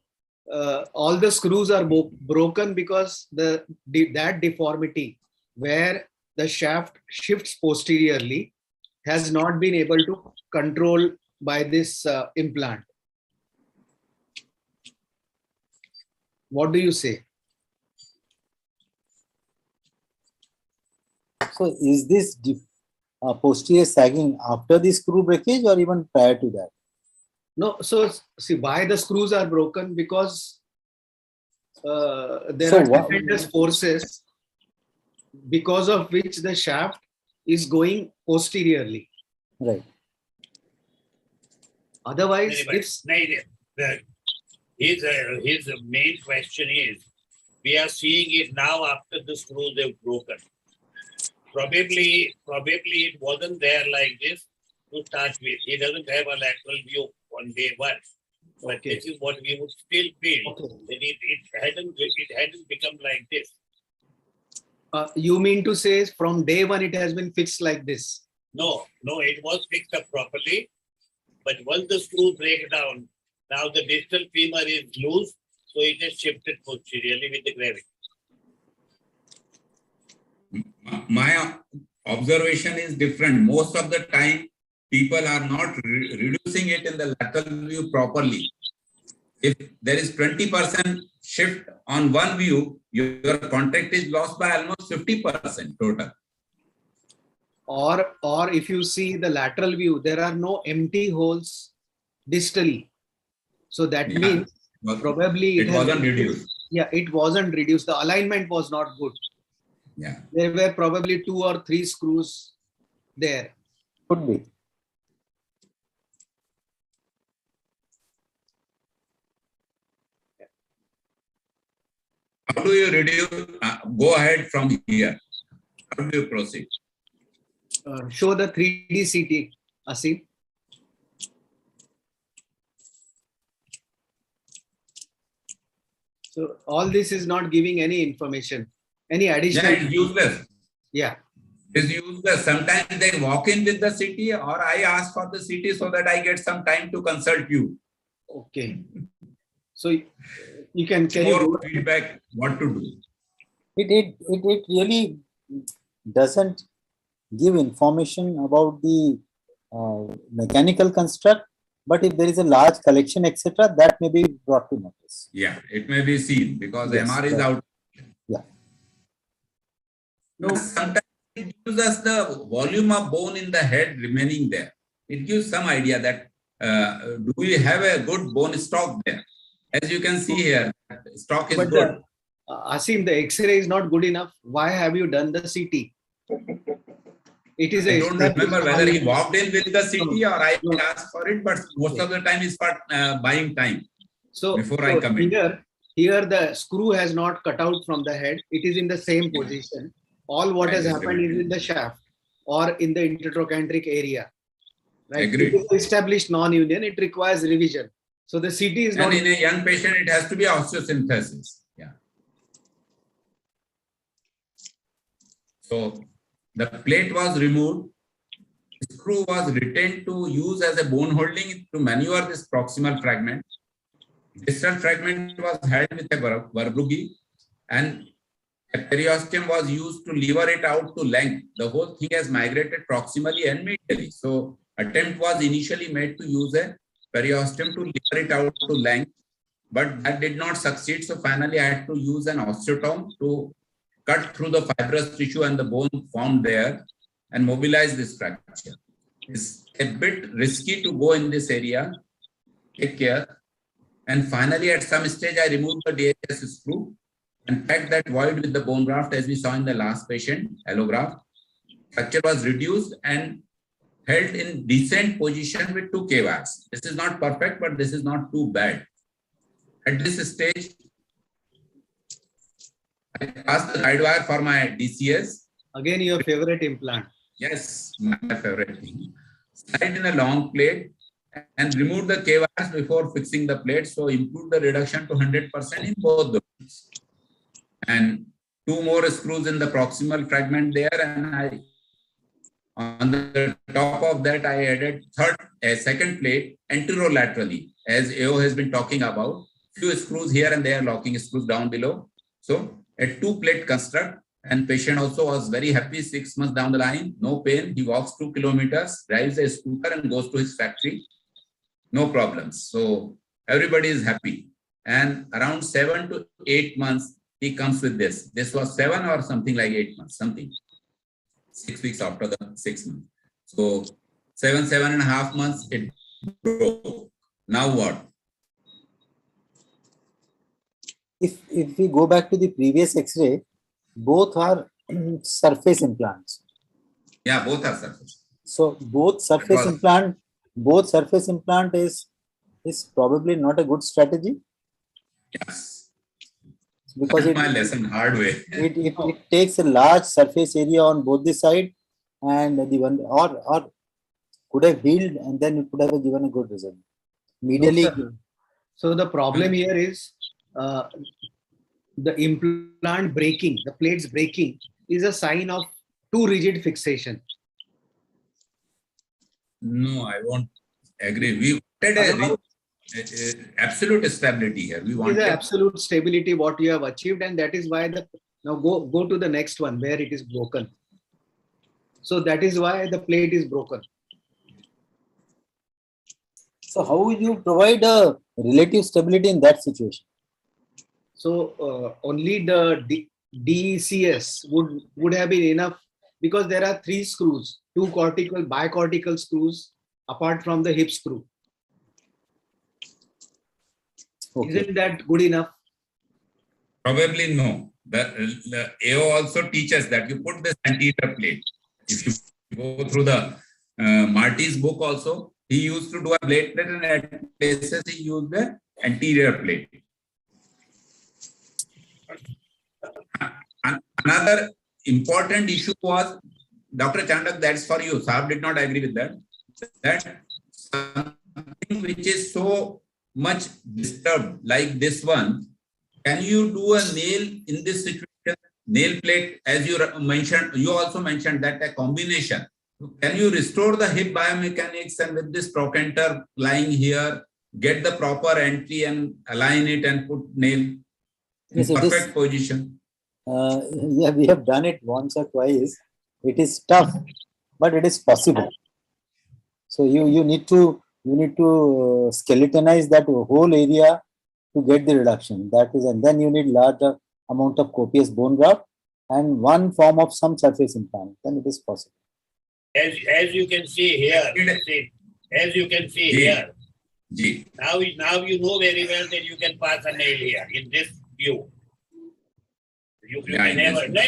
H: all the screws are broken because that deformity where the shaft shifts posteriorly has not been able to control by this implant. What do you say?
C: So is this posterior sagging after the screw breakage or even prior to that?
H: No, so see why the screws are broken, because there
C: So
H: are
C: what-
H: tremendous forces because of which the shaft is going posteriorly.
C: Right.
H: Otherwise,
A: His main question is, we are seeing it now after the screws have broken. Probably it wasn't there like this to start with. He doesn't have a lateral view on day one. But
H: Okay.
A: this is what we would still feel.
H: Okay.
A: That it hadn't become like this.
H: You mean to say from day one it has been fixed like this?
A: No, it was fixed up properly. But once the screw break down, now the distal femur is loose, so it is shifted posteriorly with the gravity.
D: My observation is different. Most of the time, people are not reducing it in the lateral view properly. If there is 20% shift on one view, your contract is lost by almost 50% total.
H: Or if you see the lateral view, there are no empty holes distally. So that
D: Yeah.
H: means probably
D: It
H: has
D: wasn't
H: been
D: reduced.
H: fixed. Yeah, it wasn't reduced. The alignment was not good.
D: Yeah.
H: There were probably 2 or 3 screws there.
C: Could be.
D: How do you reduce? Go ahead from here. How do you proceed?
H: Show the 3D CT, Asim. So all this is not giving any information, any additional.
D: Yeah, it's useless.
H: Yeah.
D: It's useless. Sometimes they walk in with the city, or I ask for the city so that I get some time to consult you.
H: Okay. So you can
D: More
H: you
D: feedback what to do.
C: It really doesn't give information about the mechanical construct But if there is a large collection, etc., that may be brought to notice.
D: Yeah, it may be seen because
C: Yes,
D: MR is
C: right.
D: out.
C: Yeah.
D: No, sometimes it gives us the volume of bone in the head remaining there. It gives some idea that do we have a good bone stock there? As you can see here, stock is
H: But
D: good.
H: Asim, the X-ray is not good enough. Why have you done the CT? It is
D: I
H: a
D: don't remember whether he walked in with the CT or I
H: No.
D: asked for it, but most of the time is for buying time
H: So,
D: before I come in.
H: here the screw has not cut out from the head. It is in the same position. All what
D: I
H: has
D: just
H: happened is
D: remember.
H: in the shaft or in the intertrochanteric area. Right?
D: Agreed.
H: It is established non-union. It requires revision. So the CT is
D: And
H: not.
D: in a young patient, it has to be osteosynthesis. Yeah. So the plate was removed. Screw was retained to use as a bone holding to maneuver this proximal fragment. Distal fragment was held with a verbrugge and a periosteum was used to lever it out to length. The whole thing has migrated proximally and medially. So attempt was initially made to use a periosteum to lever it out to length, but that did not succeed. So finally I had to use an osteotome to cut through the fibrous tissue and the bone formed there and mobilize this fracture. It's a bit risky to go in this area. Take care. And finally, at some stage, I removed the DHS screw and packed that void with the bone graft as we saw in the last patient, allograft. Fracture was reduced and held in decent position with 2 K-wires. This is not perfect, but this is not too bad. At this stage, I passed the guide wire for my DCS.
H: Again, your favorite implant.
D: Yes, my favorite thing. Slide in a long plate and remove the K-wires before fixing the plate. So improve the reduction to 100% in both the plates. And 2 more screws in the proximal fragment there. And on the top of that, I added a second plate anterolaterally, as AO has been talking about. Few screws here and there, locking screws down below. So a 2-plate construct. And patient also was very happy 6 months down the line, no pain. He walks 2 kilometers, drives a scooter and goes to his factory. No problems. So everybody is happy. And around 7 to 8 months, he comes with this. This was 7 or something like 8 months, something. 6 weeks after the 6 months. So 7.5 months, it broke. Now what?
C: If we go back to the previous X-ray, both are surface implants.
D: Yeah, both are surface.
C: So both surface implant is probably not a good strategy.
D: Yes.
C: Because
D: my lesson hard way.
C: it takes a large surface area on both the side, and the one or could have healed and then it could have given a good result. Medially.
H: No, so the problem here is the implant breaking, the plates breaking is a sign of too rigid fixation.
D: No, I won't agree. We wanted absolute stability here. We wanted
H: absolute stability what you have achieved, and that is why now go to the next one where it is broken. So that is why the plate is broken.
C: So how would you provide a relative stability in that situation?
H: So only the DECS would have been enough, because there are 3 screws, 2 bicortical screws apart from the hip screw. Okay. Isn't that good enough?
D: Probably no. The AO also teaches that you put this anterior plate. If you go through the Marty's book also, he used to do a blade plate, and at places he used the anterior plate. Another important issue was, Dr. Chandak, that's for you. Saab did not agree with that. That something which is so much disturbed like this one, can you do a nail in this situation? Nail plate, as you mentioned, you also mentioned that a combination. Can you restore the hip biomechanics and with this trochanter lying here, get the proper entry and align it and put nail in perfect position?
C: Yeah, we have done it once or twice. It is tough, but it is possible. So you need to You need to skeletonize that whole area to get the reduction. That is, and then you need large amount of copious bone graft and one form of some surface implant. Then it is possible.
A: As you can see here, as you can see here, now you know very well that you can pass a nail here in this view. You can have no,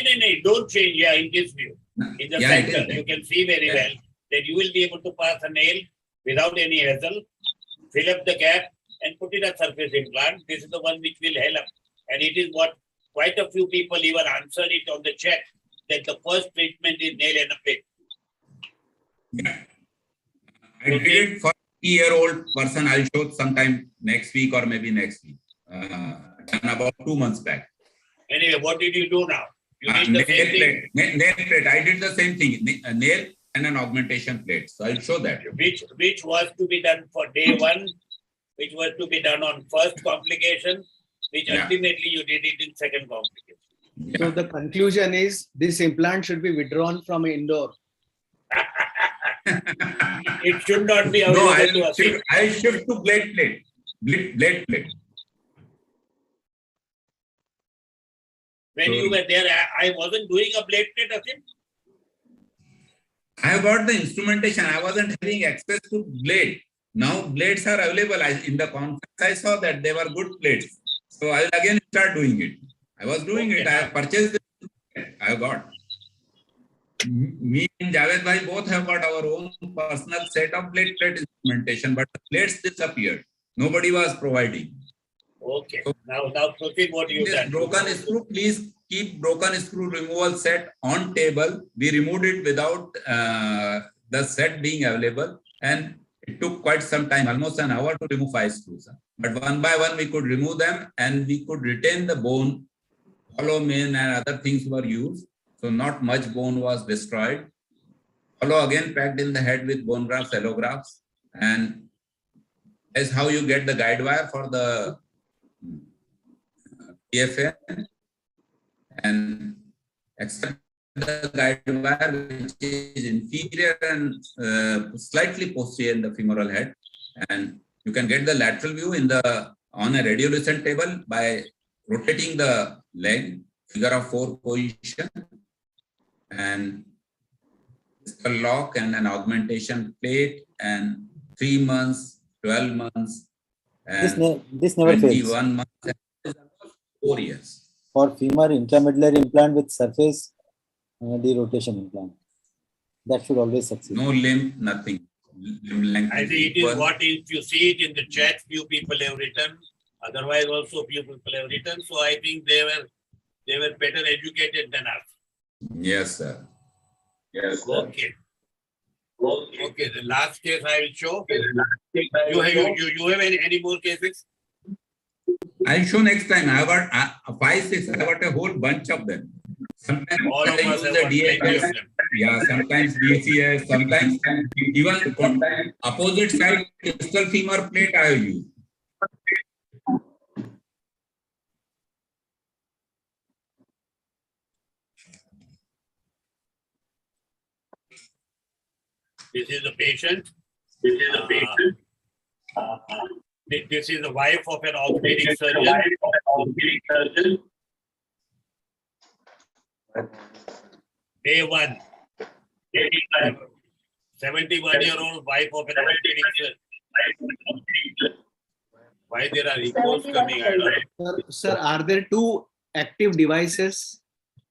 A: don't change here in this view. In the center, you can see very well that you will be able to pass a nail without any hassle, fill up the gap and put in a surface implant. This is the one which will help. And it is what quite a few people even answered it on the chat, that the first treatment is nail and a pin.
D: Yeah. I did it for a 3-year-old person. I'll show sometime next week or maybe next week. Done about 2 months back.
A: Anyway, what did you do now? You did the same thing.
D: Nail plate. I did the same thing. A nail and an augmentation plate. So I'll show that.
A: Which was to be done for day one, which was to be done on first complication, which ultimately you did it in second complication.
H: Yeah. So the conclusion is this implant should be withdrawn from indoor.
A: It should not be available to us.
D: I'll shift to blade plate. Blade plate.
A: When you were there, I wasn't doing a blade plate, Asim.
D: I have got the instrumentation. I wasn't having access to blade. Now blades are available. In the conference, I saw that they were good blades. So I'll again start doing it. I was doing it. I have purchased it. I have got. Me and Javed Bhai both have got our own personal set of blade plate instrumentation, but the blades disappeared. Nobody was providing.
A: Okay. So, now proceed what you done.
D: Broken screw, please keep broken screw removal set on table. We removed it without the set being available, and it took quite some time, almost an hour to remove 5 screws. But one by one we could remove them and we could retain the bone. Hollow main and other things were used. So not much bone was destroyed. Hollow again packed in the head with bone grafts, allografts, and that's how you get the guide wire for the PFN. And except the guide wire, which is inferior and slightly posterior in the femoral head, and you can get the lateral view on a radiolucent table by rotating the leg, figure of 4 position, and a lock and an augmentation plate, and 3 months, 12 months, and
C: this never
D: 21
C: fails.
D: months, 4 years.
C: For femur intramedullary implant with surface derotation implant, that should always succeed.
D: No limb, nothing. Limb length
A: I think it is what if you see it in the chat, few people have written. Otherwise, also few people have written. So I think they were better educated than us.
D: Yes, sir. Yes, sir.
A: Okay. Okay. The last case I will show. You have any more cases?
D: I'll show next time. I got 5, 6. I got a whole bunch of them. Sometimes
A: All of
D: I
A: us
D: use
A: have
D: the
A: got plenty of
D: DHS.
A: them.
D: Yeah, sometimes DCS, sometimes even opposite side distal femur plate I have used.
A: This is the patient. This is the wife of an orthopedic surgeon. Day one. 71-year-old wife of an orthopedic surgeon. Why there are echoes coming? I don't know.
H: Sir, are there 2 active devices?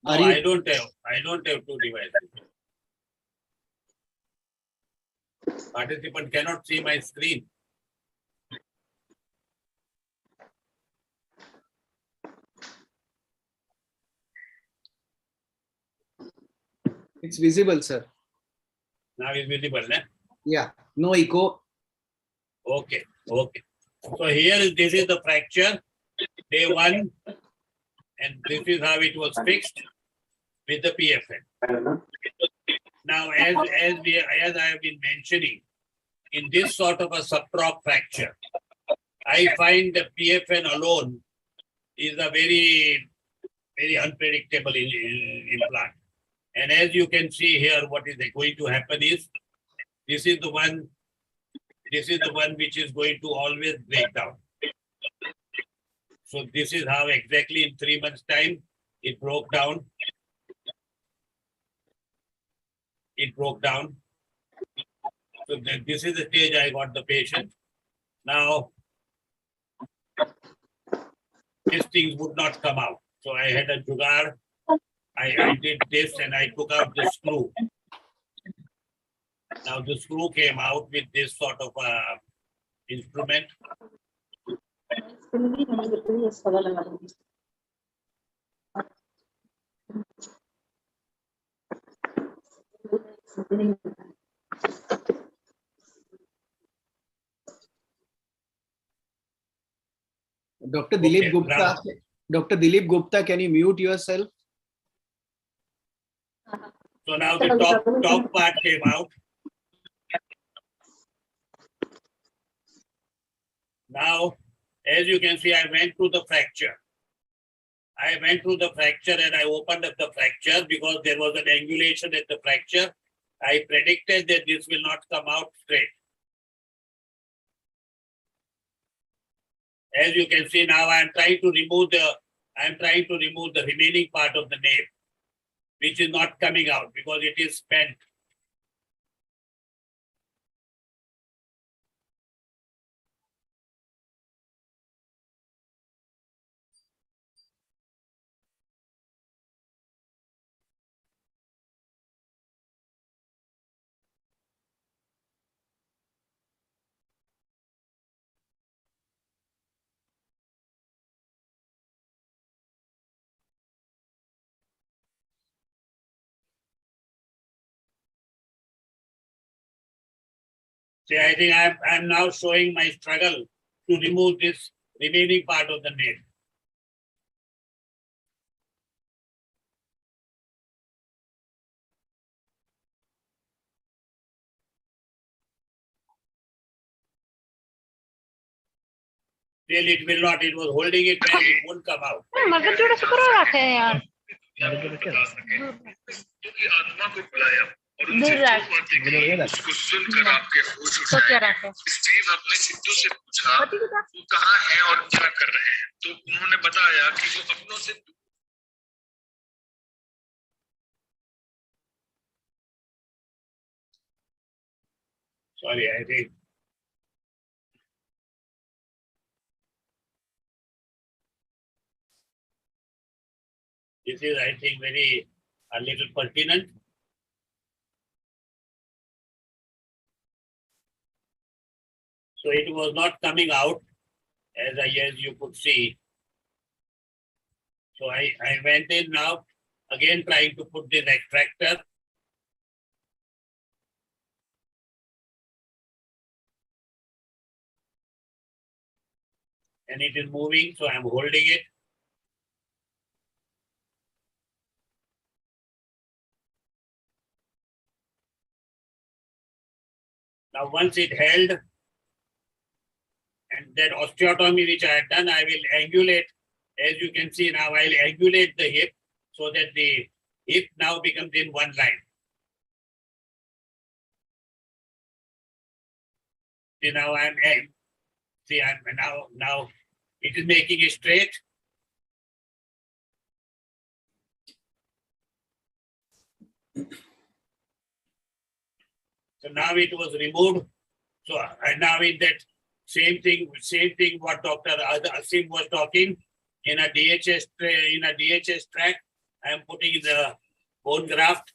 A: No, I don't have 2 devices. Participant cannot see my screen.
H: It's visible, sir.
A: Now it's visible, né?
H: Yeah, no echo.
A: Okay. So this is the fracture, day one, and this is how it was fixed with the PFN. Now, as I have been mentioning, in this sort of a subprop fracture, I find the PFN alone is a very, very unpredictable implant. And as you can see here, what is going to happen is, this is the one this is the one which is going to always break down. So this is how exactly in 3 months' time it broke down. It broke down. So this is the stage I got the patient. Now, these things would not come out. So I had a jugaad. I did this and I took out the screw. Now the screw came out with this sort of instrument.
H: Dr. Dilip
A: Okay,
H: Gupta,
A: now-
H: Dr. Dilip Gupta, can you mute yourself?
A: So now the top part came out. Now, as you can see, I went through the fracture. I went through the fracture and I opened up the fracture because there was an angulation at the fracture. I predicted that this will not come out straight. As you can see now, I am trying to remove the remaining part of the nail, which is not coming out because it is spent. See, I think I'm now showing my struggle to remove this remaining part of the nail. Still, it will not. It was holding it and it won't come out.
I: मगर जोड़ा से करो रखे हैं यार
J: क्योंकि आत्मा को बुलाया और
I: दूर
J: उनसे
I: रख।
J: जो बातें कही उसको सुनकर आपके होश
I: तो क्या
J: उठाए।
I: रखे
J: स्टीव अपने सिद्धू से पूछा वो कहाँ हैं और क्या कर रहे हैं, तो उन्होंने बताया कि वो अपनों से
A: Sorry, I think. This is, I think, a little pertinent. So it was not coming out as you could see. So I went in now, again trying to put this extractor. And it is moving, so I'm holding it. Now, once it held, and that osteotomy which I had done, I will angulate. As you can see now, I'll angulate the hip so that the hip now becomes in one line. See, now I'm now it is making it straight. So now it was removed. So now in that same thing what Dr. Asim was talking, in a DHS track, I am putting the bone graft.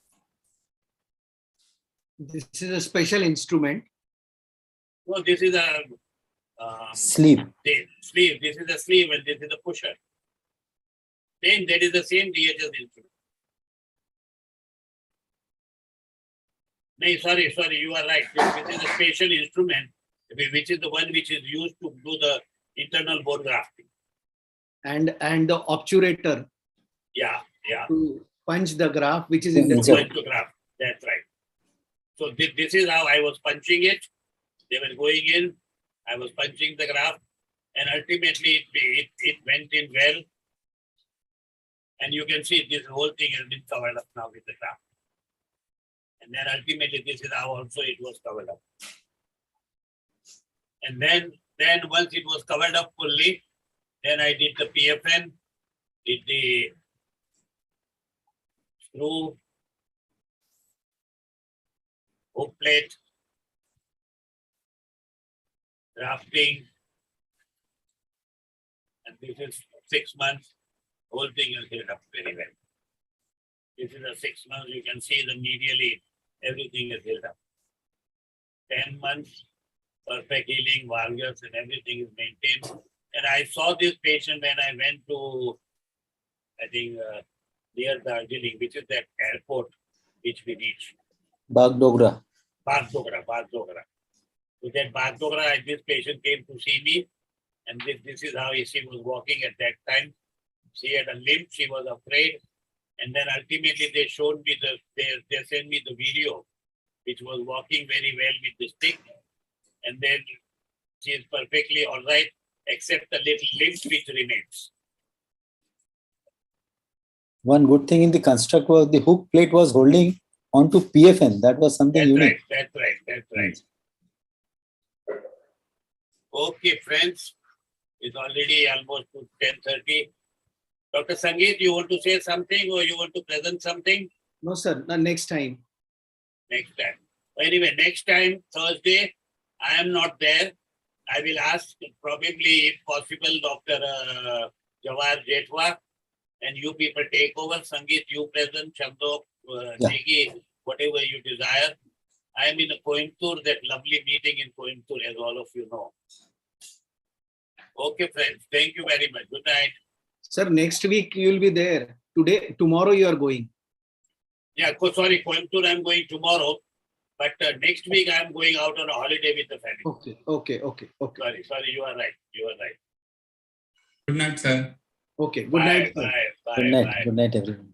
H: This is a special instrument.
A: So this is a
C: Sleeve.
A: sleeve. This is a sleeve and this is a pusher. Then that is the same DHS instrument. No, sorry, you are right. This is a special instrument, which is the one which is used to do the internal bone grafting.
H: And the obturator
A: Yeah.
H: to punch the graft, which is in the
C: Mhm.
H: chest.
A: Going to graft. That's right. So this is how I was punching it. They were going in. I was punching the graft, and ultimately it went in well. And you can see this whole thing has been covered up now with the graft. And then ultimately this is how also it was covered up. And then once it was covered up fully, then I did the PFN, did the screw, hook plate, drafting, and this is 6 months. Whole thing is healed up very well. This is a 6 months. You can see the medially everything is healed up. 10 months, perfect healing, valgus and everything is maintained. And I saw this patient when I went to, I think, near Darjeeling, which is that airport which we reach.
C: Bagdogra.
A: Bagdogra. So that Bagdogra, this patient came to see me, and this is how she was walking at that time. She had a limp, she was afraid, and then ultimately they showed me they sent me the video, which was walking very well with the stick, and then she is perfectly all right, except the little limp which remains.
C: One good thing in the construct was the hook plate was holding onto PFN. That was something unique.
A: That's right. Okay, friends, it's already almost 10:30. Dr. Sangeet, you want to say something or you want to present something?
H: No, sir. No, next time.
A: Next time. Anyway, next time, Thursday, I am not there. I will ask probably, if possible, Dr. Jawar Jetwa, and you people take over. Sangeet, you present, Shabdo, Negi, whatever you desire. I am in Coimbatore, that lovely meeting in Coimbatore, as all of you know. Okay, friends. Thank you very much. Good night.
H: Sir, next week you will be there. Tomorrow you are going.
A: Yeah, sorry, Coimbatore, I'm going tomorrow. But next week I am going out on a holiday with the family.
H: Okay.
A: Sorry, you are right.
D: Good night, sir.
H: Okay, good night, sir.
A: Bye.
C: Good night. Good night, everyone.